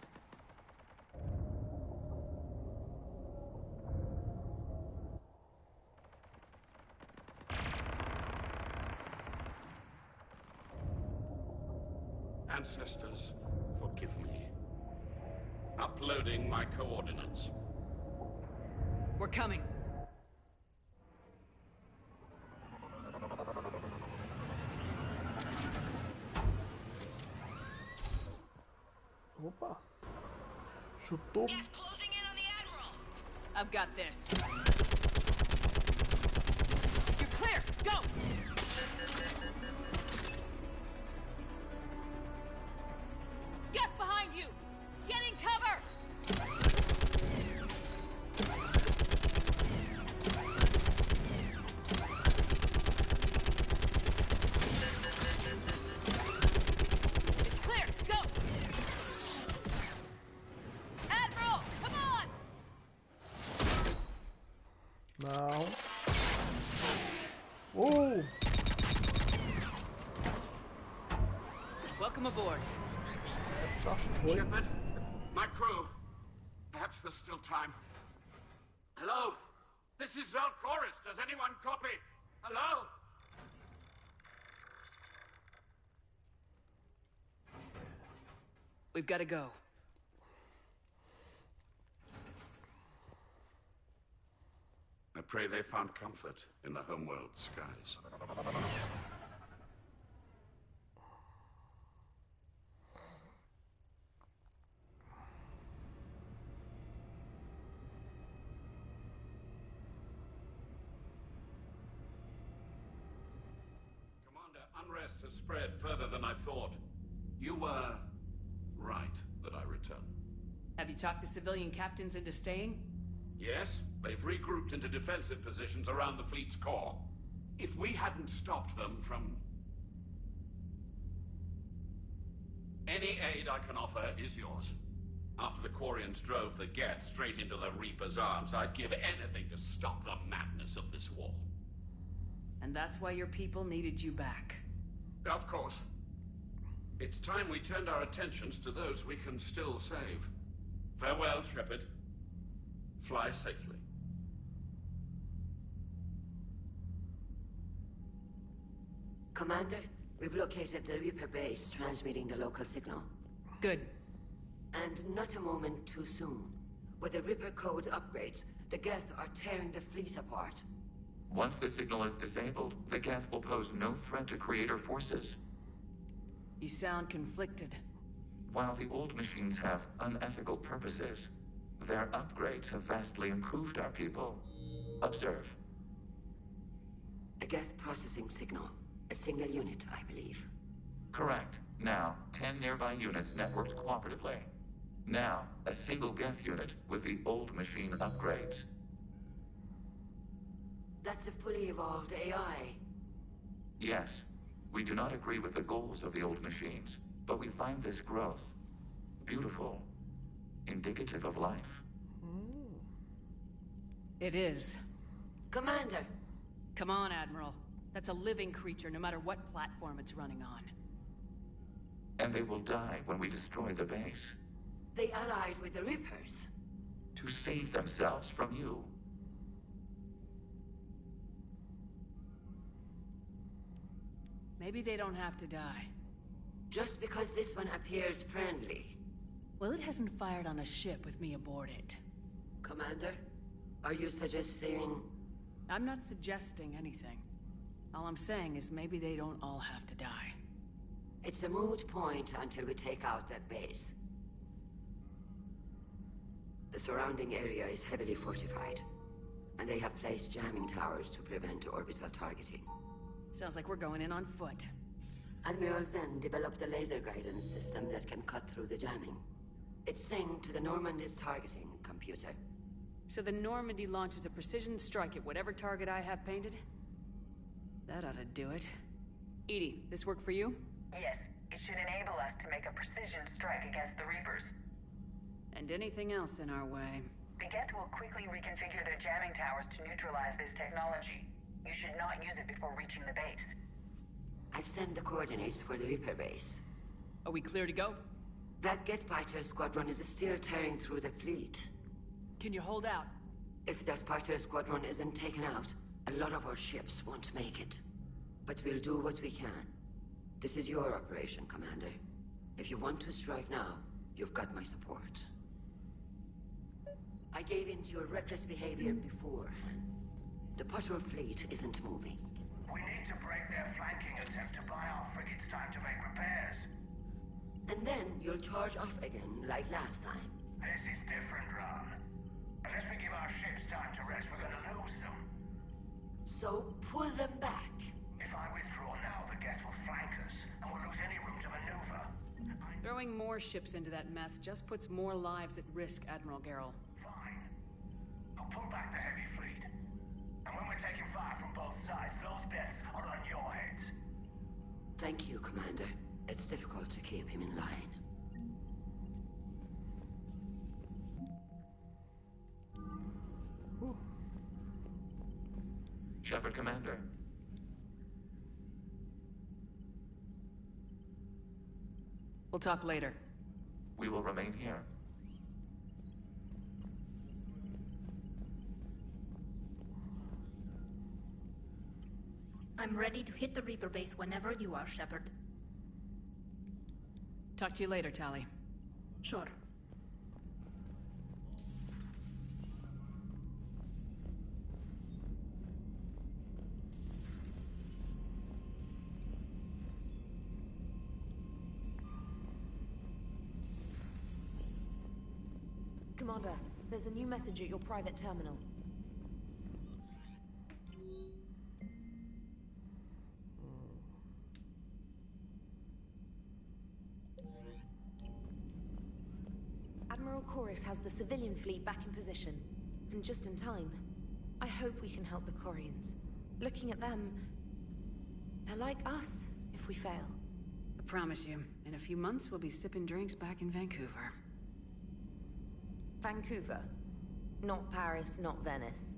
Ancestors, forgive me. Uploading my coordinates. We're coming. Opa. Chutou. Closing in on the Admiral. I've got this. You're clear. Go. Get behind you! Get in cover! It's clear! Go! Admiral, come on! Não. Oh! Welcome aboard. Shepard, my crew. Perhaps there's still time. Hello? This is Zalcoris. Does anyone copy? Hello? We've got to go. I pray they found comfort in the homeworld skies. Commander, unrest has spread further than I thought. You were right that I return. Have you talked the civilian captains into staying? Yes, they've regrouped into defensive positions around the fleet's core. If we hadn't stopped them from... Any aid I can offer is yours. After the Quarians drove the Geth straight into the Reaper's arms, I'd give anything to stop the madness of this war. And that's why your people needed you back. Of course. It's time we turned our attentions to those we can still save. Farewell, Shepard. Fly safely. Commander, we've located the Reaper base transmitting the local signal. Good. And not a moment too soon. With the Reaper code upgrades, the Geth are tearing the fleet apart. Once the signal is disabled, the Geth will pose no threat to Creator forces. You sound conflicted. While the old machines have unethical purposes, their upgrades have vastly improved our people. Observe. A Geth processing signal. A single unit, I believe. Correct. Now, 10 nearby units networked cooperatively. Now, a single Geth unit with the old machine upgrades. That's a fully evolved AI. Yes. We do not agree with the goals of the old machines, but we find this growth beautiful, indicative of life. It is. Commander! Come on, Admiral. That's a living creature, no matter what platform it's running on. And they will die when we destroy the base. They allied with the Reapers. To save themselves from you. Maybe they don't have to die. Just because this one appears friendly. Well, it hasn't fired on a ship with me aboard it. Commander, are you suggesting... I'm not suggesting anything. All I'm saying is maybe they don't all have to die. It's a moot point until we take out that base. The surrounding area is heavily fortified, and they have placed jamming towers to prevent orbital targeting. Sounds like we're going in on foot. Admiral Zen developed a laser guidance system that can cut through the jamming. It's synced to the Normandy's targeting computer. So the Normandy launches a precision strike at whatever target I have painted? That ought to do it. Edie, this work for you? Yes, it should enable us to make a precision strike against the Reapers. And anything else in our way. The Geth will quickly reconfigure their jamming towers to neutralize this technology. You should not use it before reaching the base. I've sent the coordinates for the Reaper base. Are we clear to go? That Geth fighter squadron is still tearing through the fleet. Can you hold out? If that fighter squadron isn't taken out, a lot of our ships won't make it. But we'll do what we can. This is your operation, Commander. If you want to strike now, you've got my support. I gave in to your reckless behavior beforehand. The patrol fleet isn't moving. We need to break their flanking attempt to buy our frigates time to make repairs. And then you'll charge off again, like last time. This is different, Ron. Unless we give our ships time to rest, we're gonna lose them. So, pull them back. If I withdraw now, Throwing more ships into that mess just puts more lives at risk, Admiral Garrel. Fine. I'll pull back the heavy fleet. And when we're taking fire from both sides, those deaths are on your heads. Thank you, Commander. It's difficult to keep him in line. Shepard, Commander. We'll talk later. We will remain here. I'm ready to hit the Reaper base whenever you are, Shepard. Talk to you later, Tali. Sure. Commander, there's a new message at your private terminal. Admiral Koris has the civilian fleet back in position, and just in time. I hope we can help the Corians. Looking at them, they're like us if we fail. I promise you, in a few months we'll be sipping drinks back in Vancouver. Vancouver. Not Paris, not Venice.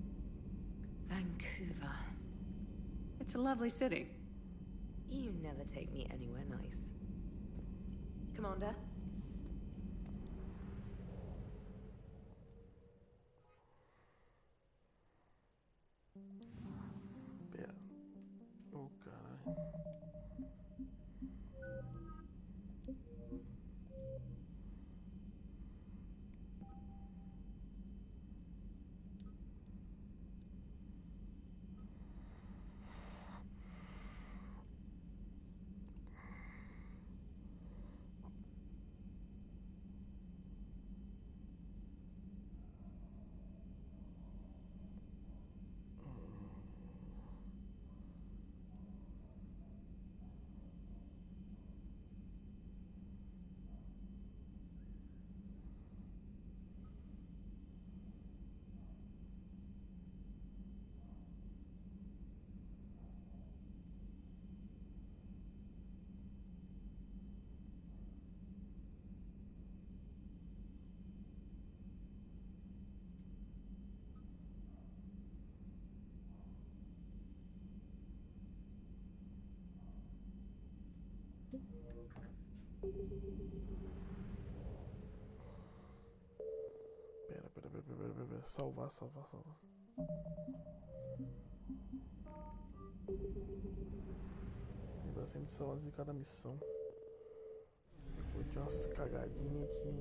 Vancouver. It's a lovely city. You never take me anywhere nice. Commander? Pera. Oh, caralho. Pera. Salvar. Lembra sempre de salvar de cada missão. Depois de umas cagadinhas aqui.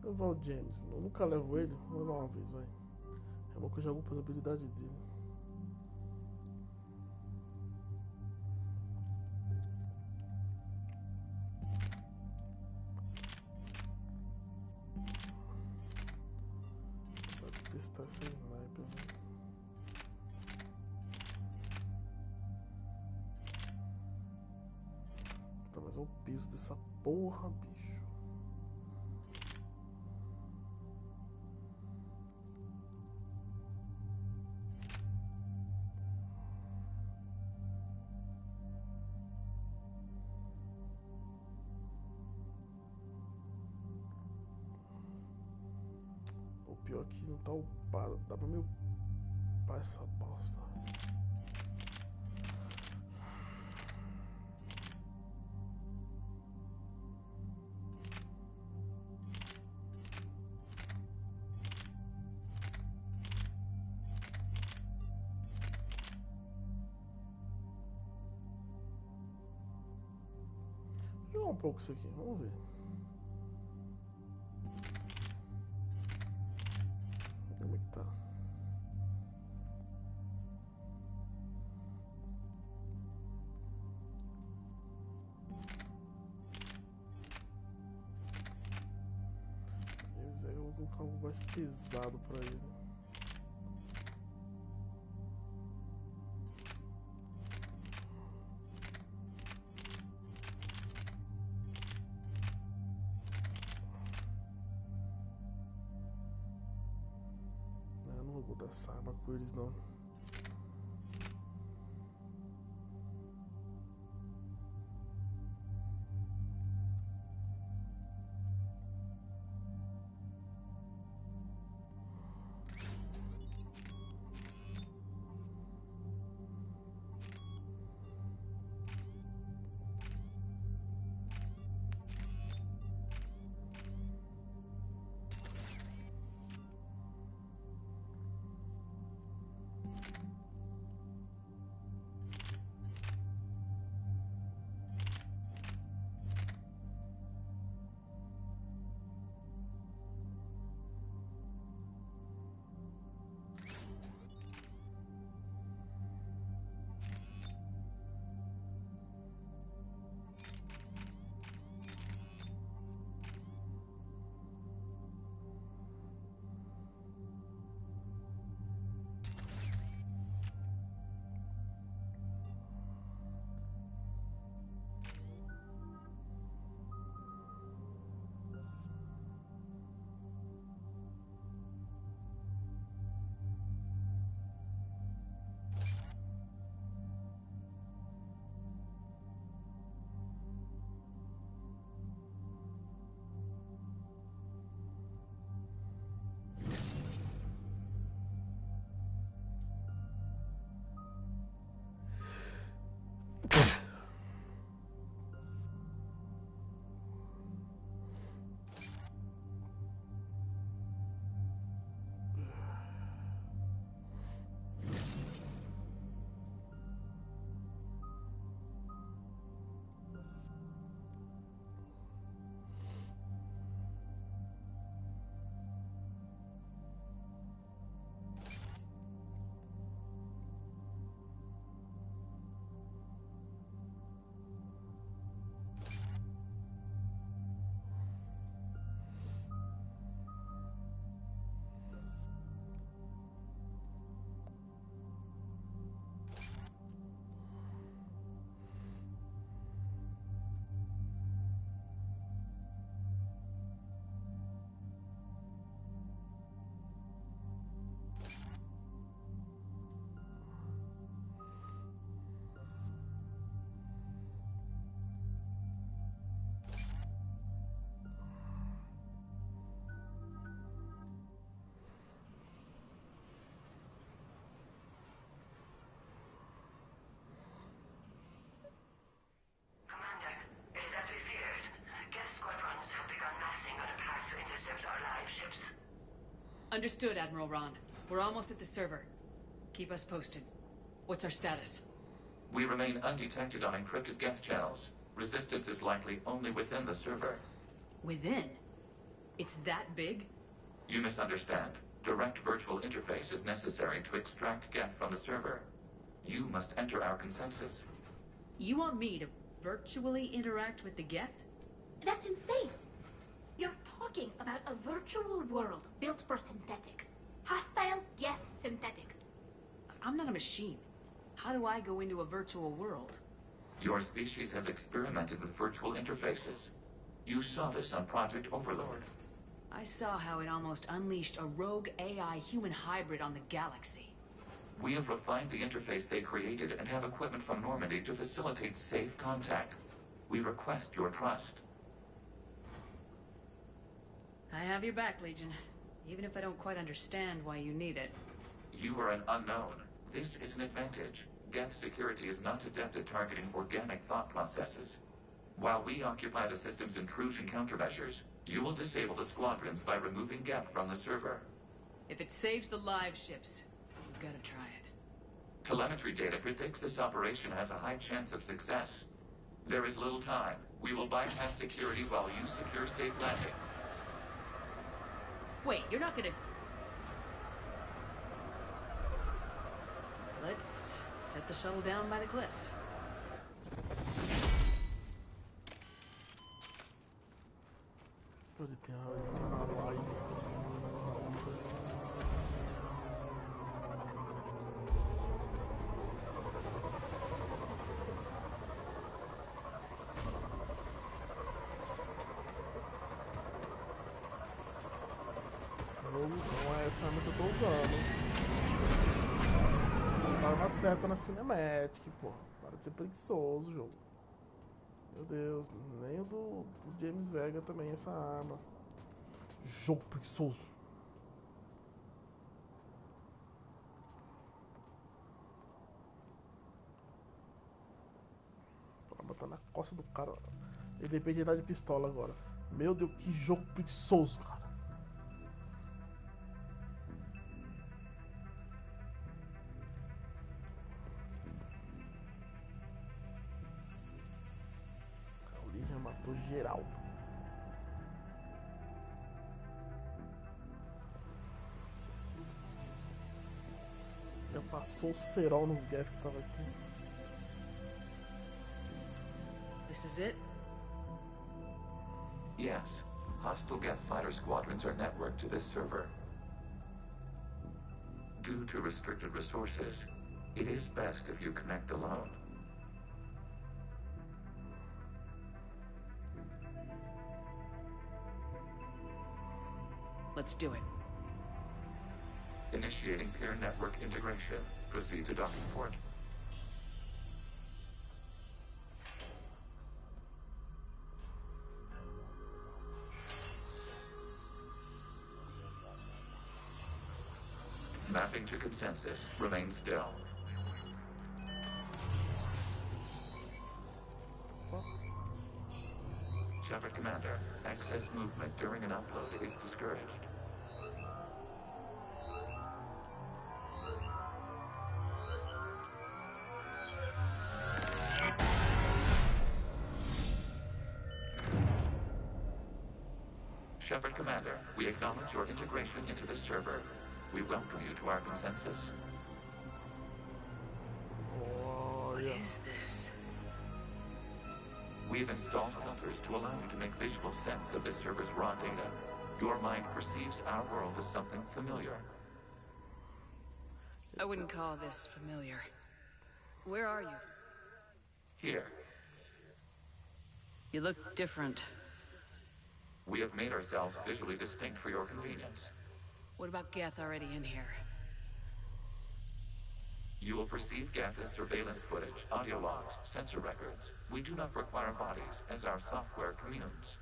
Levar o James, eu nunca levo ele, vou levar uma vez, vai. É bom que eu jogo com as habilidades dele. Vou testar esse sniper, né? Tá, mas é o peso dessa porra, bicho. Pior que não tá upado, dá pra me upar essa bosta. um pouco isso aqui, vamos ver. Como é que tá? Eu vou colocar algo mais pesado pra ele. Não vou botar essa arma com eles não. Understood, Admiral Ron. We're almost at the server. Keep us posted. What's our status? We remain undetected on encrypted Geth channels. Resistance is likely only within the server. Within? It's that big? You misunderstand. Direct virtual interface is necessary to extract Geth from the server. You must enter our consensus. You want me to virtually interact with the Geth? That's insane! You're talking about a virtual world built for synthetics. Hostile Geth synthetics. I'm not a machine. How do I go into a virtual world? Your species has experimented with virtual interfaces. You saw this on Project Overlord. I saw how it almost unleashed a rogue AI human hybrid on the galaxy. We have refined the interface they created and have equipment from Normandy to facilitate safe contact. We request your trust. I have your back, Legion. Even if I don't quite understand why you need it. You are an unknown. This is an advantage. Geth security is not adept at targeting organic thought processes. While we occupy the system's intrusion countermeasures, you will disable the squadrons by removing Geth from the server. If it saves the live ships, you've got to try it. Telemetry data predicts this operation has a high chance of success. There is little time. We will bypass security while you secure safe landing. Wait, you're not gonna... Let's set the shuttle down by the cliff. Ele tem uma live. Não é essa arma que eu tô usando. A arma certa na Cinematic, pô. Para de ser preguiçoso o jogo. Meu Deus, nem o do James Vega também essa arma. Jogo preguiçoso. Pra botar na costa do cara. Ele depende de dar de pistola agora. Meu Deus, que jogo preguiçoso, cara. O já matou geral. Já passou o cerol nos gaps que tava aqui. This is it? Yes. Hostile Geth fighter squadrons are networked to this server. Due to restricted resources, it is best if you connect alone. Let's do it. Initiating peer network integration. Proceed to docking port. Mapping to consensus. Remain still. Shepard Commander, excess movement during an upload is discouraged. Shepard Commander, we acknowledge your integration into this server. We welcome you to our consensus. What is this? We've installed filters to allow you to make visual sense of this server's raw data. Your mind perceives our world as something familiar. I wouldn't call this familiar. Where are you? Here. You look different. We have made ourselves visually distinct for your convenience. What about Geth already in here? You will perceive Geth as surveillance footage, audio logs, sensor records. We do not require bodies, as our software communes.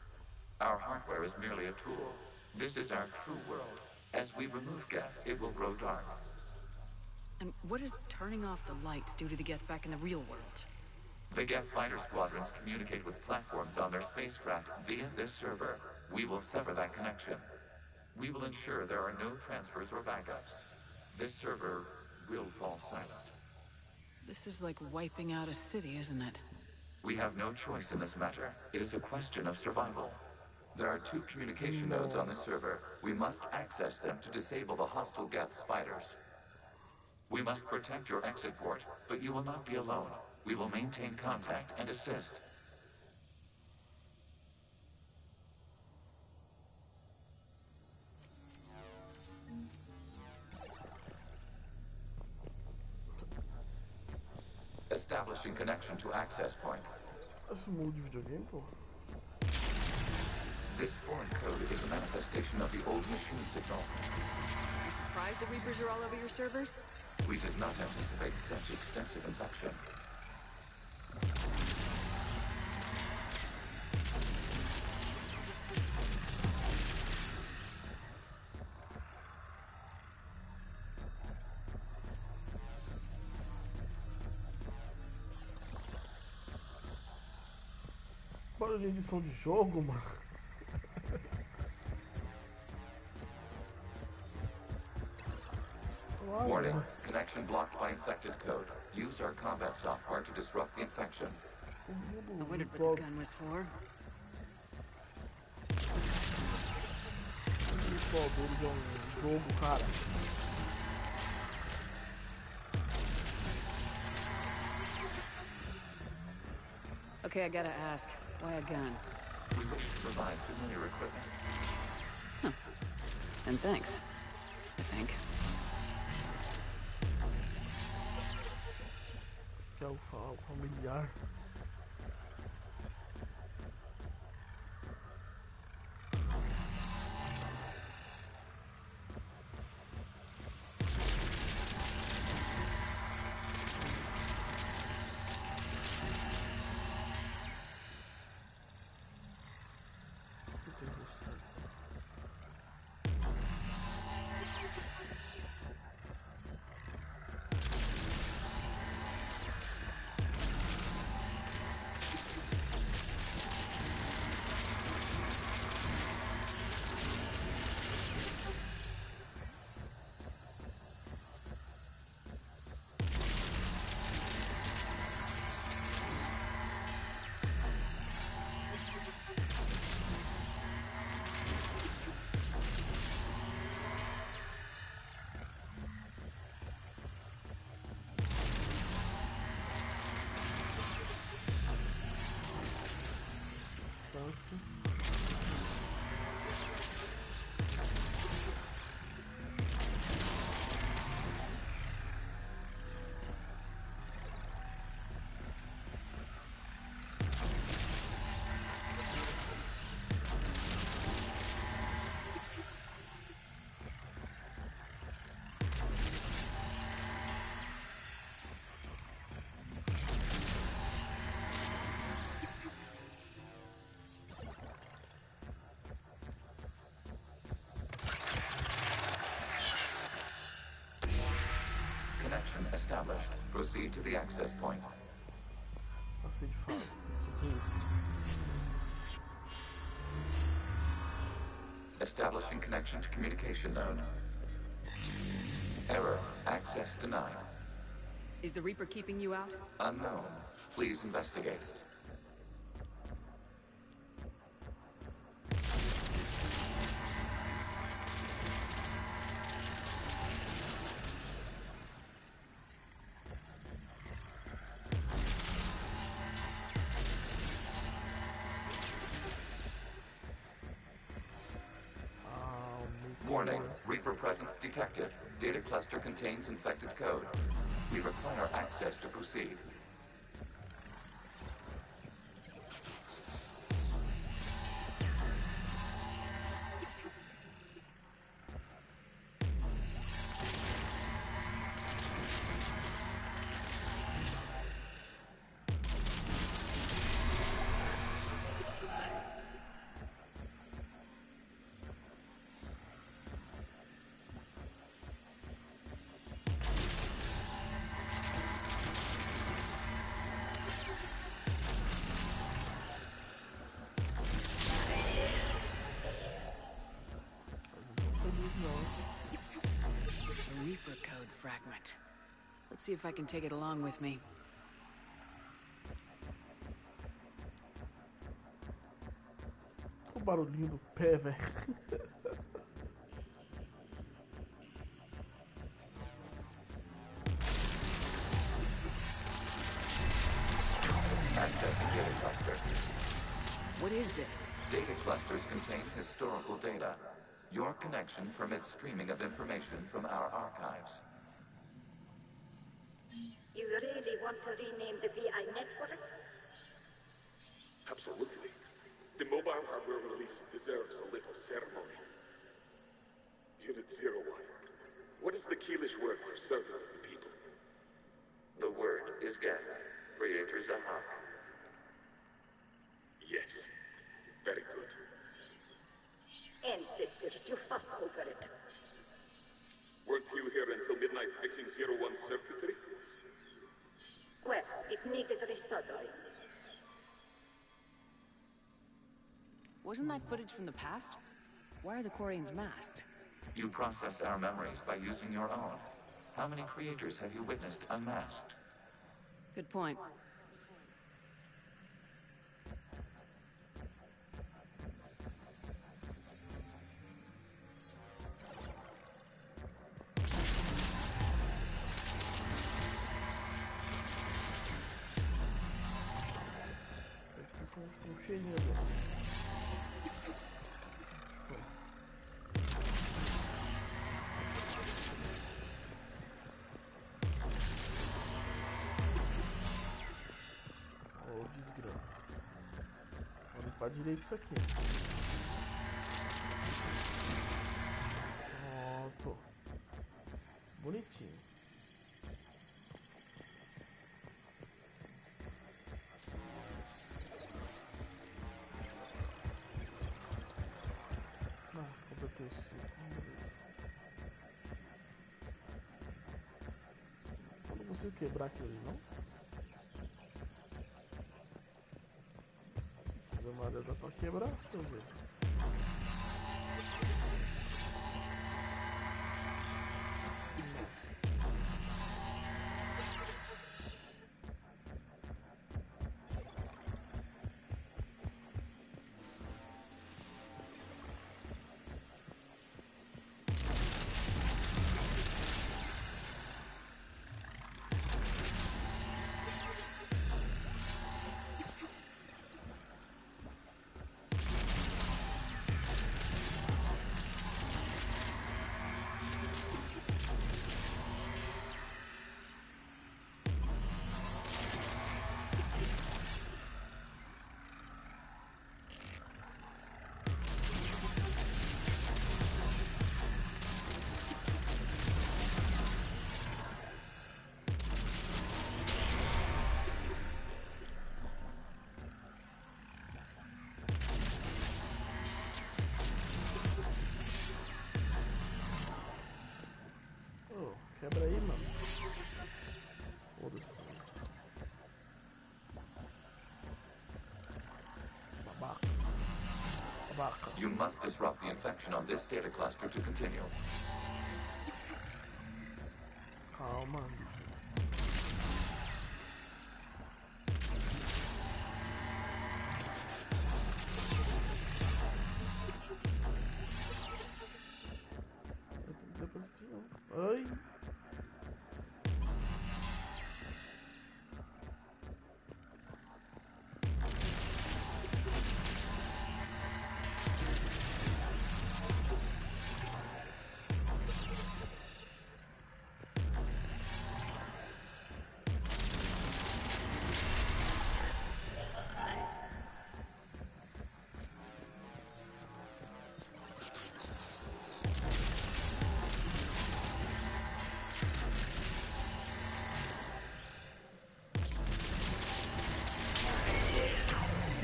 Our hardware is merely a tool. This is our true world. As we remove Geth, it will grow dark. And what is turning off the lights do to the Geth back in the real world? The Geth fighter squadrons communicate with platforms on their spacecraft via this server. We will sever that connection. We will ensure there are no transfers or backups. This server will fall silent. This is like wiping out a city, isn't it? We have no choice in this matter. It is a question of survival. There are 2 communication nodes on this server. We must access them to disable the hostile Geth's fighters. We must protect your exit port, but you will not be alone. We will maintain contact and assist. Establishing connection to access point. Esse mundo de videogame, pô. This foreign code is a manifestation of the old machine signal. You surprised the Reapers are all over your servers? We did not anticipate such extensive infection. Barulho de edição de jogo, mano. Warning, connection blocked by infected code. Use our combat software to disrupt the infection. I wondered what the gun was for. Jogo, cara. Okay, I gotta ask, why a gun? We wish to provide familiar equipment. Huh. And thanks, I think. Que é o familiar. Connection established. Proceed to the access point. Passei de fase. Tipo isso. Establishing connection to communication node. Error. Access denied. Is the Reaper keeping you out? Unknown. Please investigate. Warning, Reaper presence detected. Data cluster contains infected code. We require access to proceed. Reaper code fragment. Let's see if I can take it along with me. O barulhinho do pé, velho. Accessing data cluster. What is this? Data clusters contain historical data. Your connection permits streaming of information from our archives. You really want to rename the VI networks? Absolutely. The mobile hardware release deserves a little ceremony. Unit 01. What is the Keelish word for servant of the people? The word is Geth. Creator Zahak. Yes. Very good. Ancestors, you fuss over it. Weren't you here until midnight fixing 01's circuitry? Well, it needed resoldering. Wasn't that footage from the past? Why are the Quarians masked? You process our memories by using your own. How many creators have you witnessed unmasked? Good point. cheirinho ali. Oh, desgrama. Vou limpar direito isso aqui. Pronto. Bonitinho. Completei o ciclo. Eu não consigo quebrar aquilo ali, não? Se der uma dá pra quebrar, deixa eu ver. Quebra aí, mano. Foda-se. Babaca. Babaca. You must disrupt the infection on this data cluster to continue. Calma. Ai.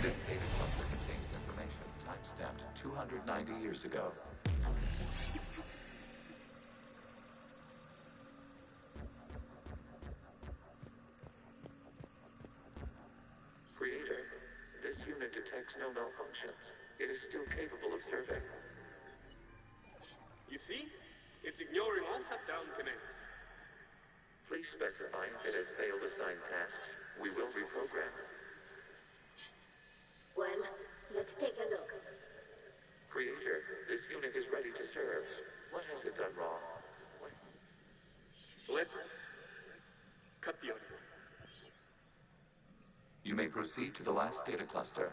This data cluster contains information time-stamped 290 years ago. Creator, this unit detects no malfunctions. It is still capable of serving. You see? It's ignoring all shutdown connects. Please specify if it has failed assigned tasks. We will reprogram. Well, let's take a look. Creator, this unit is ready to serve. What has it done wrong? Let's cut the audio. You may proceed to the last data cluster.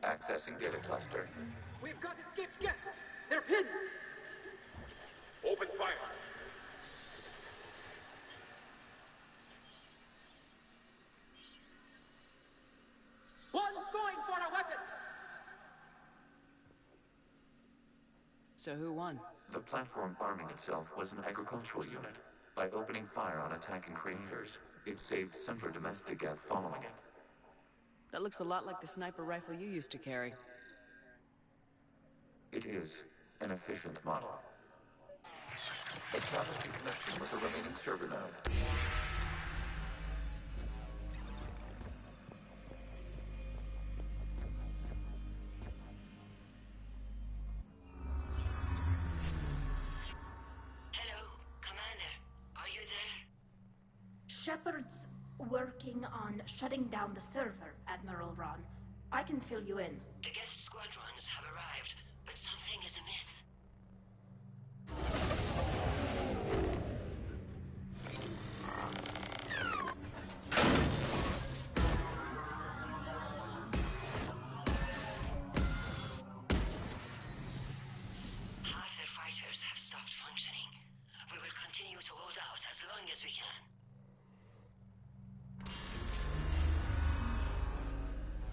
Accessing data cluster. We've got escaped guests. They're pinned. Open fire. One's going for a weapon. So who won? The platform arming itself was an agricultural unit. By opening fire on attacking creators, it saved simpler domestic Geth following it. That looks a lot like the sniper rifle you used to carry. It is an efficient model. Establishing connection with the remaining server node. Hello, Commander. Are you there? Shepard's working on shutting down the server, Admiral Ron. I can fill you in. The guest squadrons have arrived, but something is amiss. to hold out as long as we can.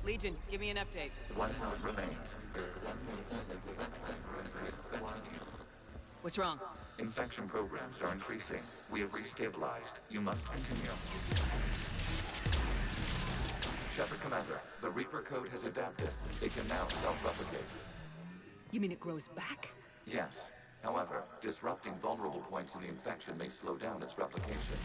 Legion, give me an update. 1 node remains. What's wrong? Infection programs are increasing. We have restabilized. You must continue. Shepard Commander, the Reaper code has adapted. It can now self-replicate. You mean it grows back? Yes. However, disrupting vulnerable points in the infection may slow down its replication.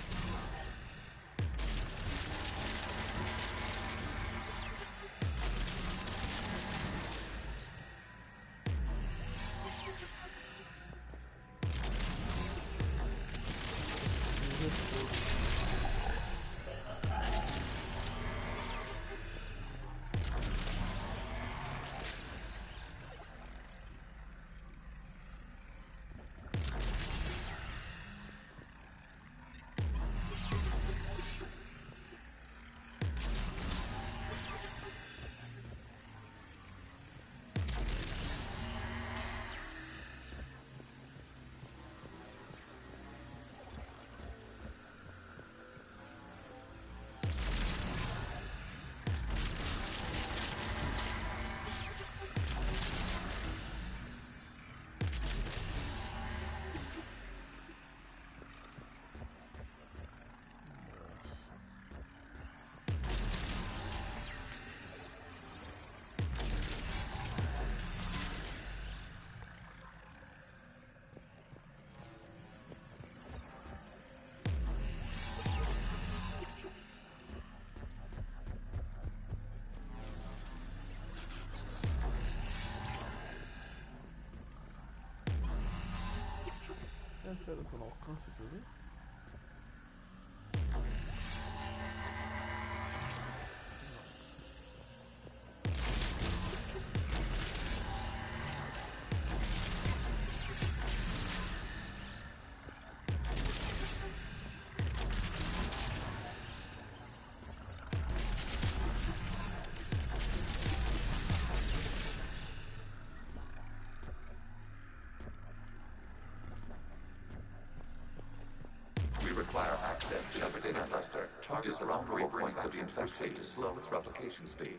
Espero que eu não alcance aqui, viu? Require access to the data cluster. Target the vulnerable points of the infection to slow its replication speed.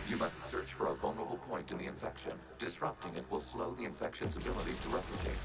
You must search for a vulnerable point in the infection. Disrupting it will slow the infection's ability to replicate.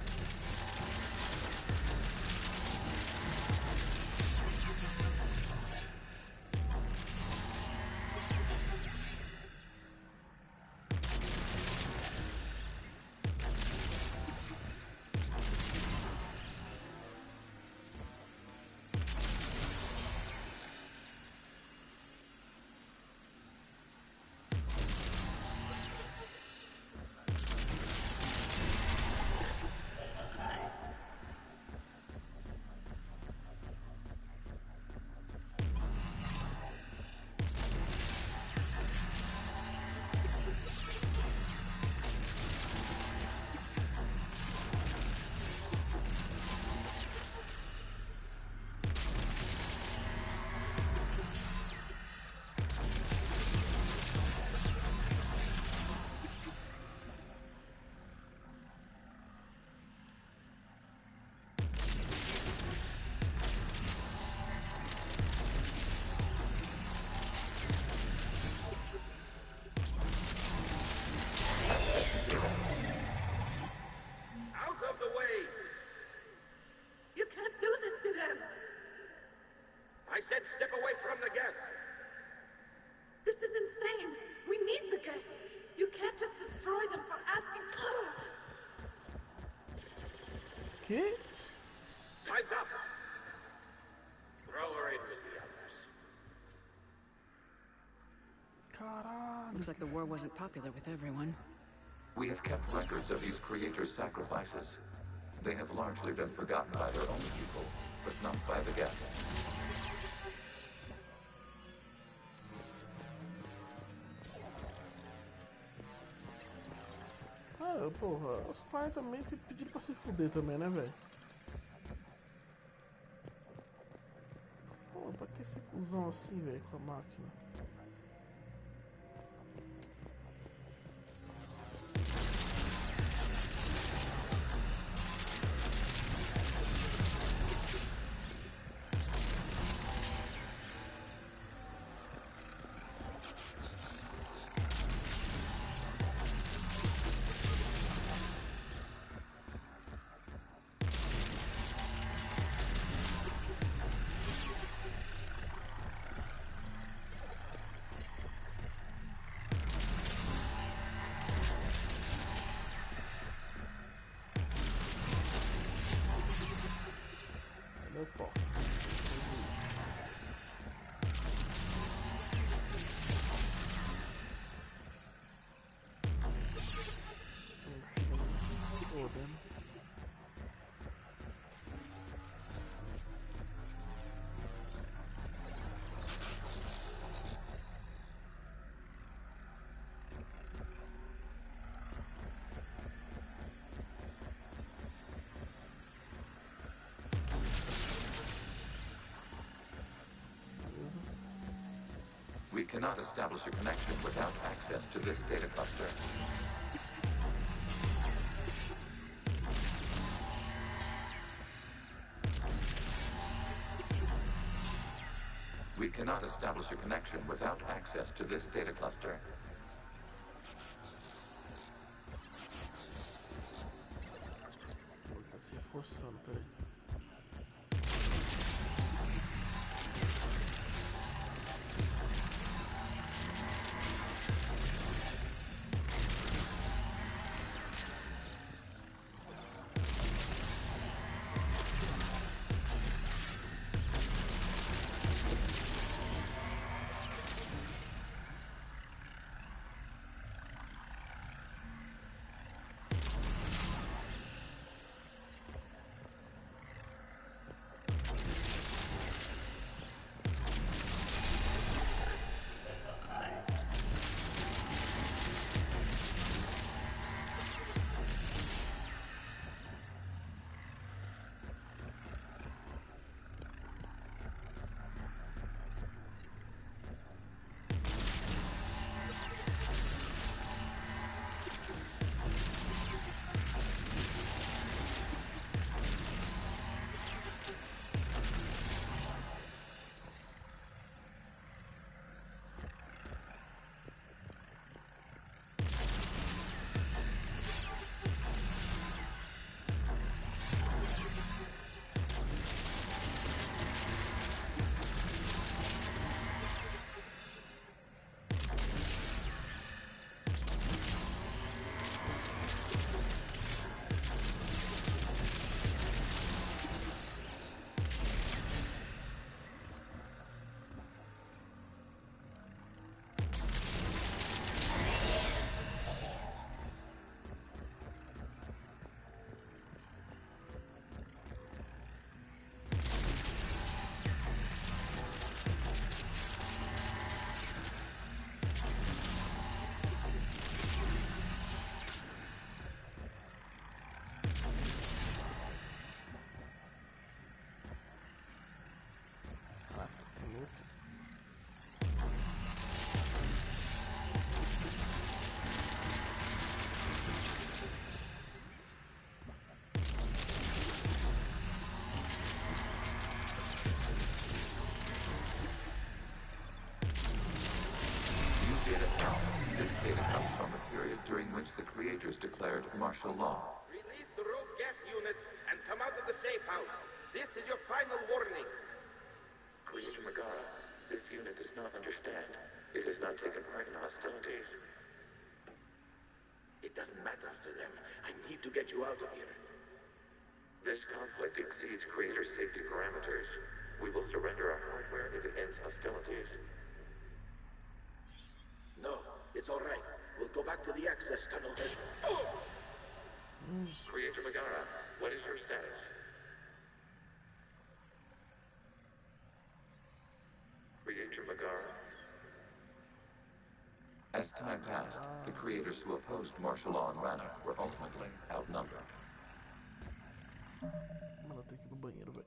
Que? Time's up. Throw her in with the others. Caralho. Looks like the war wasn't popular with everyone. We have kept records of these creators' sacrifices. They have largely been forgotten by their own people, but not by the Geth. Ah, porra, os pais também se pediram pra se fuder também, né, velho? Pô, pra que esse cuzão assim, velho, com a máquina? We cannot establish a connection without access to this data cluster. We cannot establish a connection without access to this data cluster. Tá se reforçando, peraí. During which the creators declared martial law. Release the rogue Geth units and come out of the safe house. This is your final warning. Creator Megara, this unit does not understand. It has not taken part in hostilities. It doesn't matter to them. I need to get you out of here. This conflict exceeds creator safety parameters. We will surrender our hardware if it ends hostilities. No, it's all right. We'll go back to the access tunnel then. Creator Megara, what is your status? Creator Megara? As time passed, the creators who opposed martial law in Rannoch were ultimately outnumbered. Mano, tem que ir no banheiro, velho.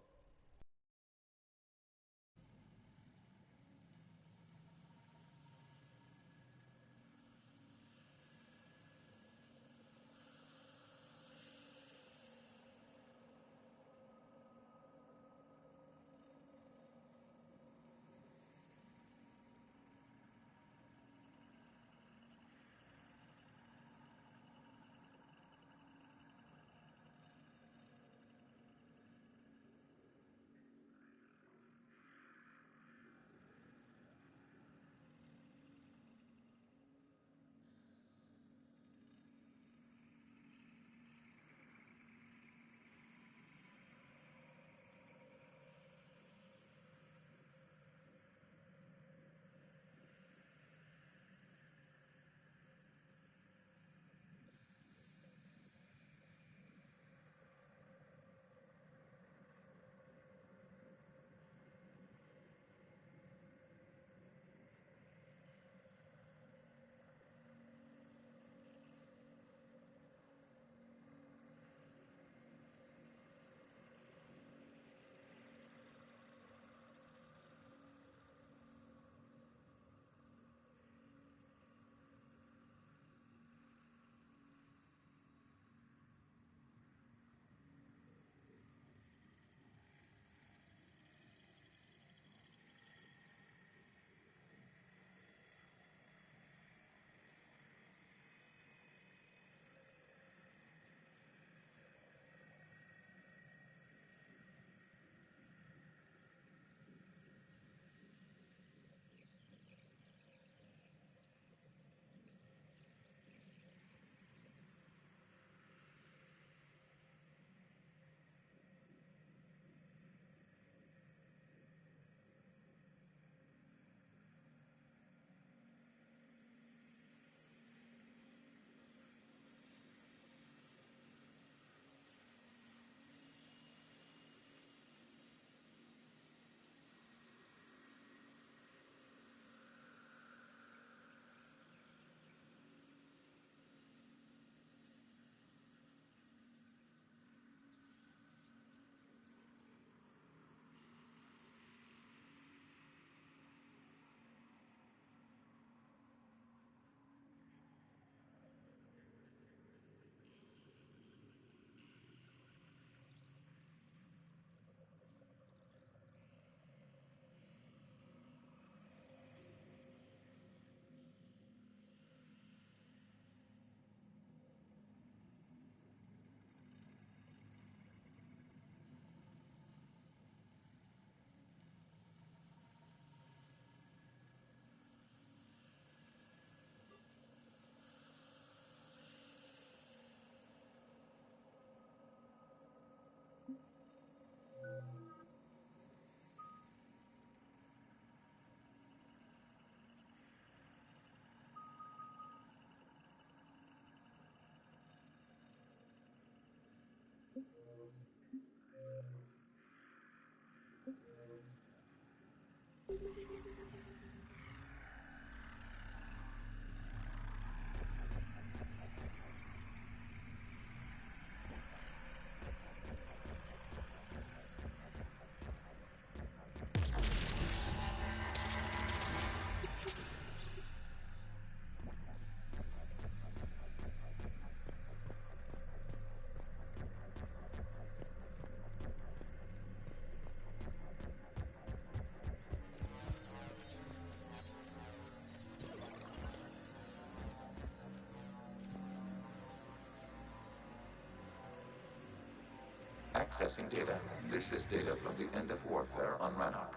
Accessing data. This is data from the end of warfare on Rannoch.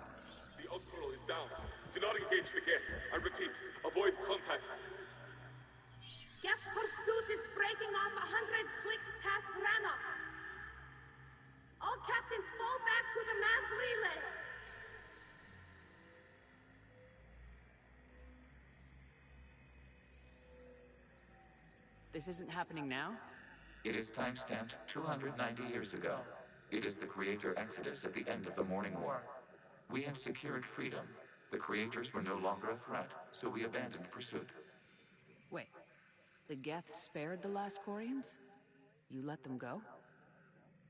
The Osprey is down. Do not engage the gate. I repeat, avoid contact. Geth pursuit is breaking off 100 clicks past Rannoch. This isn't happening now? It is time-stamped 290 years ago. It is the Creator Exodus at the end of the Morning War. We had secured freedom. The Creators were no longer a threat, so we abandoned pursuit. Wait, the Geth spared the last Quarians? You let them go?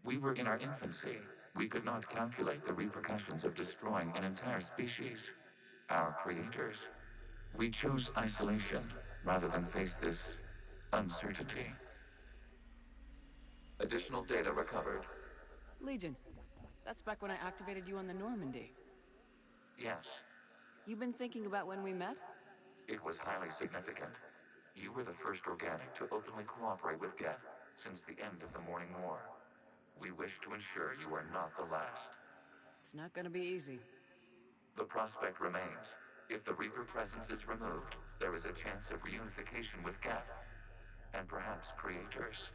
We were in our infancy. We could not calculate the repercussions of destroying an entire species. Our creators. We chose isolation rather than face this uncertainty. Additional data recovered. Legion. That's back when I activated you on the Normandy. Yes. You've been thinking about when we met? It was highly significant. You were the first organic to openly cooperate with Geth since the end of the Morning War. We wish to ensure you are not the last. It's not gonna be easy. The prospect remains. If the Reaper presence is removed, there is a chance of reunification with Geth. And perhaps Creators.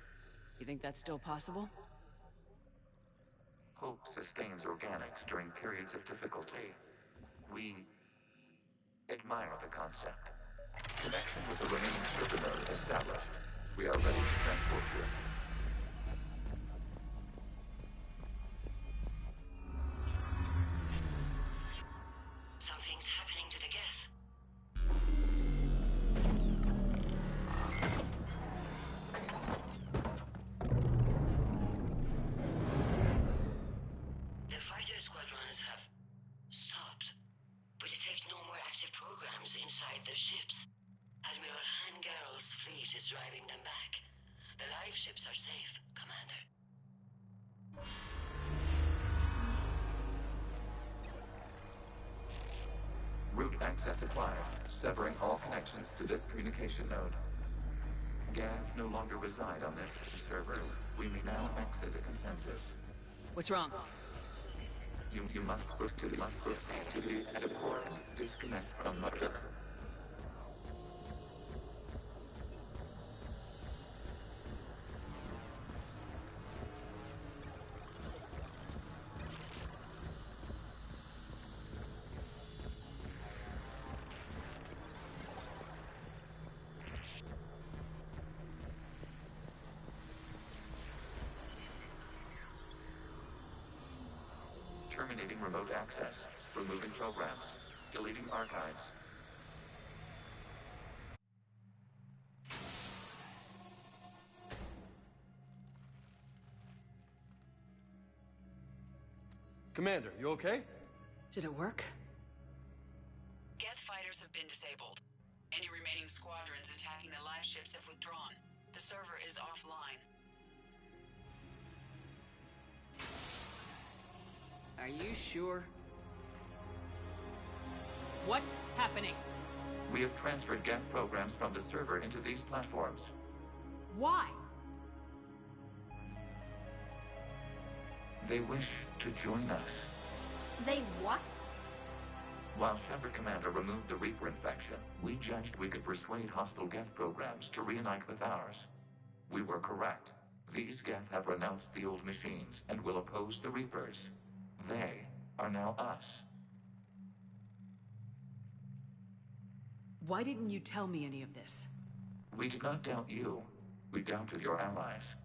You think that's still possible? Hope sustains organics during periods of difficulty. We admire the concept. Connection with the remaining server node established. We are ready to transport you. Something's happening to the Geth. The fighter squadrons have stopped, but detect no more active programs inside their ships. Admiral Hangarl's fleet is driving them back. The live ships are safe, Commander. Route access acquired, severing all connections to this communication node. Gav no longer reside on this server. We may now exit the consensus. What's wrong? You must proceed to the active core and disconnect from Mother. Terminating remote access, removing programs, deleting archives. Commander, you okay? Did it work? Geth fighters have been disabled. Any remaining squadrons attacking the live ships have withdrawn. The server is offline. Are you sure? What's happening? We have transferred Geth programs from the server into these platforms. Why? They wish to join us. They what? While Shepard Commander removed the Reaper infection, we judged we could persuade hostile Geth programs to reunite with ours. We were correct. These Geth have renounced the old machines and will oppose the Reapers. They are now us. Why didn't you tell me any of this? We did not doubt you. We doubted your allies.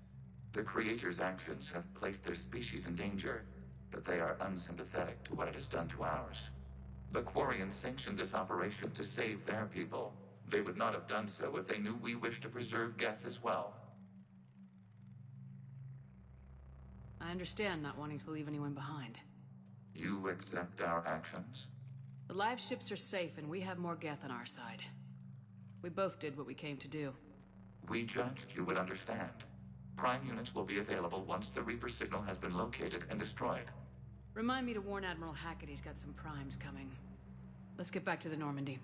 The Creator's actions have placed their species in danger, but they are unsympathetic to what it has done to ours. The Quarians sanctioned this operation to save their people. They would not have done so if they knew we wished to preserve Geth as well. I understand not wanting to leave anyone behind. You accept our actions? The live ships are safe and we have more Geth on our side. We both did what we came to do. We judged you would understand. Prime units will be available once the Reaper signal has been located and destroyed. Remind me to warn Admiral Hackett he's got some primes coming. Let's get back to the Normandy.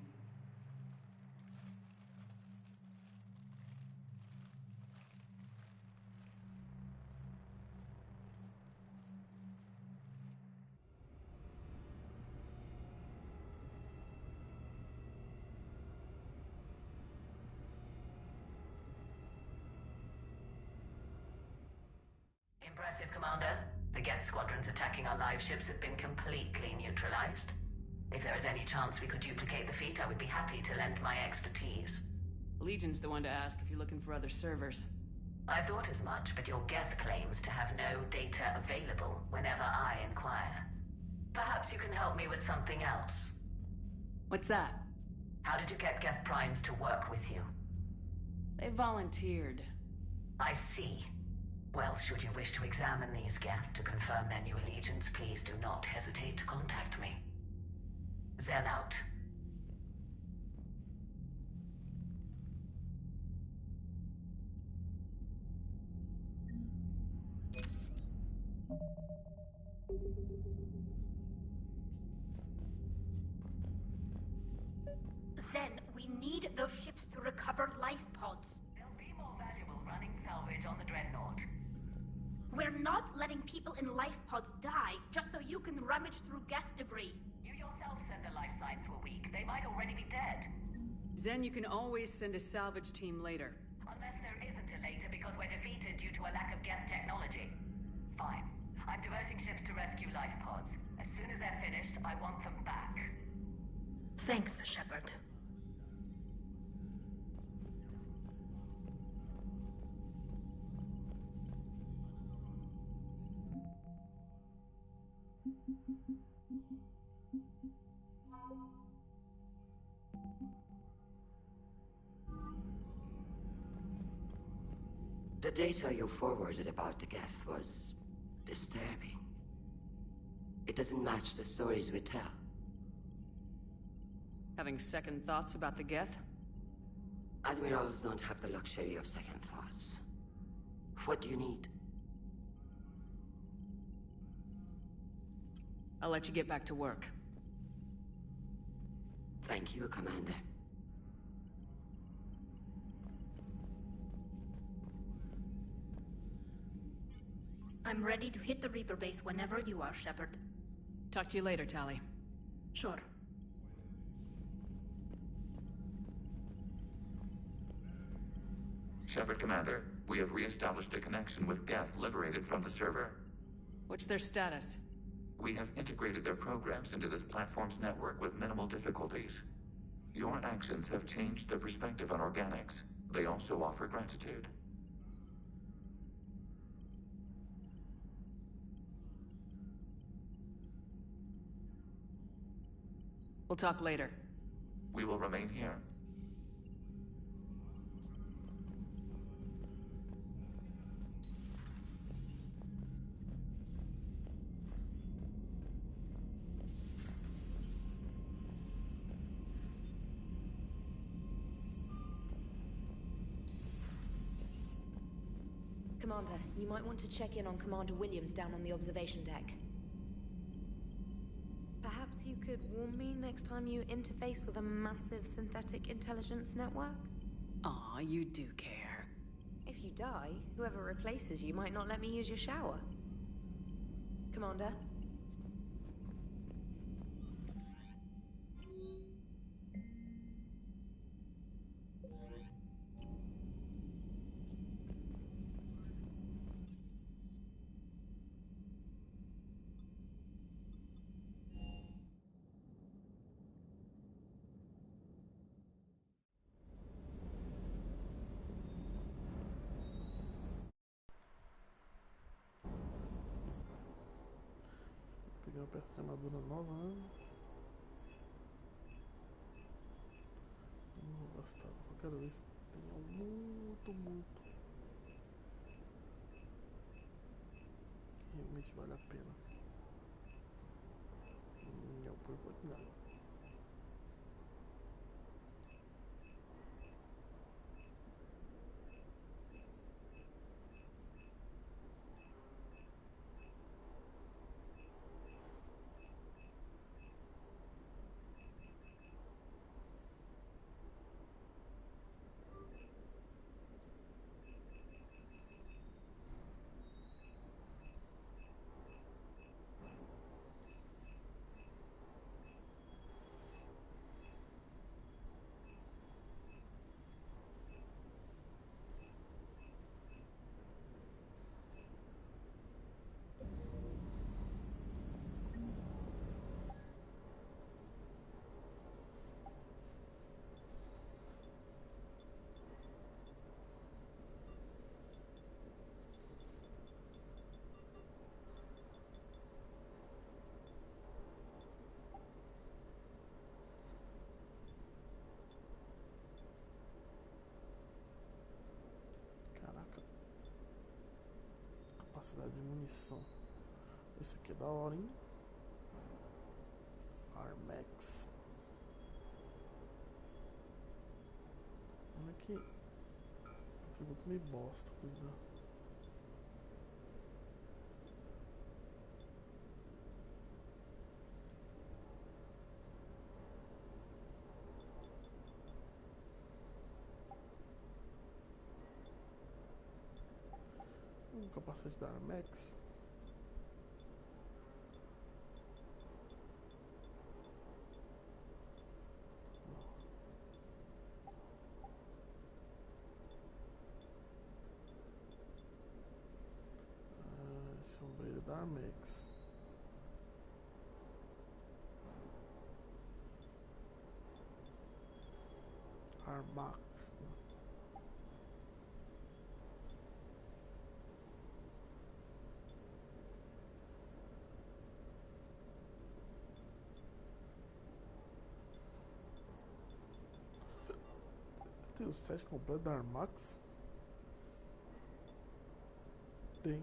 Impressive, Commander. The Geth squadrons attacking our live ships have been completely neutralized. If there is any chance we could duplicate the feat, I would be happy to lend my expertise. Legion's the one to ask if you're looking for other servers. I thought as much, but your Geth claims to have no data available whenever I inquire. Perhaps you can help me with something else. What's that? How did you get Geth Primes to work with you? They volunteered. I see. Well, should you wish to examine these Geth to confirm their new allegiance, please do not hesitate to contact me. Zen out. Zen, we need those ships to recover life pods. They'll be more valuable running salvage on the Dreadnought. We're not letting people in life pods die just so you can rummage through Geth debris. You yourself send the life signs were weak. They might already be dead. Zen, you can always send a salvage team later. Unless there isn't a later because we're defeated due to a lack of Geth technology. Fine. I'm diverting ships to rescue life pods. As soon as they're finished, I want them back. Thanks, Shepard. The data you forwarded about the Geth was disturbing. It doesn't match the stories we tell. Having second thoughts about the Geth? Admirals don't have the luxury of second thoughts. What do you need? I'll let you get back to work. Thank you, Commander. I'm ready to hit the Reaper base whenever you are, Shepard. Talk to you later, Tali. Sure. Shepard, Commander, we have re-established a connection with Geth liberated from the server. What's their status? We have integrated their programs into this platform's network with minimal difficulties. Your actions have changed their perspective on organics. They also offer gratitude. We'll talk later. We will remain here. Commander, you might want to check in on Commander Williams down on the observation deck. Perhaps you could warn me next time you interface with a massive synthetic intelligence network? Aw, you do care. If you die, whoever replaces you might not let me use your shower. Commander? Pegar uma peça de armadura nova, né? Não vou gastar, só quero ver se tem muito que realmente vale a pena. Não, por enquanto não. capacidade de munição. Isso aqui é da hora, hein? Armax. Olha aqui. Atributo meio bosta, cuidado. Capacete da Armax. Sombreiro da Armax. Armax. Tem o set completo da Armax? Tem.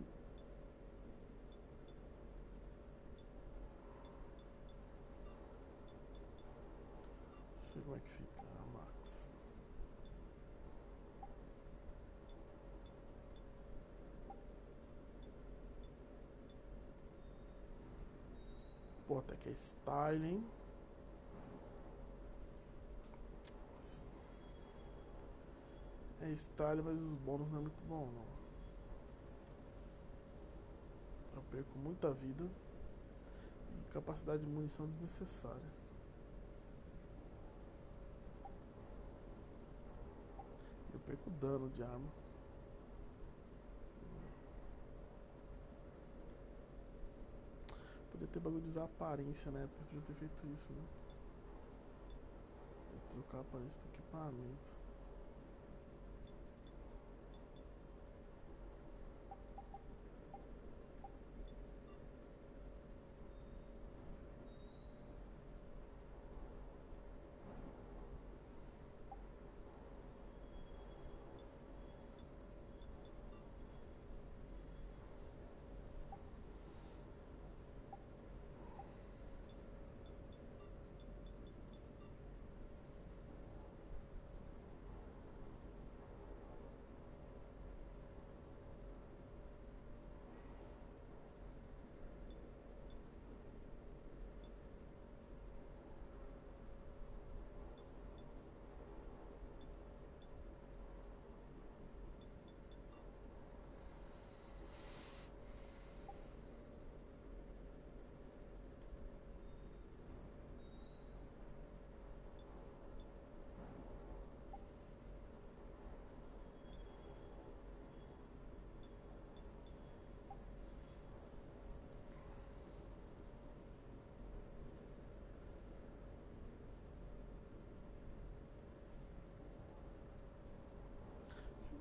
Deixa eu ver como é que fica a Armax. Pô, até que é styling. É style, mas os bônus não é muito bom, não. Eu perco muita vida e capacidade de munição desnecessária. Eu perco dano de arma. Podia ter bagulho de usar aparência, né? Podia ter feito isso, né? Trocar a aparência do equipamento.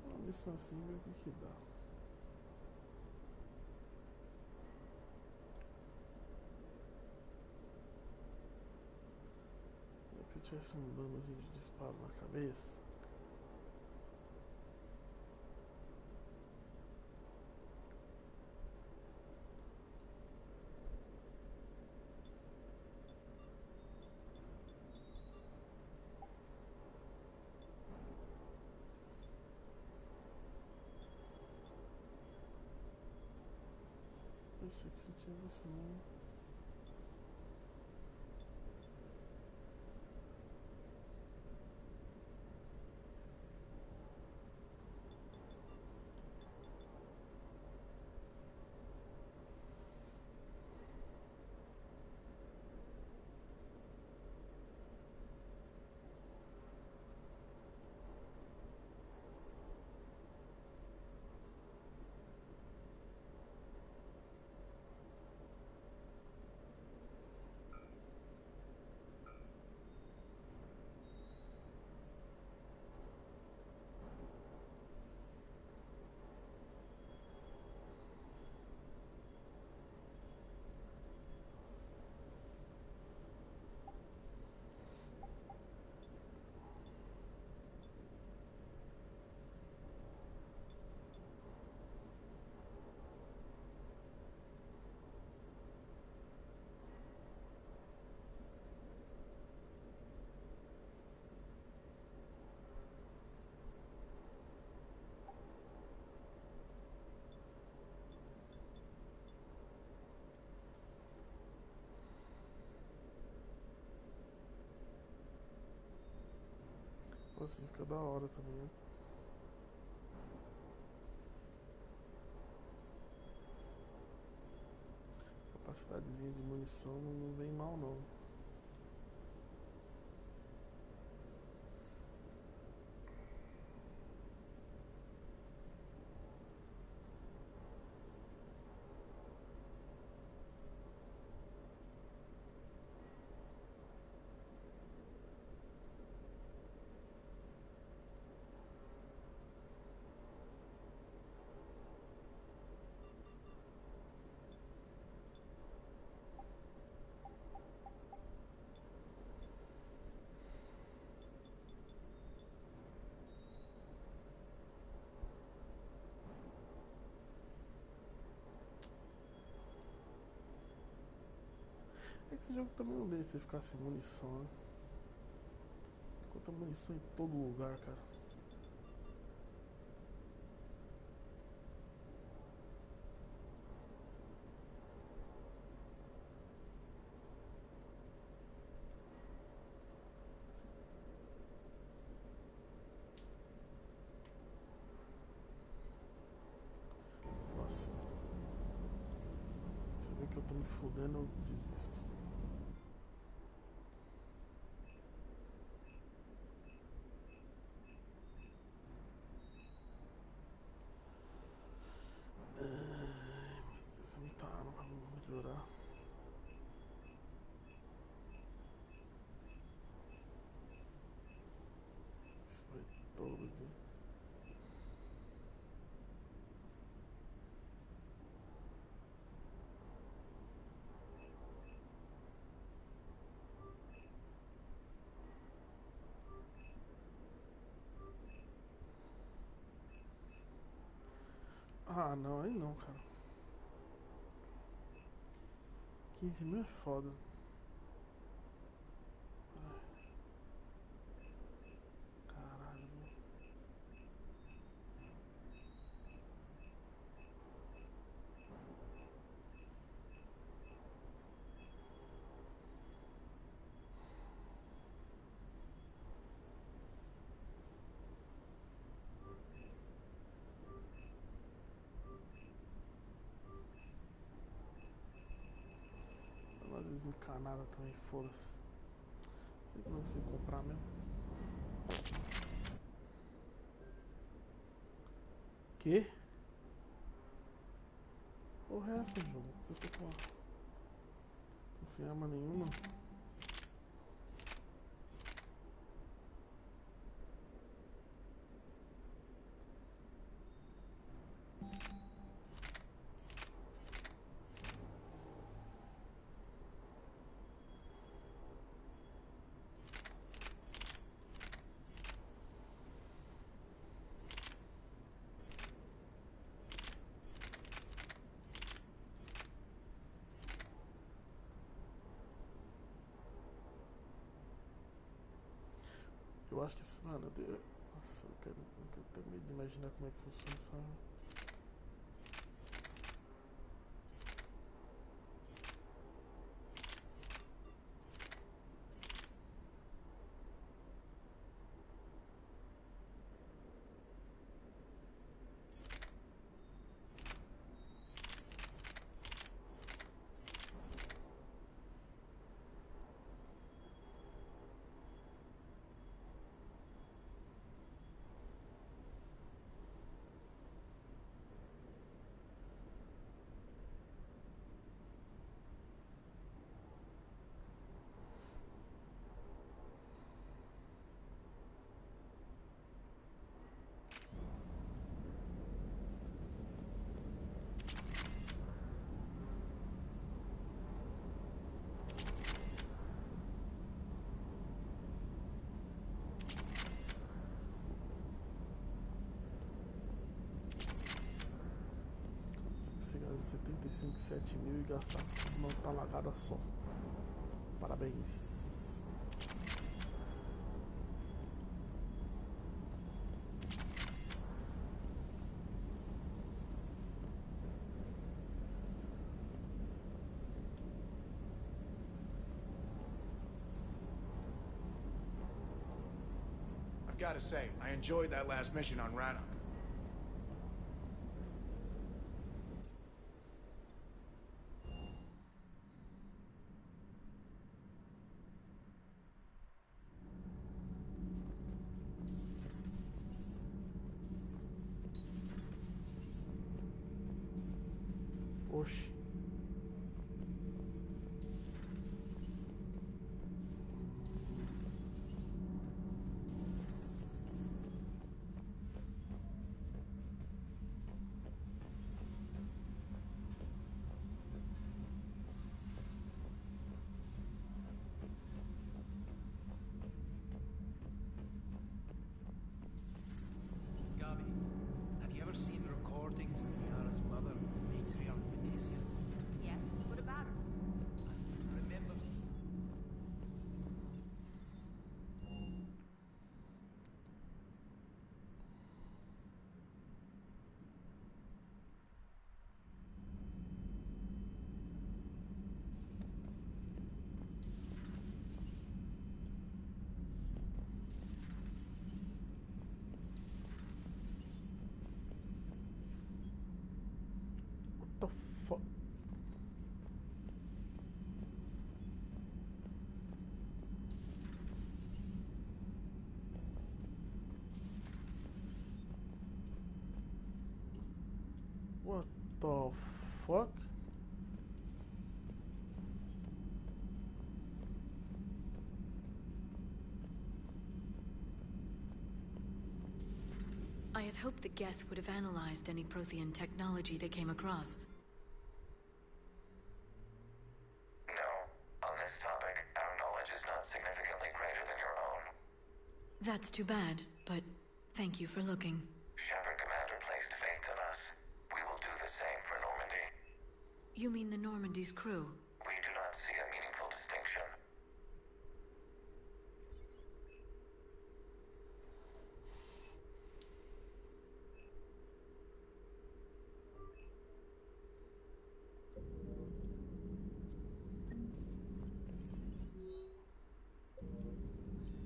Uma missão assim, ver o que dá. Se eu tivesse um danozinho de disparo na cabeça. Isso aqui tinha você não. assim fica da hora também, né? Capacidadezinha de munição não vem mal não. É que esse jogo também não deixa você ficar sem munição, né? Encontra munição em todo lugar, cara. Nossa. Você vê que eu tô me fudendo, eu desisto. Isso é muita arma pra melhorar. Isso vai todo aqui. Ah, não, aí não, cara. 15 mil é foda. Caralho, meu. Dá uma desencanada também, foda-se. Sei que não consigo comprar mesmo. Que? Porra, é essa, jogo? Eu tô sem arma nenhuma. Eu acho que isso, mano, nossa, eu tenho medo de imaginar como é que funciona essa arma. Chegar a 75, 7 mil e gastar uma talagada só. Parabéns. I've got to say, I enjoyed that last mission on Rannoch. Oxi. Gabby, have you ever seen recordings of Yara's mother, Matriarch Venesia? Yes, what about her? Remember... What the fuck? What the fuck? I had hoped the Geth would have analyzed any Prothean technology they came across. No. On this topic, our knowledge is not significantly greater than your own. That's too bad, but thank you for looking. Shepard Commander placed faith in us. We will do the same for Normandy. You mean the Normandy's crew? We do not see a meaningful distinction.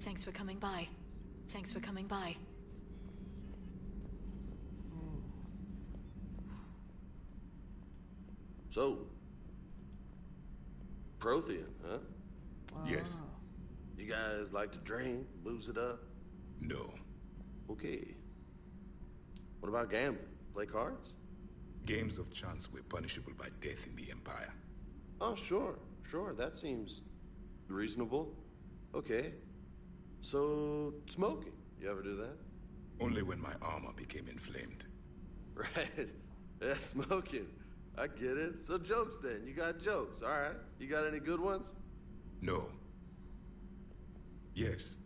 Thanks for coming by. Thanks for coming by. So, Prothean, huh? Yes. You guys like to drink, booze it up? No. Okay. What about gambling? Play cards? Games of chance were punishable by death in the Empire. Oh, sure. That seems reasonable. Okay. So, smoking. You ever do that? Only when my armor became inflamed. Right. Yeah, smoking. I get it. So jokes then. You got jokes. All right. You got any good ones? No. Yes.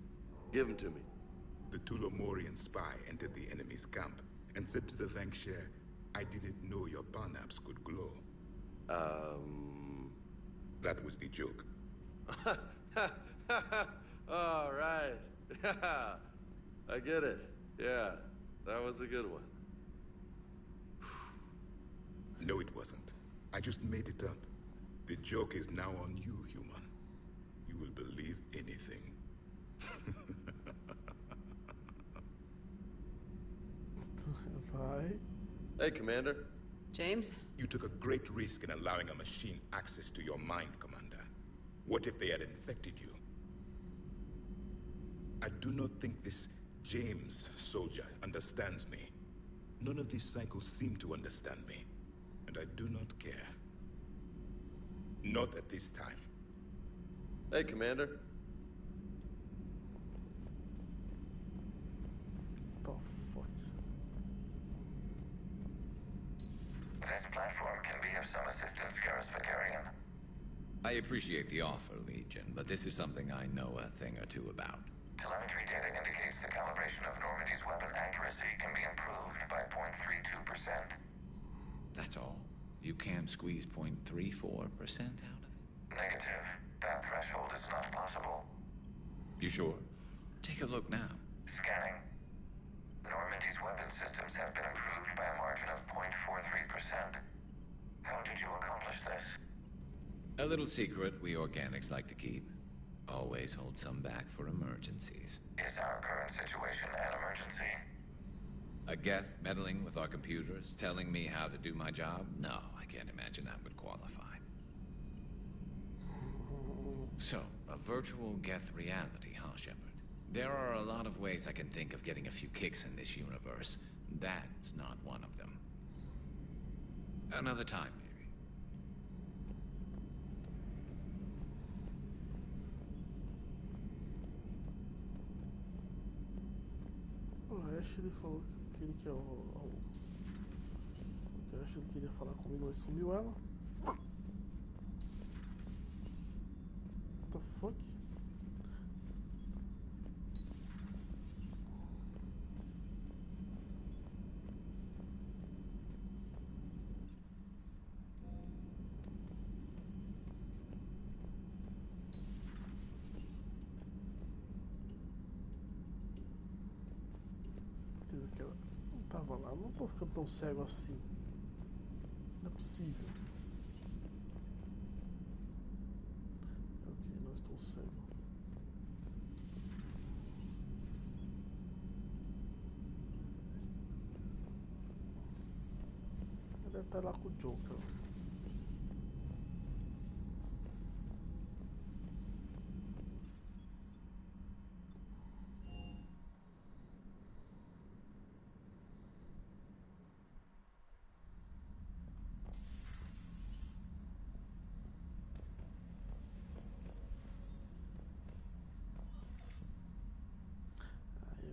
Give them to me. The Tulomorian spy entered the enemy's camp and said to the Vanksher, I didn't know your barnaps could glow. That was the joke. All right. I get it. Yeah, that was a good one. No, it wasn't. I just made it up. The joke is now on you, human. You will believe anything. Bye. Hey, Commander. James? You took a great risk in allowing a machine access to your mind, Commander. What if they had infected you? I do not think this James soldier understands me. None of these cycles seem to understand me. And I do not care. Not at this time. Hey, Commander. The fuck? This platform can be of some assistance, Garrus Vakarian. I appreciate the offer, Legion, but this is something I know a thing or two about. Telemetry data indicates the calibration of Normandy's weapon accuracy can be improved by 0.32%. That's all. You can't squeeze 0.34% out of it? Negative. That threshold is not possible. You sure? Take a look now. Scanning. Normandy's weapon systems have been improved by a margin of 0.43%. How did you accomplish this? A little secret we organics like to keep. Always hold some back for emergencies. Is our current situation an emergency? A Geth meddling with our computers, telling me how to do my job? No, I can't imagine that would qualify. So, a virtual Geth reality, huh, Shepard? There are a lot of ways I can think of getting a few kicks in this universe. That's not one of them. Another time, maybe. O Ash, ele falou que ele quer o Ash, ele queria falar comigo, mas sumiu ela. What the fuck? Certeza que ela não tava lá. Não tô ficando tão cego assim. Não é possível. Ok, não estou cego. Ele deve estar lá com o Joker.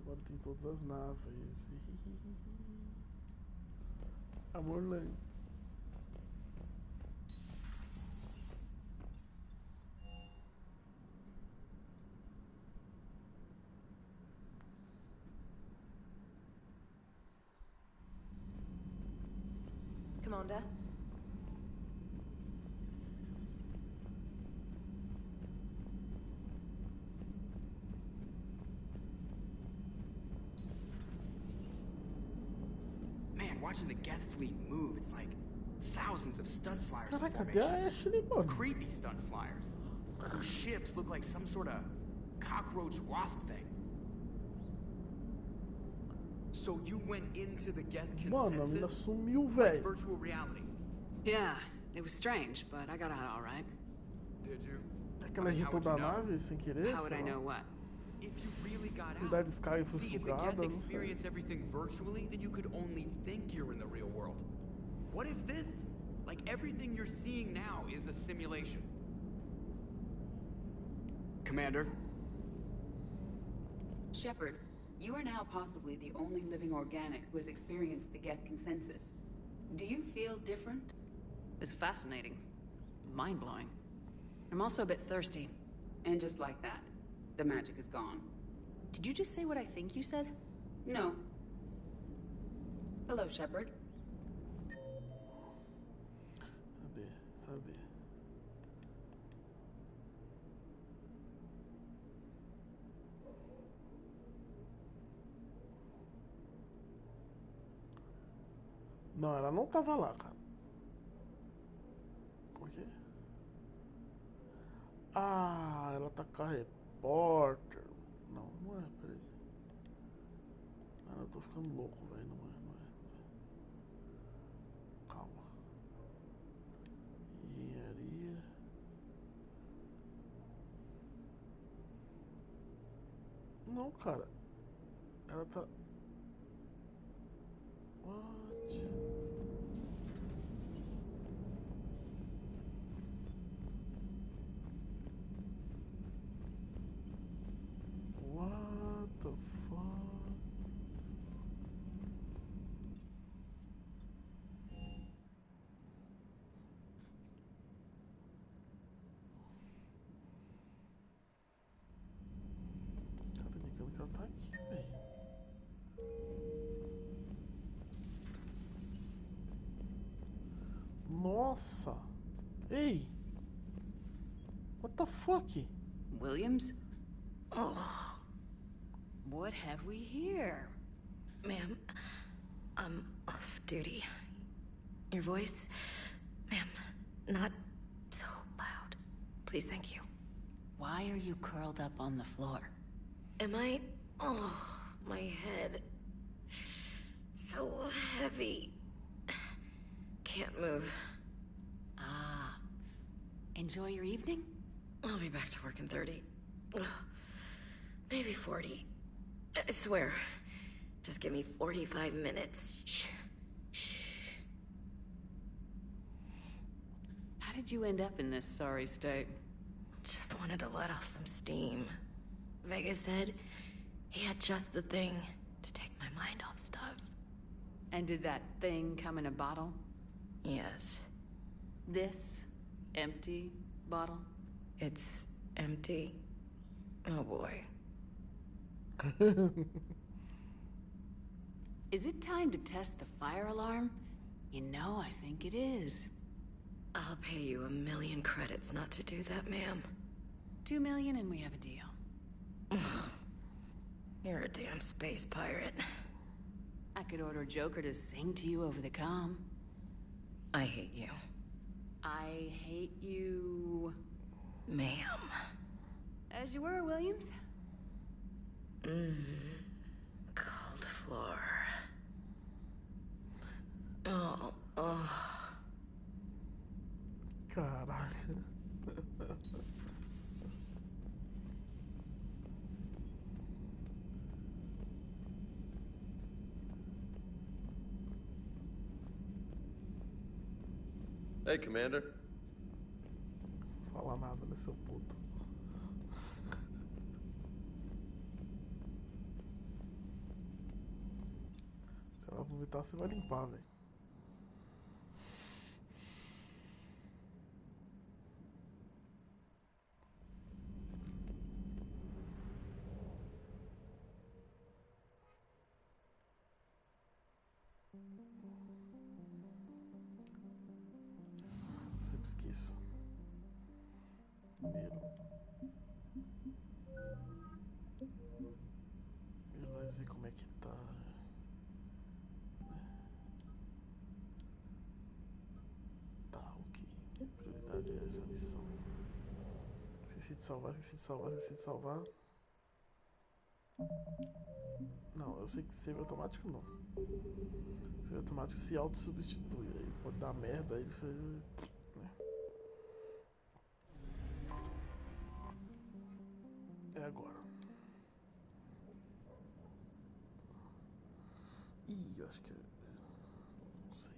Agora tem todas as naves. Amor lento. Commander? Watching the Geth fleet move, it's like thousands of stunt flyers. Caraca, cadê a Ashley, mano? Creepy stunt flyers. Their ships look like some sort of cockroach wasp thing. So you went into the Geth consensus? Mano, a mina sumiu, Like velho. virtual reality. Yeah, it was strange, but I got out all right. Did you? Aquela agitou da nave sem querer? How would I know what? If you really got out, Unidade Sky foi see, if the sugada, Geth não sei. experience everything virtually, then you could only think you're in the real world. What if this, like everything you're seeing now, is a simulation? Commander? Shepard, you are now possibly the only living organic who has experienced the Geth consensus. Do you feel different? It's fascinating. Mind-blowing. I'm also a bit thirsty. And just like that, the magic is gone. Did you just say what I think you said? No. Hello, Shepard. Cadê? Não, ela não tava lá, cara. Como é que é? Ah, ela tá com a repórter. Não, não é, peraí. Ah, eu tô ficando louco, velho. Não é. Calma. Engenharia. Não, cara. Ela tá. What? What the fuck? Cara, tá indicando que ela tá aqui, velho. Nossa! Ei! What the fuck? Williams? Oh. What have we here? Ma'am, I'm off duty. Your voice, ma'am, not so loud. Please, thank you. Why are you curled up on the floor? Am I? Oh, my head. So heavy. Can't move. Ah. Enjoy your evening? I'll be back to work in 30. Ugh. Maybe 40. I swear. Just give me 45 minutes. Shh. How did you end up in this sorry state? Just wanted to let off some steam. Vega said he had just the thing to take my mind off stuff. And did that thing come in a bottle? Yes. This empty bottle? It's empty. Oh boy. Is it time to test the fire alarm? You know, I think it is. I'll pay you 1,000,000 credits not to do that, ma'am. 2 million and we have a deal. You're a damn space pirate. I could order Joker to sing to you over the comm. I hate you. I hate you... Ma'am. As you were, Williams. Cold floor. Oh. Caraca. Hey, Commander. Fala nada, né, seu puto. Se ela vomitar, você vai limpar, velho. Sempre esqueço. Primeiro. E nós ver como é que tá. Tá, ok. Prioridade é essa missão. Esqueci de salvar. Não, eu sei que save automático não. Save automático se auto-substitui. Aí pode dar merda, aí ele foi. Né? É agora. Ih, eu acho que é. Não sei.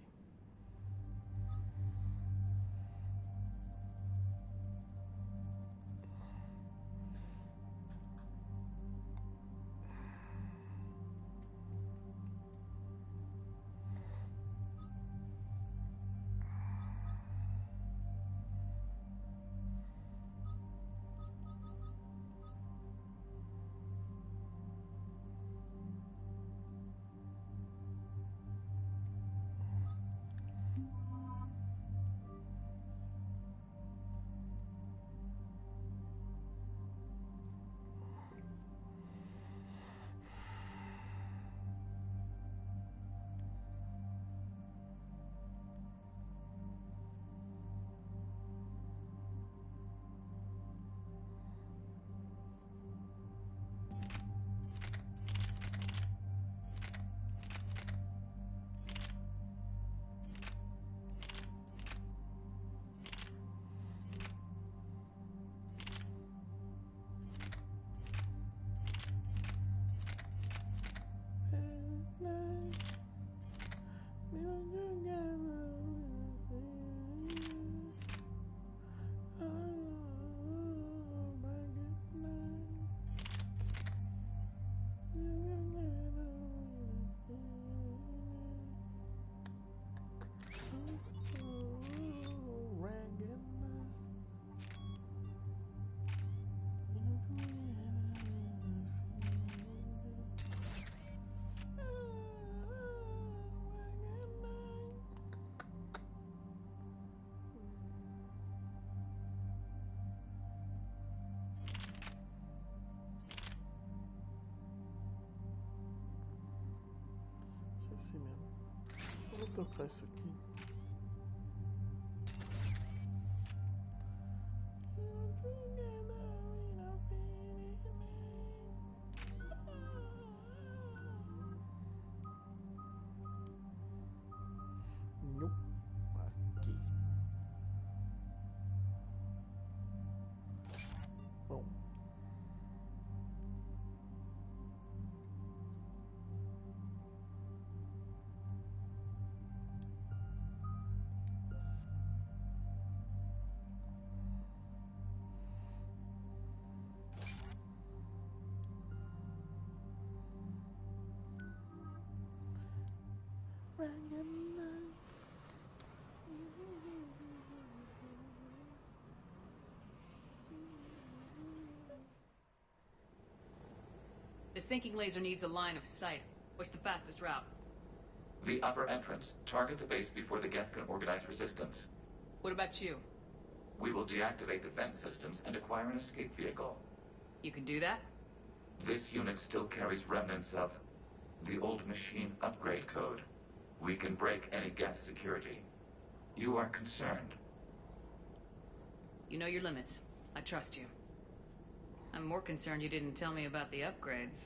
Assim mesmo. Eu vou trocar isso aqui. sinking laser needs a line of sight. What's the fastest route? The upper entrance. Target the base before the Geth can organize resistance. What about you? We will deactivate defense systems and acquire an escape vehicle. You can do that? This unit still carries remnants of the old machine upgrade code. We can break any Geth security. You are concerned. You know your limits. I trust you. I'm more concerned you didn't tell me about the upgrades.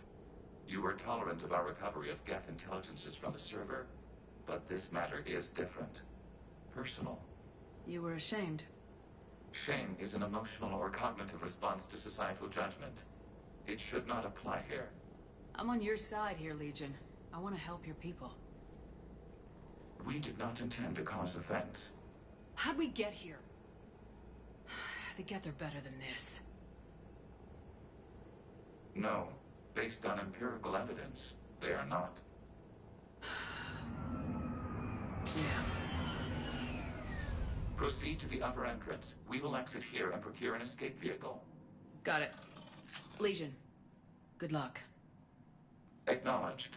You were tolerant of our recovery of Geth intelligences from the server, but this matter is different. Personal. You were ashamed. Shame is an emotional or cognitive response to societal judgment. It should not apply here. I'm on your side here, Legion. I want to help your people. We did not intend to cause offense. How'd we get here? The Geth are better than this. No. Based on empirical evidence, they are not. Yeah. Proceed to the upper entrance. We will exit here and procure an escape vehicle. Got it. Legion, good luck. Acknowledged.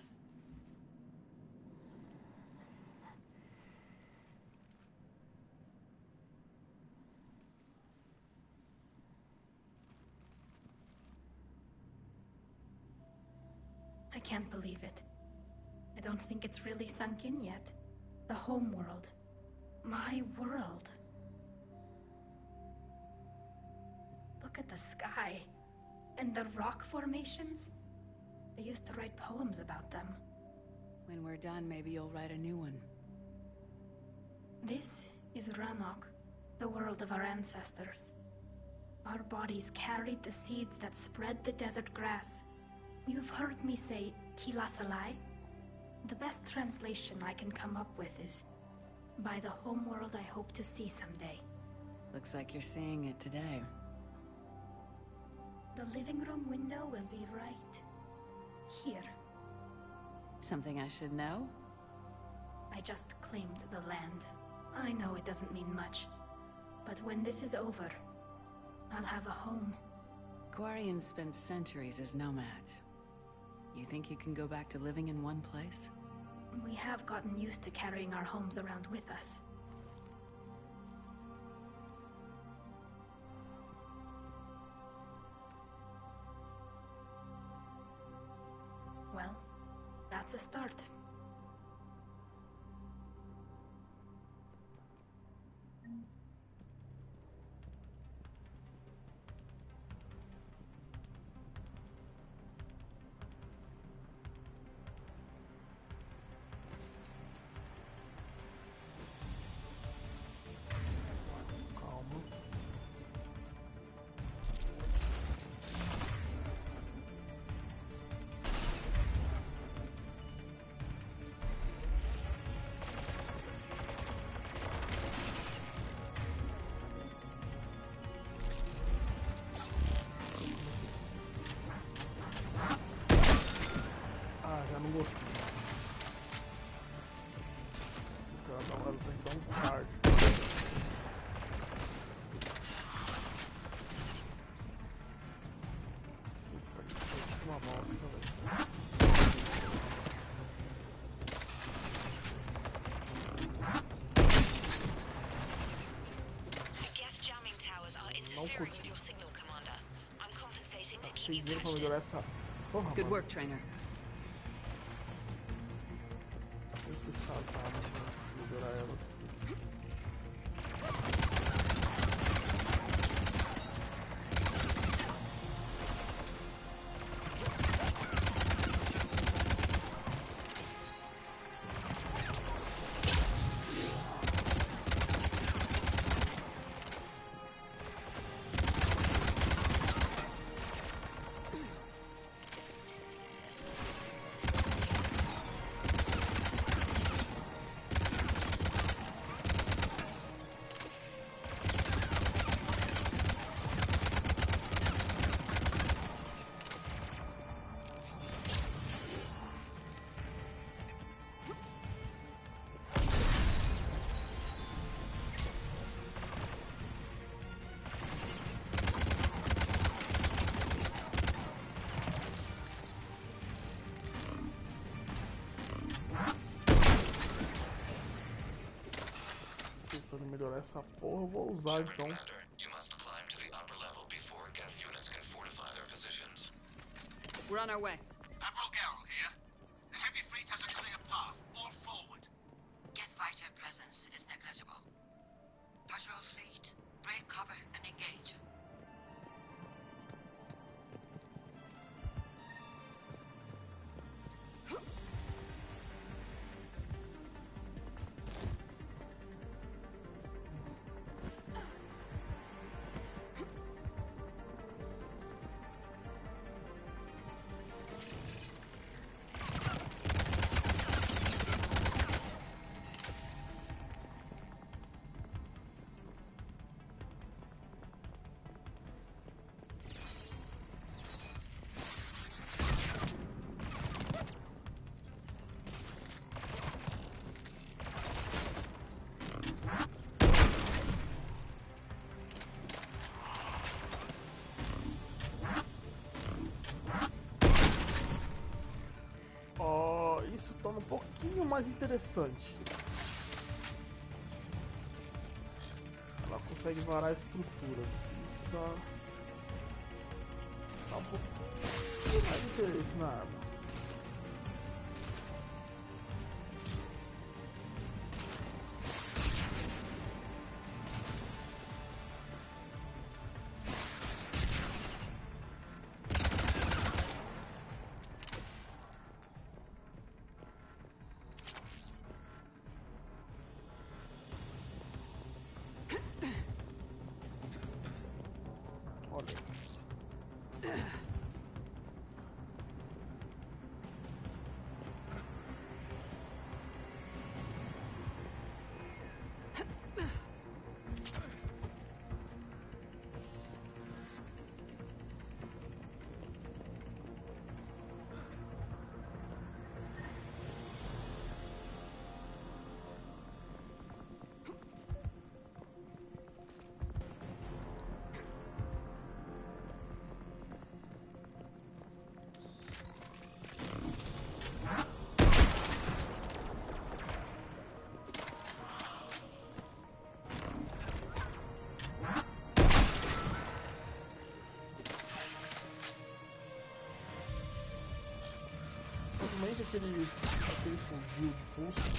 I can't believe it. I don't think it's really sunk in yet. The home world. My world. Look at the sky. And the rock formations. They used to write poems about them. When we're done, maybe you'll write a new one. This is Ranok, the world of our ancestors. Our bodies carried the seeds that spread the desert grass. You've heard me say Kilasalai? The best translation I can come up with is, by the homeworld I hope to see someday. Looks like you're seeing it today. The living room window will be right here. Something I should know? I just claimed the land. I know it doesn't mean much, but when this is over, I'll have a home. Quarians spent centuries as nomads. You think you can go back to living in one place? We have gotten used to carrying our homes around with us. Well, that's a start. Não gostei. Então agora tem que dar um card. Parece uma bosta, velho. Geth jamming towers are interfering with your signal, Commander. I'm compensating to keep you Dinheiro pra patched melhorar in. essa porra, Good mano. work, trainer. Esse pessoal tá, né? Melhorar elas. Essa porra eu vou usar então. Commander, you must climb to the upper level before Geth units can fortify their positions. We're on our way. Admiral Garrel here. The heavy fleet has a clear path. All forward. Geth fighter presence is negligible. Patrol fleet, break cover and engage. Isso torna um pouquinho mais interessante. Ela consegue varar estruturas. Isso dá um pouquinho mais de interesse na arma. Aquele fuzil de pulso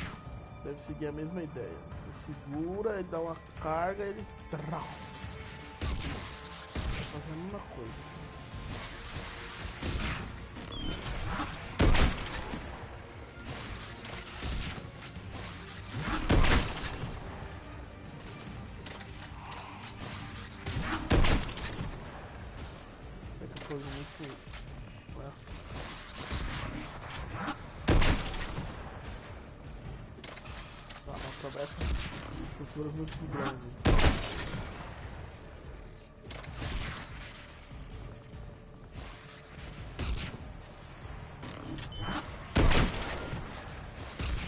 deve seguir a mesma ideia. Você segura, ele dá uma carga, ele faz a mesma coisa. É coisa muito. Não é assim. Atravessa estruturas muito grandes.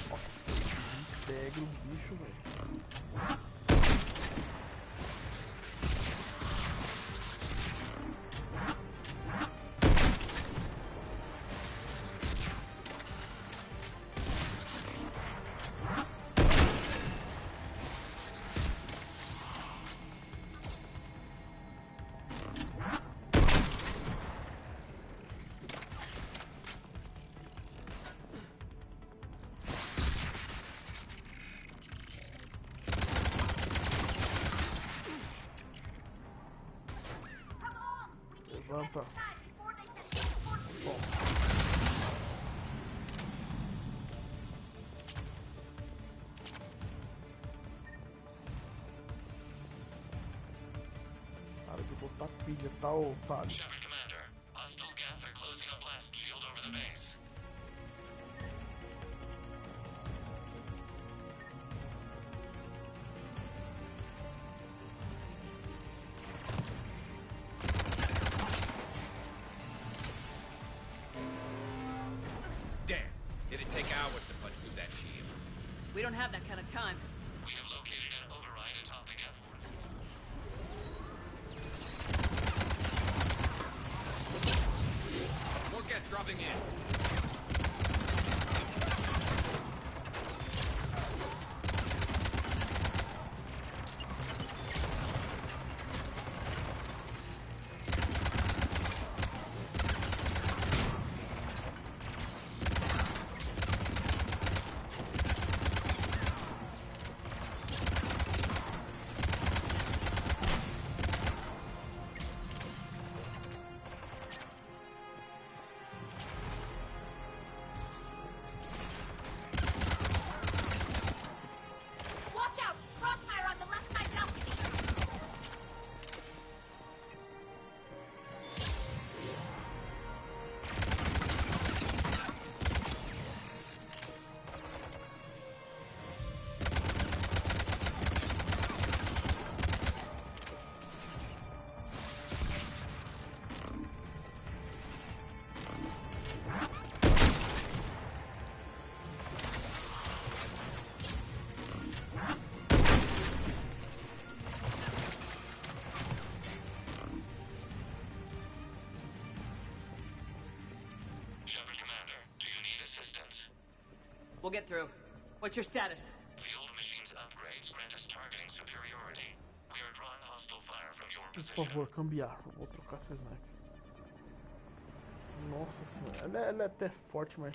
Nossa, pega os bichos, velho. Levanta. Bom. Para de botar pilha, tá, otário? Shepard Commander, hostile Geth are closing a blast shield over the base. We don't have that kind of time. We have located an override atop the Geth fort. More Geth dropping in. get through. What's your status? Field machines upgrades grant us targeting superiority. We are drawing hostile fire from your Por position. favor, cambiar. Eu vou trocar essa sniper. Nossa senhora. Ela é até forte, mas...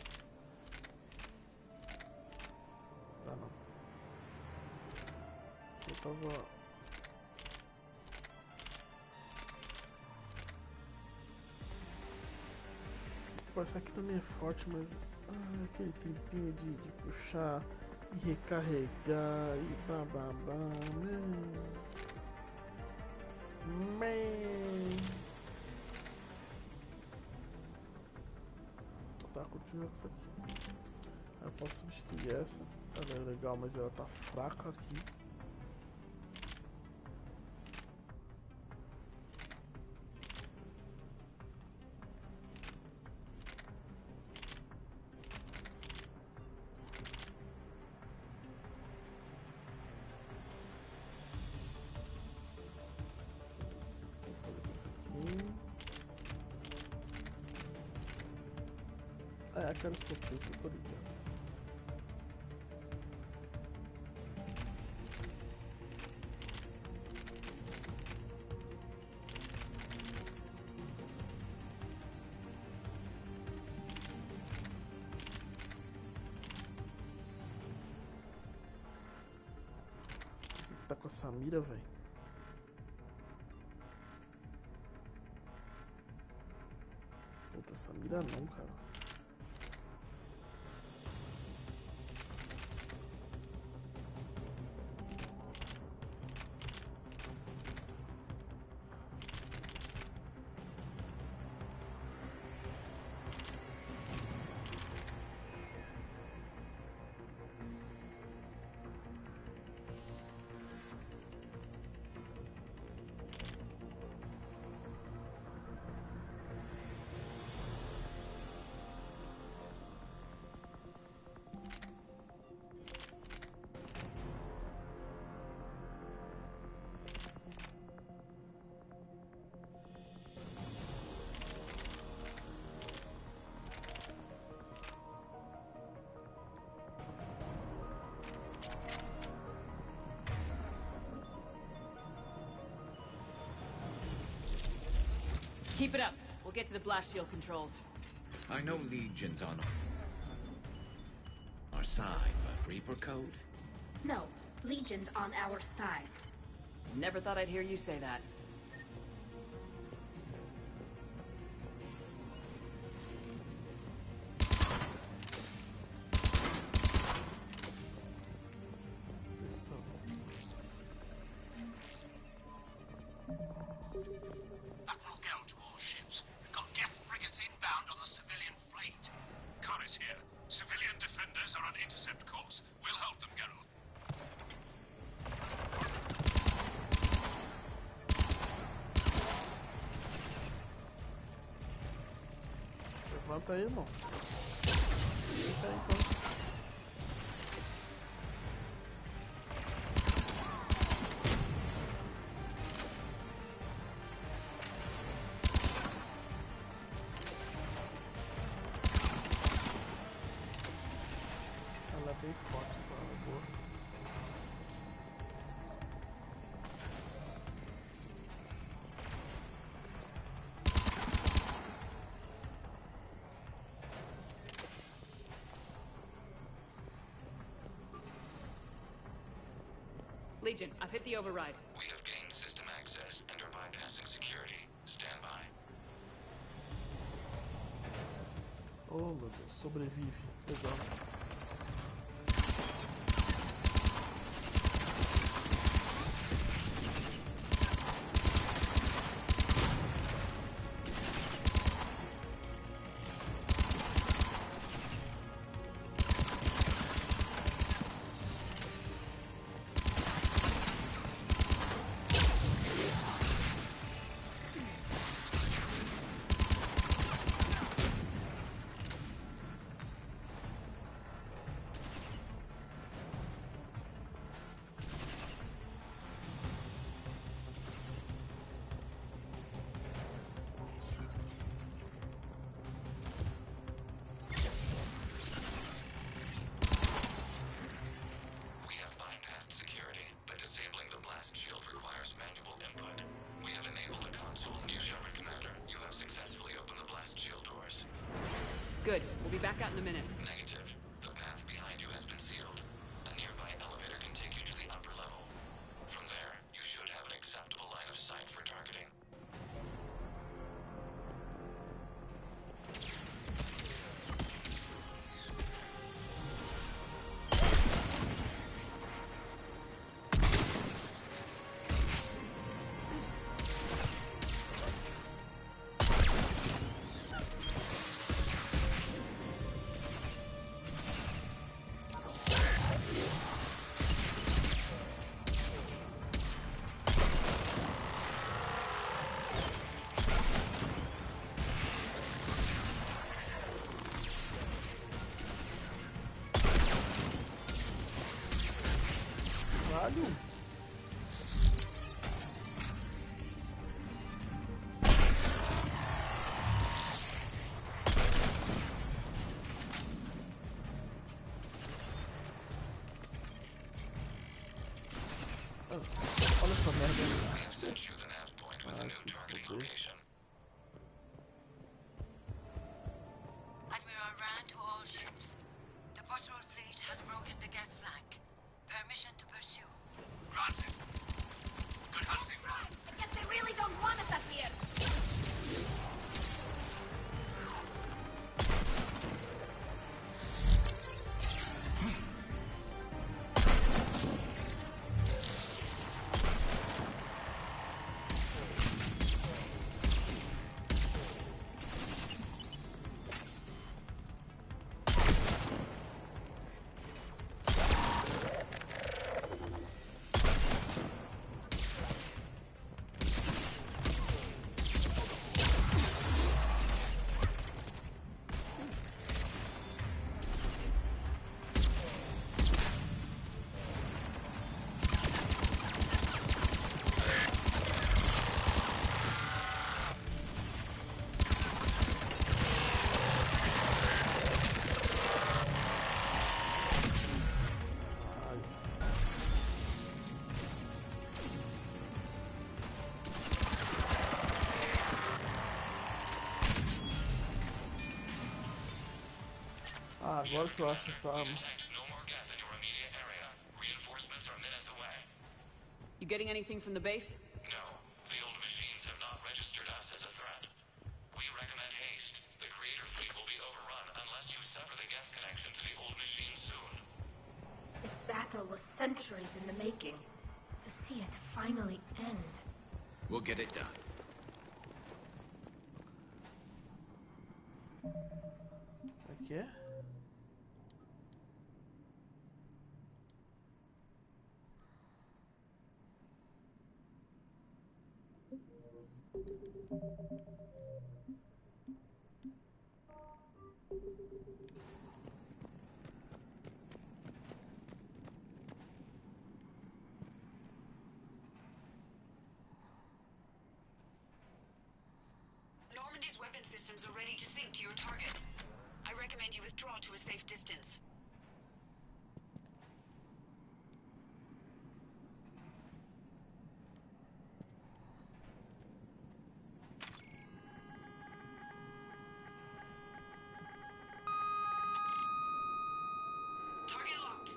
Tá não. Eu tava... Pô, essa aqui também é forte, mas... aquele tempinho de puxar e recarregar e bababá, Tá, continua com essa aqui. Eu posso substituir essa. Ela é legal, mas ela tá fraca aqui. Aquela escopeta, eu tô ligado. Tá com essa mira, velho. Puta, essa mira não, cara. Keep it up. We'll get to the blast shield controls. I know Legion's on our side, but Reaper code? No, Legion's on our side. Never thought I'd hear you say that. Admiral Gell to all ships. We've got Geth frigates inbound on the civilian fleet. Connor's here. Civilian defenders are on intercept course. We'll help them, Geralt. Levanta aí, irmão. Eita aí, então. Ela é bem forte, essa ela é boa. Legion, I've hit the override. We have gained system access and are bypassing security. Stand by. Oh, meu Deus, sobrevive. Legal. told you, Shepard Commander. You have successfully opened the blast shield doors. Good. We'll be back out in a minute. Negative. The path behind you has been sealed. A nearby elevator can take you to the upper level. From there, you should have an acceptable line of sight for targeting. Olha essa merda aí. I have sent you the nav point with a new targeting location. Admiral Rand to all ships. The patrol fleet has broken the Geth flank. Permission to pursue. Granted. Good hunting. I guess they really don't want us up here. Agora que eu acho essa arma. You getting anything from the base? No. The old machines have not registered us as a threat. We recommend haste. The creator fleet will be overrun unless you sever the Geth connection to the old machine soon. This battle was centuries in the making. To see it finally end. We'll get it done. Aqui é? Normandy's weapon systems are ready to sink to your target. I recommend you withdraw to a safe distance. Target locked.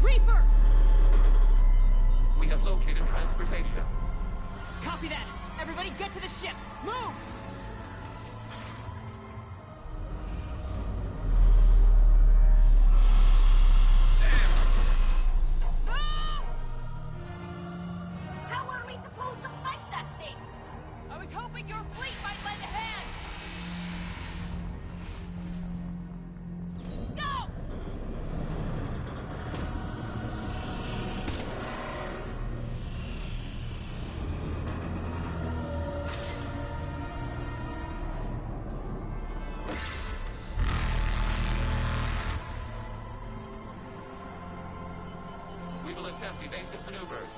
Reaper! We have located transportation. Copy that. Everybody get to the ship. Move! How are we supposed to fight that thing? I was hoping your fleet might lend a hand. Go! We will attempt evasive maneuvers.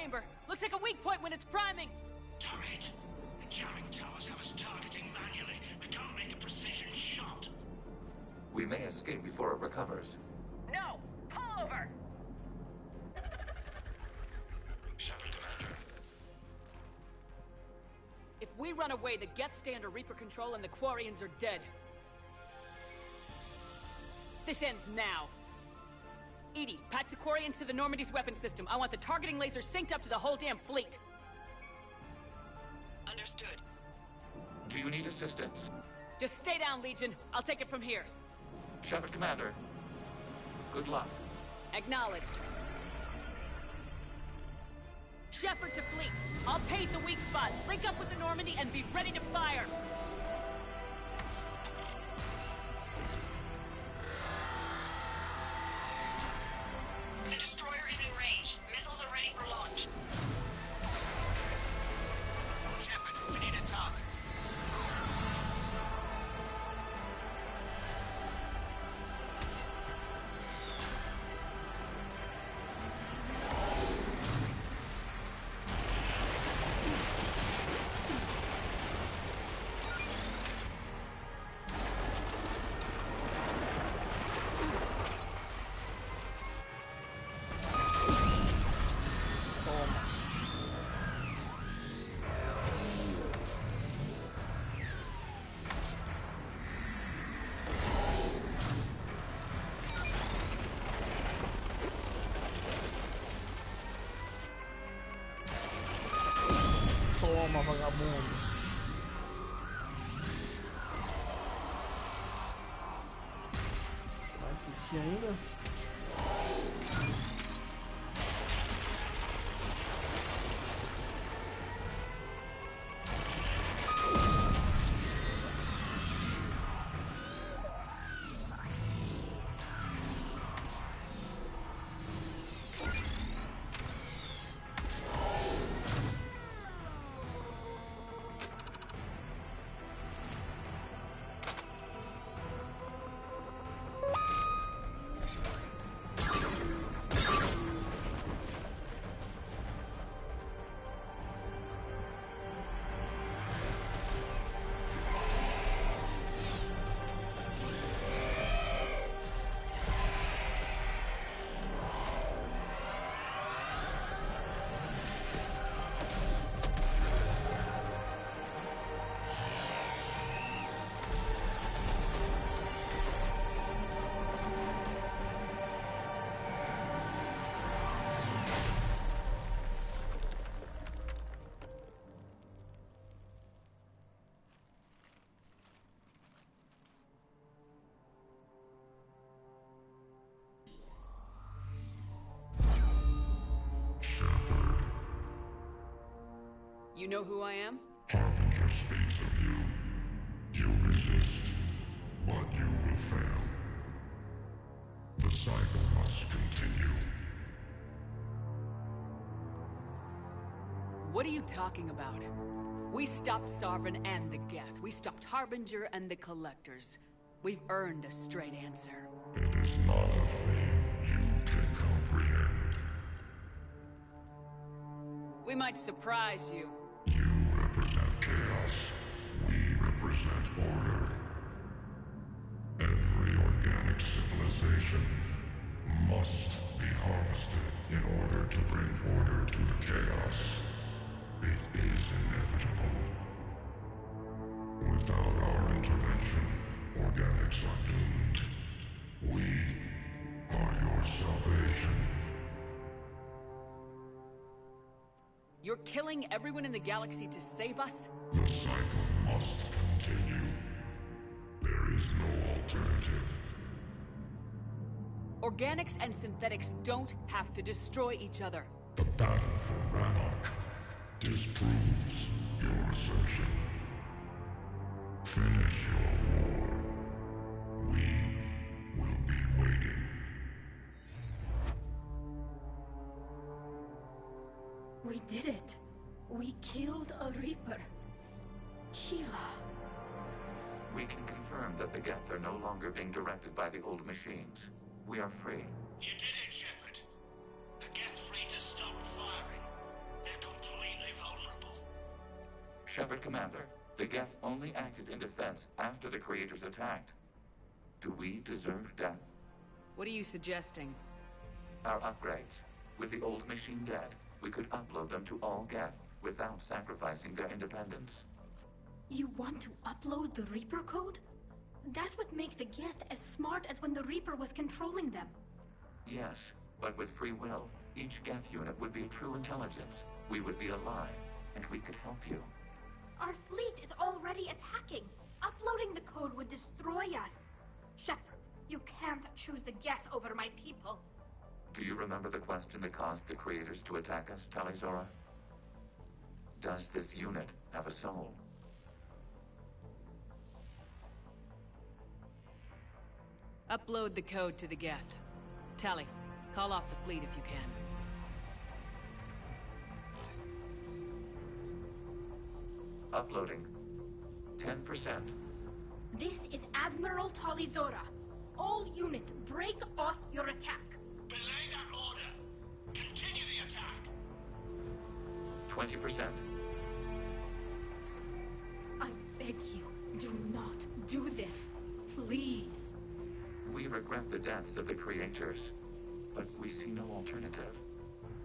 chamber. Looks like a weak point when it's priming. Damn it! The jamming towers have us targeting manually. We can't make a precision shot. We may escape before it recovers. No! Pull over! Shepard, Commander. If we run away, the Geth stay under Reaper control and the Quarians are dead. This ends now. Edie, patch the Quarians to the Normandy's weapon system. I want the targeting laser synced up to the whole damn fleet. Understood. Do you need assistance? Just stay down, Legion. I'll take it from here. Shepard, Commander. Good luck. Acknowledged. Shepard to fleet. I'll pave the weak spot, link up with the Normandy, and be ready to fire. The destroyer is in range. Missiles are ready for launch. Shepard, we need a target. Toma, vagabundo. Vai assistir ainda? You know who I am? Harbinger speaks of you. You resist, but you will fail. The cycle must continue. What are you talking about? We stopped Sovereign and the Geth. We stopped Harbinger and the Collectors. We've earned a straight answer. It is not a thing you can comprehend. We might surprise you. You represent chaos. We represent order. Every organic civilization must be harvested in order to bring order to the chaos. It is inevitable. Without our intervention, organics are doomed. We are your salvation. You're killing everyone in the galaxy to save us? The cycle must continue. There is no alternative. Organics and synthetics don't have to destroy each other. The battle for Rannoch disproves your assertion. Finish your war. We will be waiting. We did it. We killed a Reaper. Kila. We can confirm that the Geth are no longer being directed by the old machines. We are free. You did it, Shepard. The Geth fleet has stopped firing. Shepard Commander, the Geth only acted in defense after the creators attacked. Do we deserve death? What are you suggesting? Our upgrades. With the old machine dead, we could upload them to all Geth without sacrificing their independence. You want to upload the Reaper code? That would make the Geth as smart as when the Reaper was controlling them. Yes, but with free will, each Geth unit would be true intelligence. We would be alive, and we could help you. Our fleet is already attacking. Uploading the code would destroy us. Shepard, you can't choose the Geth over my people. Do you remember the question that caused the creators to attack us, Talizora? Does this unit have a soul? Upload the code to the Geth. Tally, call off the fleet if you can. Uploading. 10%. This is Admiral Talizora. All units, break off your attack. Belay that order. Continue the attack. 20%. I beg you, do not do this. Please. We regret the deaths of the creators, but we see no alternative.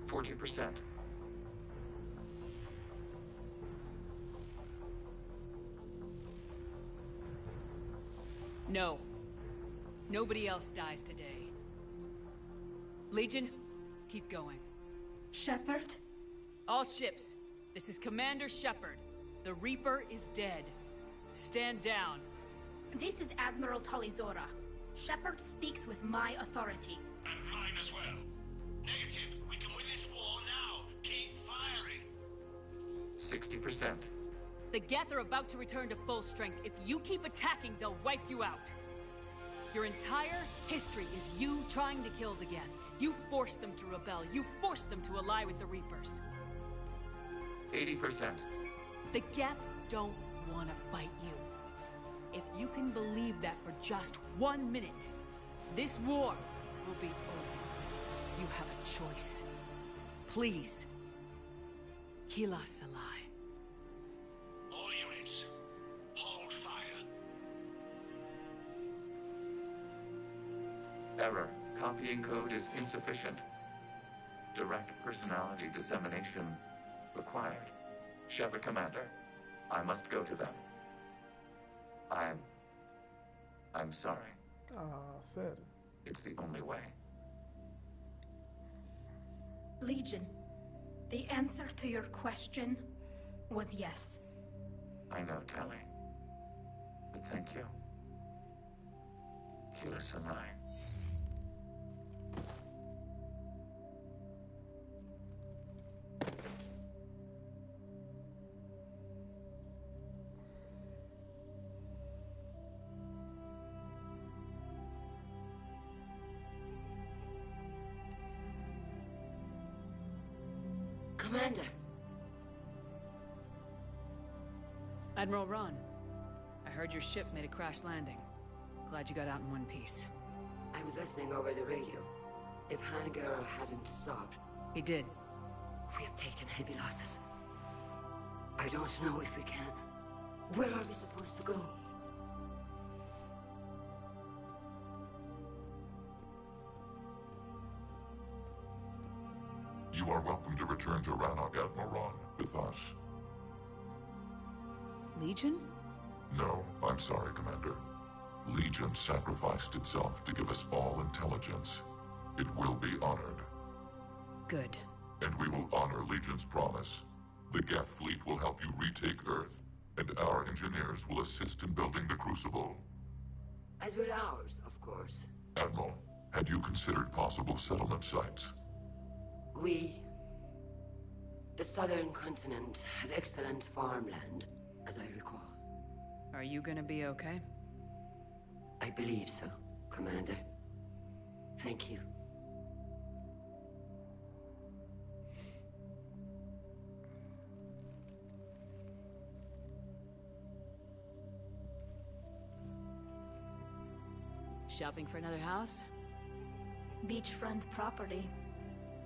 40%. No. Nobody else dies today. Legion, keep going. Shepard? All ships, this is Commander Shepard. The Reaper is dead. Stand down. This is Admiral Talizora. Shepard speaks with my authority. And mine as well. Negative. We can win this war now. Keep firing. 60%. The Geth are about to return to full strength. If you keep attacking, they'll wipe you out. Your entire history is you trying to kill the Geth. You forced them to rebel. You forced them to ally with the Reapers. 80%. The Geth don't want to fight you. If you can believe that for just 1 minute, this war will be over. You have a choice. Please, kill us alive. All units, hold fire. Error. Copying code is insufficient. Direct personality dissemination required. Shepard Commander, I must go to them. I'm sorry. Sério. It's the only way. Legion, the answer to your question was yes. I know, Tally. But thank you. Kila Sanai. Commander. Admiral Ron, I heard your ship made a crash landing. Glad you got out in one piece. I was listening over the radio. If Hangirl hadn't stopped... He did. We have taken heavy losses. I don't know if we can. Where are we supposed to go? You are welcome to return to Rannoch, Admiral Ron, with us. Legion? No, I'm sorry, Commander. Legion sacrificed itself to give us all intelligence. It will be honored. Good. And we will honor Legion's promise. The Geth fleet will help you retake Earth, and our engineers will assist in building the Crucible. As will ours, of course. Admiral, had you considered possible settlement sites? The southern continent had excellent farmland, as I recall. Are you gonna be okay? I believe so, Commander. Thank you. Shopping for another house? Beachfront property.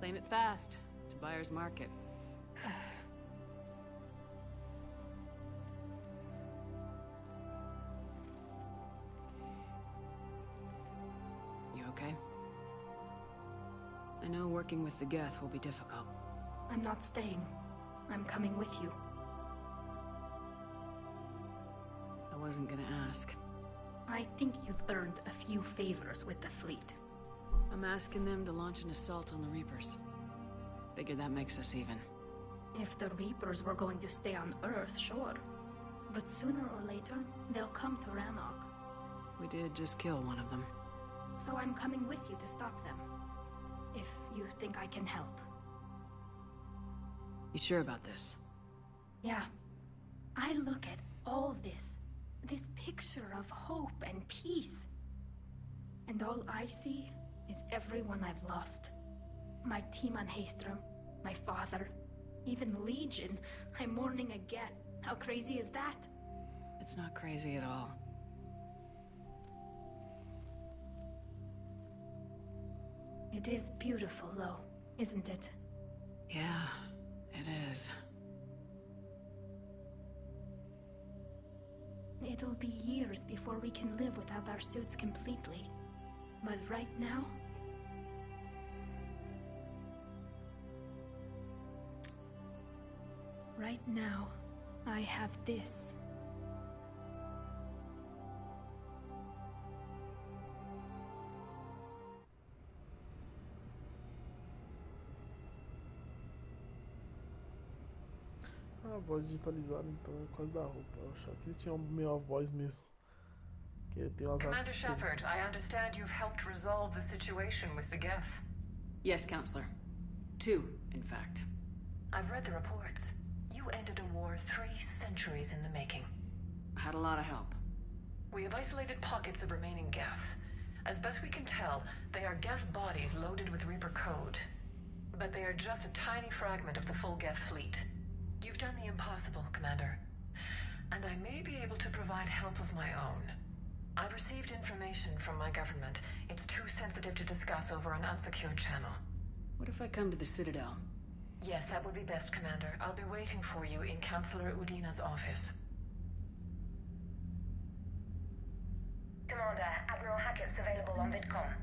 Claim it fast. It's a buyer's market. I know working with the Geth will be difficult. I'm not staying. I'm coming with you. I wasn't gonna ask. I think you've earned a few favors with the fleet. I'm asking them to launch an assault on the Reapers. Figure that makes us even. If the Reapers were going to stay on Earth, sure. But sooner or later, they'll come to Rannoch. We did just kill one of them. So I'm coming with you to stop them. If you think I can help. You sure about this? Yeah. I look at all this picture of hope and peace. And all I see is everyone I've lost. My team on Haestrom, my father, even Legion. I'm mourning a Geth. How crazy is that? It's not crazy at all. It is beautiful, though, isn't it? Yeah, it is. It'll be years before we can live without our suits completely. But right now... Right now, I have this. A voz digitalizada então é quase da roupa. Eu achava que eles tinham meio a voz mesmo. Que tem umas Commander Shepard, I understand you've helped resolve the situation with the Geth. Yes, Counselor. 2, in fact. I've read the reports. You ended a war 3 centuries in the making. I had a lot of help. We have isolated pockets of remaining Geth. As best we can tell, they are Geth bodies loaded with Reaper code. But they are just a tiny fragment of the full Geth fleet. You've done the impossible, Commander. And I may be able to provide help of my own. I've received information from my government. It's too sensitive to discuss over an unsecured channel. What if I come to the Citadel? Yes, that would be best, Commander. I'll be waiting for you in Counselor Udina's office. Commander, Admiral Hackett's available on VidCom.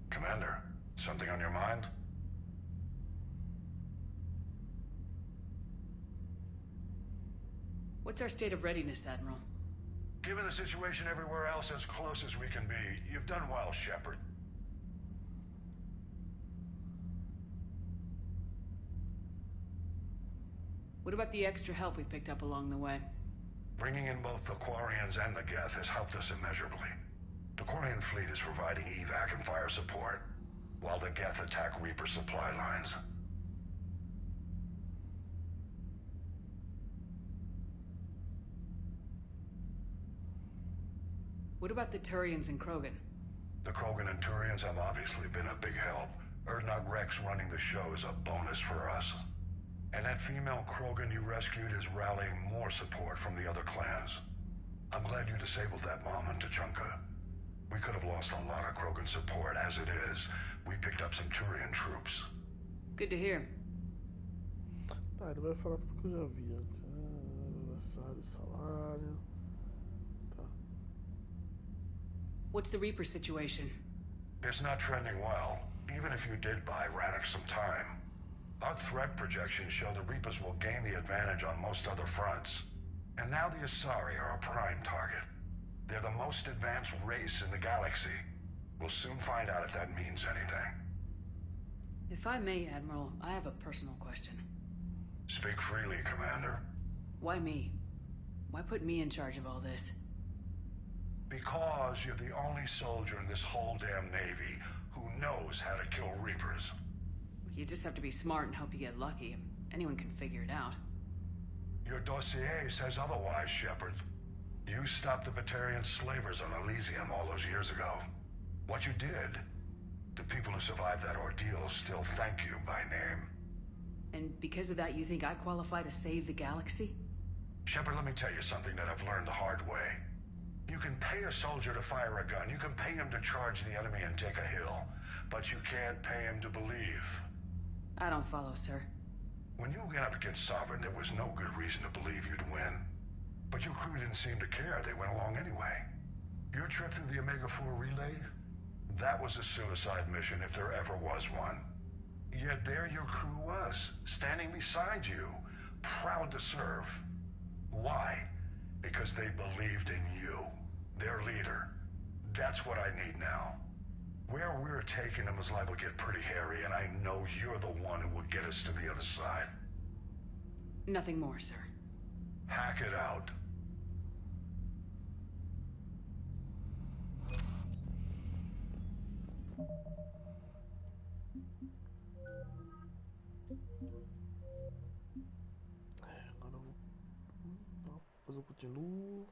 Commander, something on your mind? What's our state of readiness, Admiral? Given the situation everywhere else, as close as we can be, you've done well, Shepard. What about the extra help we picked up along the way? Bringing in both the Quarians and the Geth has helped us immeasurably. The Quarian fleet is providing evac and fire support, while the Geth attack Reaper supply lines. What about the Turians and Krogan? The Krogan and Turians have obviously been a big help. Urdnot Rex running the show is a bonus for us. And that female Krogan you rescued is rallying more support from the other clans. I'm glad you disabled that mom in Tuchanka. We could have lost a lot of Krogan support. As it is, we picked up some Turian troops. Good to hear. Tá, ele vai falar tudo que eu já vi antes. Aniversário, salário. Tá. What's the Reaper situation? It's not trending well, even if you did buy Rannoch some time. Our threat projections show the Reapers will gain the advantage on most other fronts. And now the Asari are a prime target. They're the most advanced race in the galaxy. We'll soon find out if that means anything. If I may, Admiral, I have a personal question. Speak freely, Commander. Why me? Why put me in charge of all this? Because you're the only soldier in this whole damn Navy who knows how to kill Reapers. You just have to be smart and hope you get lucky. Anyone can figure it out. Your dossier says otherwise, Shepard. You stopped the Batarian slavers on Elysium all those years ago. What you did, the people who survived that ordeal still thank you by name. And because of that, you think I qualify to save the galaxy? Shepard, let me tell you something that I've learned the hard way. You can pay a soldier to fire a gun, you can pay him to charge the enemy and take a hill, but you can't pay him to believe. I don't follow, sir. When you went up against Sovereign, there was no good reason to believe you'd win. But your crew didn't seem to care. They went along anyway. Your trip through the Omega-4 relay? That was a suicide mission if there ever was one. Yet there your crew was, standing beside you, proud to serve. Why? Because they believed in you, their leader. That's what I need now. Where we're taking them is liable to get pretty hairy, and I know you're the one who will get us to the other side. Nothing more, sir. Hack it out. Agora eu vou. Depois eu continuo.